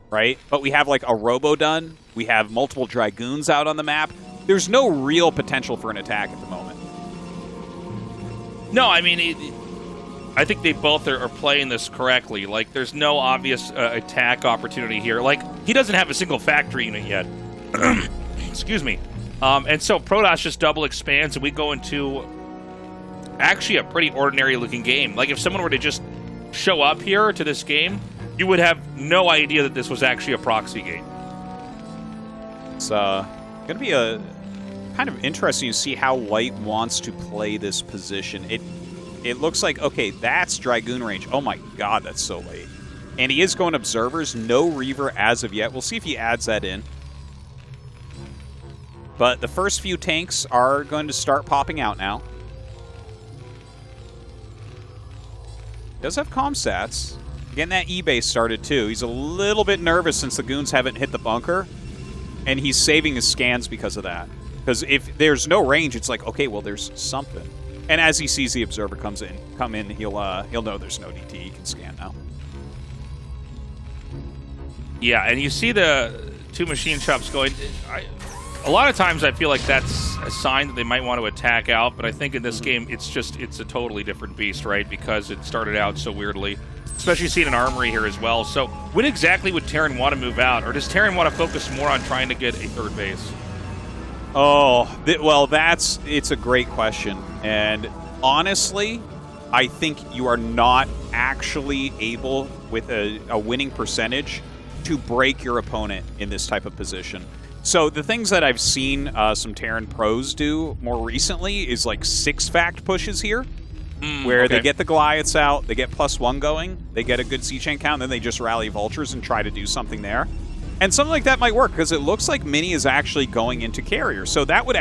right? But we have like a Robo done. We have multiple Dragoons out on the map. There's no real potential for an attack at the moment. No, I mean, I think they both are playing this correctly. Like, there's no obvious attack opportunity here. Like, he doesn't have a single factory unit yet. Excuse me. And so Protoss just double expands, and we go into actually a pretty ordinary-looking game. Like, if someone were to just show up here to this game, you would have no idea that this was actually a proxy gate. It's going to be a kind of interesting to see how Light wants to play this position. It looks like, okay, that's Dragoon range. Oh my god, that's so late. And he is going Observers, no Reaver as of yet. We'll see if he adds that in. But the first few tanks are going to start popping out now. Does have comm stats. Getting that E-base started too. He's a little bit nervous since the goons haven't hit the bunker. And he's saving his scans because of that. Because if there's no range, it's like, okay, well, there's something. And as he sees the Observer come in, he'll know there's no DT. He can scan now. Yeah, and you see the two machine shops going. A lot of times I feel like that's a sign that they might want to attack out, but I think in this game it's a totally different beast, right? Because it started out so weirdly. Especially seeing an armory here as well. So when exactly would Terran want to move out? Or does Terran want to focus more on trying to get a third base? Oh, well, it's a great question. And honestly, I think you are not actually able, with a winning percentage, to break your opponent in this type of position. So the things that I've seen some Terran pros do more recently is like 6-fact pushes here, where they get the Goliaths out, they get +1 going, they get a good C-chain count, and then they just rally Vultures and try to do something there. And something like that might work, because it looks like Mini is actually going into Carrier. So that would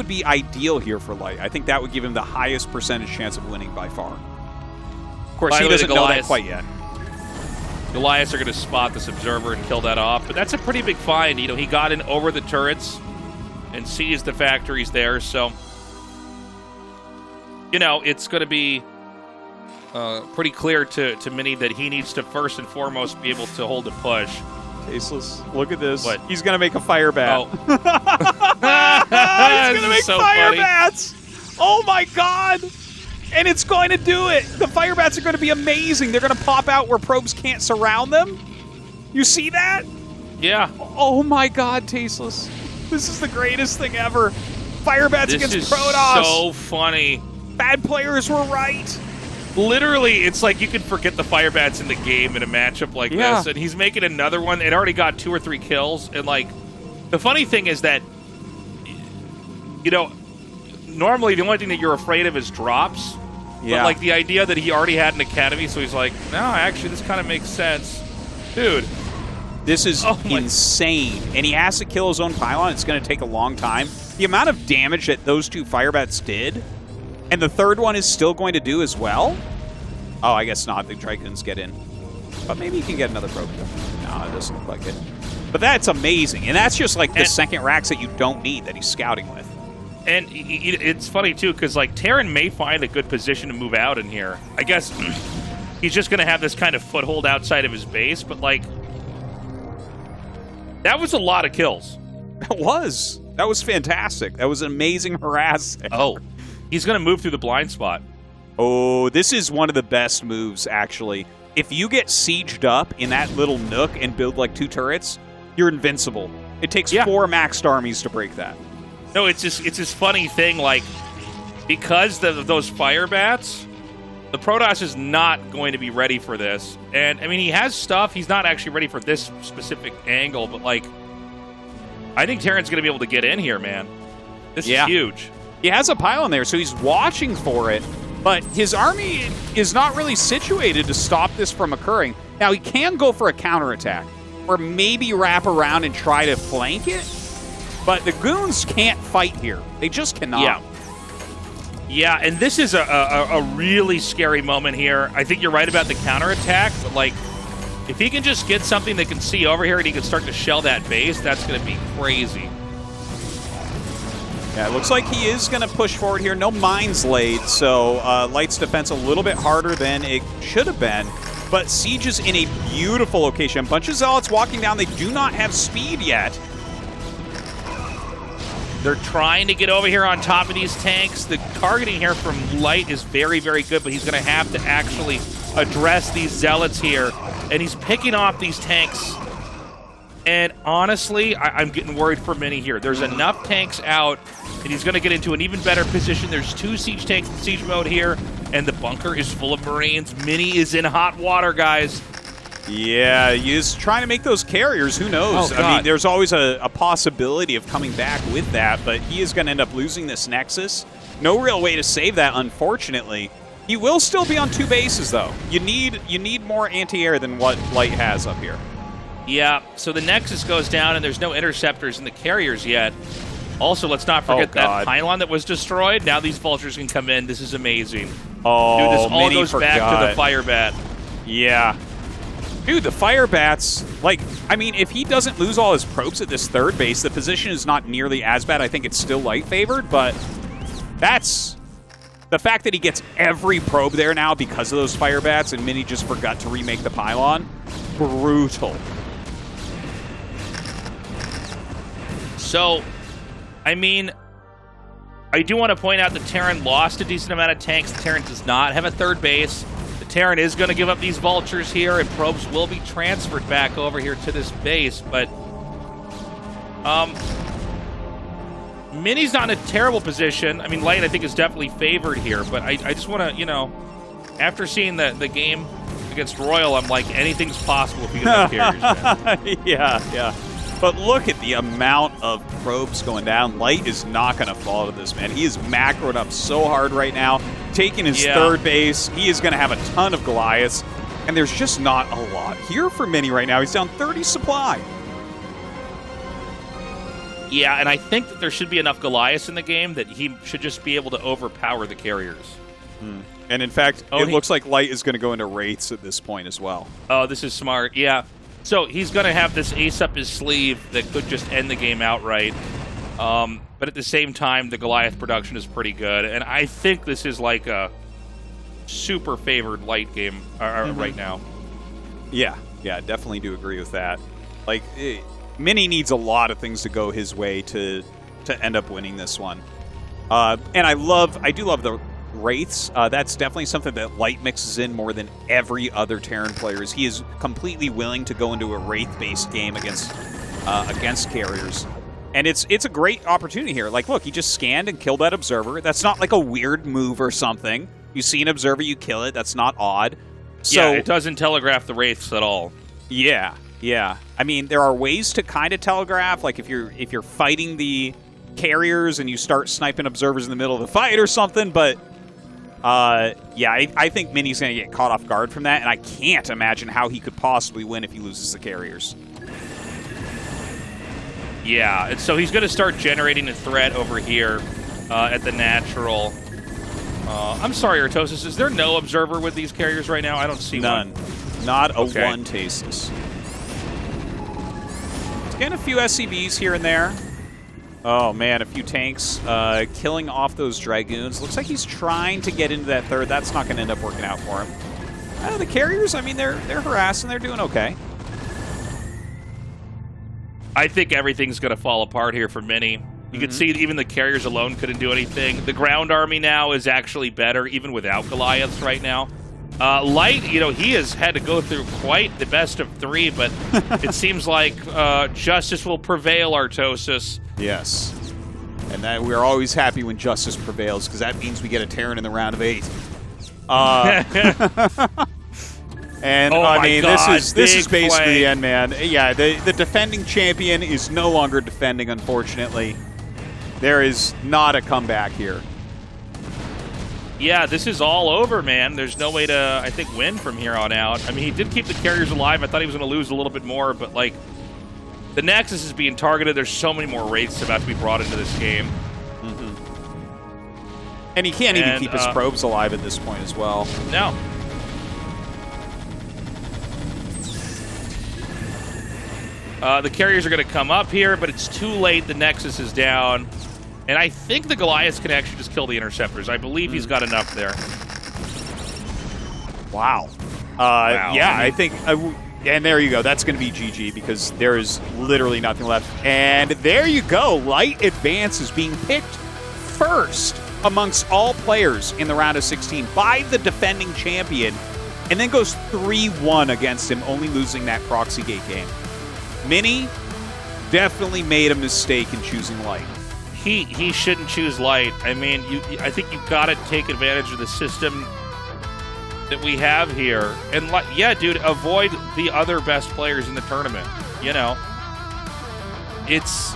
be ideal here for Light. I think that would give him the highest percentage chance of winning by far. Of course, he doesn't know that quite yet. Goliaths are going to spot this Observer and kill that off, but that's a pretty big find. You know, he got in over the turrets and sees the factories there, so you know, it's going to be pretty clear to Mini that he needs to first and foremost be able to hold a push. Tasteless, look at this. What? He's going to make a fire bat. Oh. He's going to make fire bats. Oh my god. And it's going to do it. The fire bats are going to be amazing. They're going to pop out where probes can't surround them. You see that? Yeah. Oh my god, Tasteless. This is the greatest thing ever. Fire bats against Protoss. This is so funny. Bad players were right. Literally, it's like you can forget the fire bats in the game in a matchup like this, and he's making another one. It already got 2 or 3 kills, and like, the funny thing is that, you know, normally the only thing that you're afraid of is drops. Yeah. But like the idea that he already had an academy, so he's like, no, actually, this kind of makes sense, dude. This is insane, and he has to kill his own pylon. It's going to take a long time. The amount of damage that those 2 fire bats did. And the third one is still going to do as well? Oh, I guess not. The Dragoons get in. But maybe he can get another probe. No, it doesn't look like it. But that's amazing. And that's just like the second racks that you don't need that he's scouting with. And it's funny, too, because like Terran may find a good position to move out in here. I guess he's just going to have this kind of foothold outside of his base. But like, that was a lot of kills. That was. That was fantastic. That was an amazing harass. Oh, he's going to move through the blind spot. Oh, this is one of the best moves, actually. If you get sieged up in that little nook and build like 2 turrets, you're invincible. It takes 4 maxed armies to break that. No, it's this funny thing, like, because of those fire bats, the Protoss is not going to be ready for this. And, I mean, he has stuff. He's not actually ready for this specific angle, but, like, I think Terran's going to be able to get in here, man. This is huge. He has a pylon there, so he's watching for it, but his army is not really situated to stop this from occurring. Now, he can go for a counterattack, or maybe wrap around and try to flank it, but the goons can't fight here. They just cannot. Yeah. Yeah, and this is a really scary moment here. I think you're right about the counterattack, but, like, if he can just get something that can see over here and he can start to shell that base, that's going to be crazy. Yeah, it looks like he is going to push forward here. No mines laid, so Light's defense a little bit harder than it should have been. But Siege is in a beautiful location. A bunch of Zealots walking down. They do not have speed yet. They're trying to get over here on top of these tanks. The targeting here from Light is very, very good, but he's going to have to actually address these Zealots here. And he's picking off these tanks. And honestly, I'm getting worried for Mini here. There's enough tanks out, and he's going to get into an even better position. There's 2 siege tanks in siege mode here, and the bunker is full of Marines. Mini is in hot water, guys. Yeah, he's trying to make those carriers. Who knows? Oh, I mean, there's always a possibility of coming back with that, but he is going to end up losing this Nexus. No real way to save that, unfortunately. He will still be on 2 bases, though. You need more anti-air than what Light has up here. Yeah, so the Nexus goes down, and there's no interceptors in the carriers yet. Also, let's not forget that pylon that was destroyed. Now these vultures can come in. This is amazing. Oh, dude, this all Mini goes back to the fire bat. Yeah. Dude, the fire bats, like, I mean, if he doesn't lose all his probes at this 3rd base, the position is not nearly as bad. I think it's still Light favored, but that's the fact that he gets every probe there now because of those fire bats, and Mini just forgot to remake the pylon. Brutal. So, I mean, I do want to point out that Terran lost a decent amount of tanks. Terran does not have a 3rd base. The Terran is going to give up these vultures here, and probes will be transferred back over here to this base. But Mini's not in a terrible position. I mean, Light, I think, is definitely favored here. But I just want to, you know, after seeing the game against Royal, I'm like, anything's possible if you get enough carriers, man. Yeah. But look at the amount of probes going down. Light is not going to fall to this, man. He is macroed up so hard right now, taking his 3rd base. He is going to have a ton of Goliaths, and there's just not a lot here for Mini right now. He's down 30 supply. Yeah, and I think that there should be enough Goliaths in the game that he should just be able to overpower the carriers. And in fact, it looks like Light is going to go into Wraiths at this point as well. Oh, this is smart. Yeah. So he's going to have this ace up his sleeve that could just end the game outright. But at the same time, the Goliath production is pretty good. And I think this is like a super favored Light game right now. Yeah, definitely do agree with that. Like, Mini needs a lot of things to go his way to end up winning this one. And I do love the Wraiths. That's definitely something that Light mixes in more than every other Terran players. He is completely willing to go into a Wraith-based game against carriers. And it's a great opportunity here. Like, look, he just scanned and killed that Observer. That's not like a weird move or something. You see an Observer, you kill it. That's not odd. So, yeah, it doesn't telegraph the Wraiths at all. Yeah. I mean, there are ways to kind of telegraph. Like, if you're fighting the carriers and you start sniping Observers in the middle of the fight or something, but I think Mini's going to get caught off guard from that, and I can't imagine how he could possibly win if he loses the carriers. Yeah, and so he's going to start generating a threat over here at the natural. I'm sorry, Tastosis, is there no Observer with these carriers right now? I don't see none. One. Not a one Tastosis. He's getting a few SCVs here and there. Oh, man, a few tanks killing off those Dragoons. Looks like he's trying to get into that 3rd. That's not going to end up working out for him. The carriers, I mean, they're harassing. They're doing okay. I think everything's going to fall apart here for Mini. You could see even the carriers alone couldn't do anything. The ground army now is actually better, even without Goliaths right now. Light, you know, he has had to go through quite the best of 3, but it seems like justice will prevail, Artosis. Yes. And that we're always happy when justice prevails, because that means we get a Terran in the round of 8. And oh I mean, God, this is basically play. the end, man. Yeah, the defending champion is no longer defending, unfortunately. There is not a comeback here. Yeah, this is all over, man. There's no way to, I think, win from here on out. I mean, he did keep the carriers alive. I thought he was going to lose a little bit more, but, like, the Nexus is being targeted. There's so many more wraiths about to be brought into this game. And he can't even keep his probes alive at this point as well. No. The carriers are going to come up here, but it's too late. The Nexus is down. And I think the Goliaths can actually just kill the Interceptors. I believe he's got enough there. Wow. Wow. Yeah, I think... and there you go. That's going to be GG because there is literally nothing left. And there you go. Light Advance is being picked first amongst all players in the round of 16 by the defending champion, and then goes 3-1 against him, only losing that proxy gate game. Mini definitely made a mistake in choosing Light. He shouldn't choose Light. I mean, I think you've got to take advantage of the system that we have here. And, yeah, dude, avoid the other best players in the tournament. You know? It's...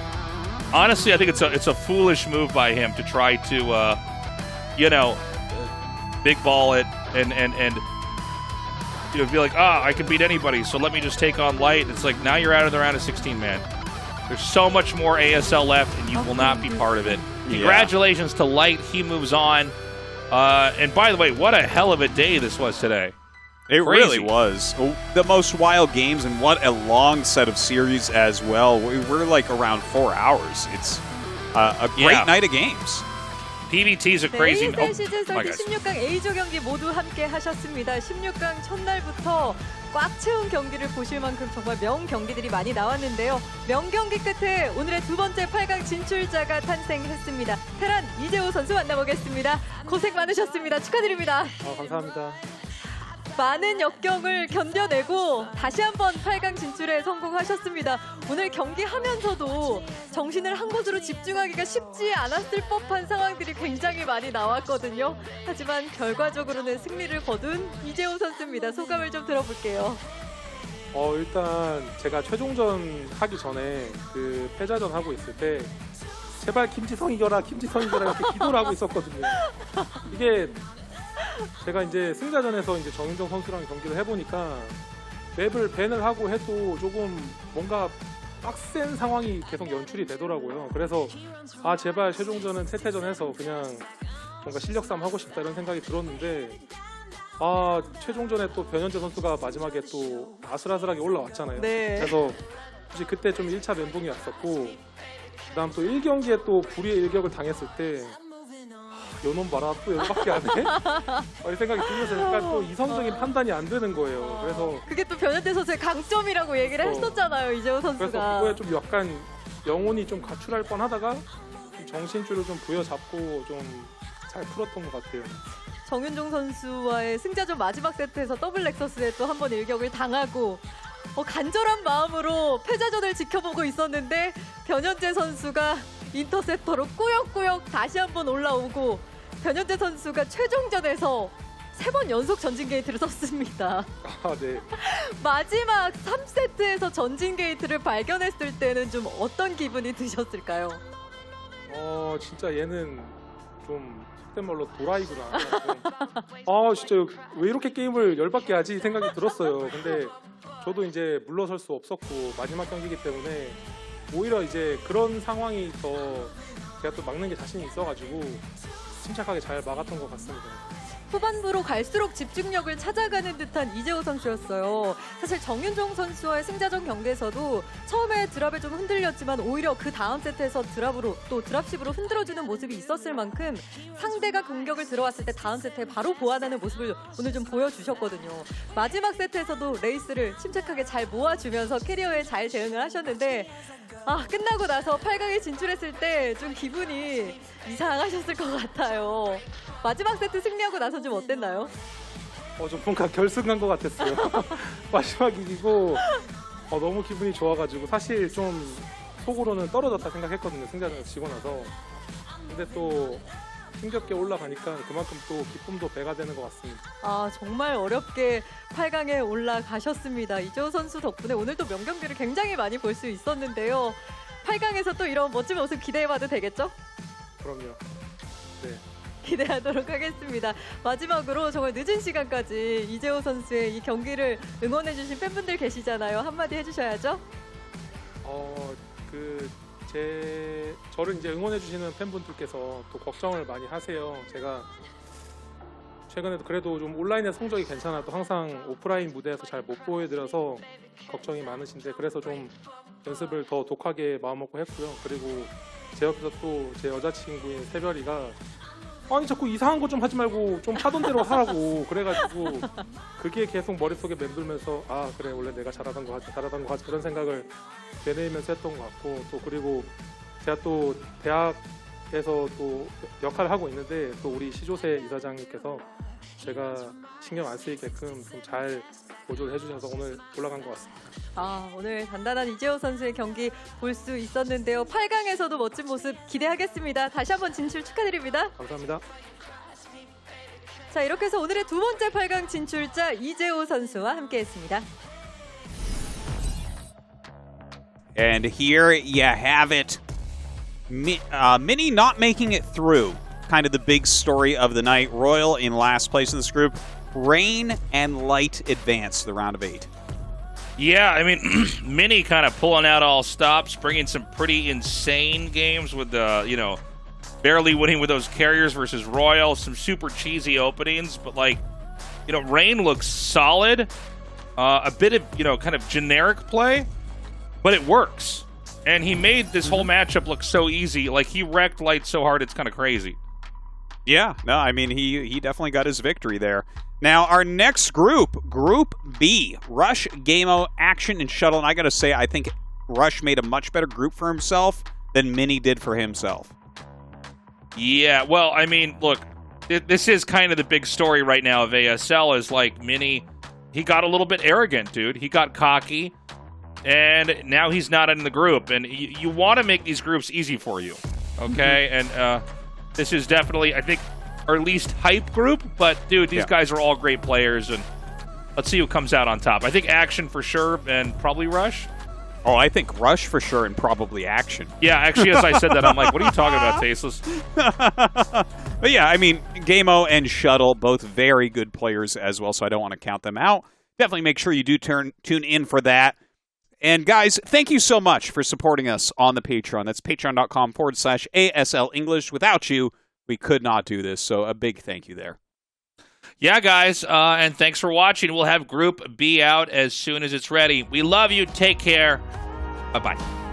Honestly, I think it's a foolish move by him to try to, you know, big ball it and you know, be like, I can beat anybody, so let me just take on Light. It's like, now you're out of the round of 16, man. There's so much more ASL left, and you will not be part of it. Congratulations to Light. He moves on. And by the way, what a hell of a day this was today. It really was. The most wild games, and what a long set of series as well. We're like around 4 hours. It's a great night of games. PBTs are crazy. ASL 시즌 16강 A조 경기 모두 함께 하셨습니다. 16강 첫날부터 꽉 채운 경기를 보실 만큼 정말 명경기들이 많이 나왔는데요. 명경기 끝에 오늘의 두 번째 8강 진출자가 탄생했습니다. 테란 이재호 선수 만나보겠습니다. 고생 많으셨습니다. 축하드립니다. 감사합니다. 많은 역경을 견뎌내고 다시 한번 8강 진출에 성공하셨습니다. 오늘 경기하면서도 정신을 한 곳으로 집중하기가 쉽지 않았을 법한 상황들이 굉장히 많이 나왔거든요. 하지만 결과적으로는 승리를 거둔 이재호 선수입니다. 소감을 좀 들어볼게요. 일단 제가 최종전 하기 전에 그 패자전 하고 있을 때 제발 김지성 이겨라 이렇게 기도를 하고 있었거든요. 이게 제가 이제 승자전에서 이제 정윤정 선수랑 경기를 해보니까 맵을 밴을 하고 해도 조금 뭔가 빡센 상황이 계속 연출이 되더라고요. 그래서 제발 최종전은 세태전해서 그냥 뭔가 실력 싸움 하고 싶다 이런 생각이 들었는데 최종전에 또 변현재 선수가 마지막에 또 아슬아슬하게 올라왔잖아요. 네. 그래서 굳이 그때 좀 1차 멘붕이 왔었고 그다음 또 1경기에 또 불의의 일격을 당했을 때 요놈 봐라 또 여기밖에 안 해? 이 생각이 들면서 약간 또 이성적인 판단이 안 되는 거예요. 그래서 그게 또 변현재 선수의 강점이라고 얘기를 했었잖아요. 이재호 선수가. 그래서 그거에 좀 약간 영혼이 좀 가출할 뻔하다가 정신줄을 좀 부여잡고 좀 잘 풀었던 것 같아요. 정윤종 선수와의 승자전 마지막 세트에서 더블 넥서스에 또 한 번 일격을 당하고 간절한 마음으로 패자전을 지켜보고 있었는데 변현재 선수가 인터셉터로 꾸역꾸역 다시 한번 올라오고 변현재 선수가 최종전에서 3번 연속 전진 게이트를 썼습니다. 네. 마지막 3세트에서 전진 게이트를 발견했을 때는 좀 어떤 기분이 드셨을까요? 진짜 얘는 좀 속된 말로 도라이구나. 진짜 왜 이렇게 게임을 열받게 하지 생각이 들었어요. 근데 저도 이제 물러설 수 없었고 마지막 경기이기 때문에 오히려 이제 그런 상황이 더 제가 또 막는 게 자신이 있어가지고 침착하게 잘 막았던 것 같습니다. 후반부로 갈수록 집중력을 찾아가는 듯한 이재호 선수였어요. 사실 정윤종 선수와의 승자전 경기에서도 처음에 드랍에 좀 흔들렸지만 오히려 그 다음 세트에서 드랍으로 또 드랍십으로 흔들어주는 모습이 있었을 만큼 상대가 공격을 들어왔을 때 다음 세트에 바로 보완하는 모습을 오늘 좀 보여주셨거든요. 마지막 세트에서도 레이스를 침착하게 잘 모아주면서 캐리어에 잘 대응을 하셨는데 끝나고 나서 8강에 진출했을 때 좀 기분이 이상하셨을 것 같아요. 마지막 세트 승리하고 나서 좀 어땠나요? 좀 뭔가 결승한 것 같았어요. 마지막 이기고 너무 기분이 좋아가지고 사실 좀 속으로는 떨어졌다 생각했거든요. 승자전에서 지고 나서. 근데 또 힘겹게 올라가니까 그만큼 또 기쁨도 배가 되는 것 같습니다. 정말 어렵게 8강에 올라가셨습니다. 이재호 선수 덕분에 오늘 또 명경기를 굉장히 많이 볼 수 있었는데요. 8강에서 또 이런 멋진 모습 기대해봐도 되겠죠? 그럼요. 네. 기대하도록 하겠습니다. 마지막으로 정말 늦은 시간까지 이재호 선수의 이 경기를 응원해주신 팬분들 계시잖아요. 한마디 해주셔야죠. 저를 이제 응원해주시는 팬분들께서 또 걱정을 많이 하세요. 제가 최근에도 그래도 좀 온라인의 성적이 괜찮아도 항상 오프라인 무대에서 잘 못 보여드려서 걱정이 많으신데 그래서 좀 연습을 더 독하게 마음먹고 했고요. 그리고 제 옆에서 또 제 여자친구인 새별이가 아니 자꾸 이상한 거 좀 하지 말고 좀 하던 대로 하라고 그래가지고 그게 계속 머릿속에 맴돌면서 그래 원래 내가 잘하던 거 하자 그런 생각을 되뇌이면서 했던 것 같고 또 그리고 제가 또 대학에서 또 역할을 하고 있는데 또 우리 시조세 이사장님께서 제가 신경 안 쓰이게끔 좀 잘 보조를 해주셔서 오늘 올라간 것 같습니다. 오늘 단단한 이재호 선수의 경기 볼 수 있었는데요. 8강에서도 멋진 모습 기대하겠습니다. 다시 한번 진출 축하드립니다. 감사합니다. 자, 이렇게 해서 오늘의 두 번째 8강 진출자 이재호 선수와 함께했습니다. And here you have it. Mini not making it through. Kind of the big story of the night. Royal in last place in this group. Rain and Light advance to the round of 8. Yeah, I mean, Mini kind of pulling out all stops, bringing some pretty insane games with barely winning with those carriers versus Royal, some super cheesy openings, but Rain looks solid. A bit of, kind of generic play, but it works. And he made this whole matchup look so easy. He wrecked Light so hard, it's kind of crazy. Yeah, no, I mean, he definitely got his victory there. Now, our next group, Group B, Rush, Gameo, Action, and Shuttle. And I got to say, I think Rush made a much better group for himself than Mini did for himself. Yeah, well, I mean, look, this is kind of the big story right now of ASL is Mini, he got a little bit arrogant, dude. He got cocky, and now he's not in the group. And you want to make these groups easy for you, okay? And this is definitely, I think, our least hype group, but dude, these guys are all great players, and let's see who comes out on top. I think Action for sure, and probably Rush. Oh, I think Rush for sure, and probably Action. Yeah, actually, as I said that, I'm like, what are you talking about, Tasteless? But yeah, I mean, Gameo and Shuttle, both very good players as well, so I don't want to count them out. Definitely make sure you do tune in for that. And guys, thank you so much for supporting us on the Patreon. That's patreon.com/ASL English. Without you, we could not do this, so a big thank you there. Yeah, guys, and thanks for watching. We'll have Group B out as soon as it's ready. We love you. Take care. Bye-bye.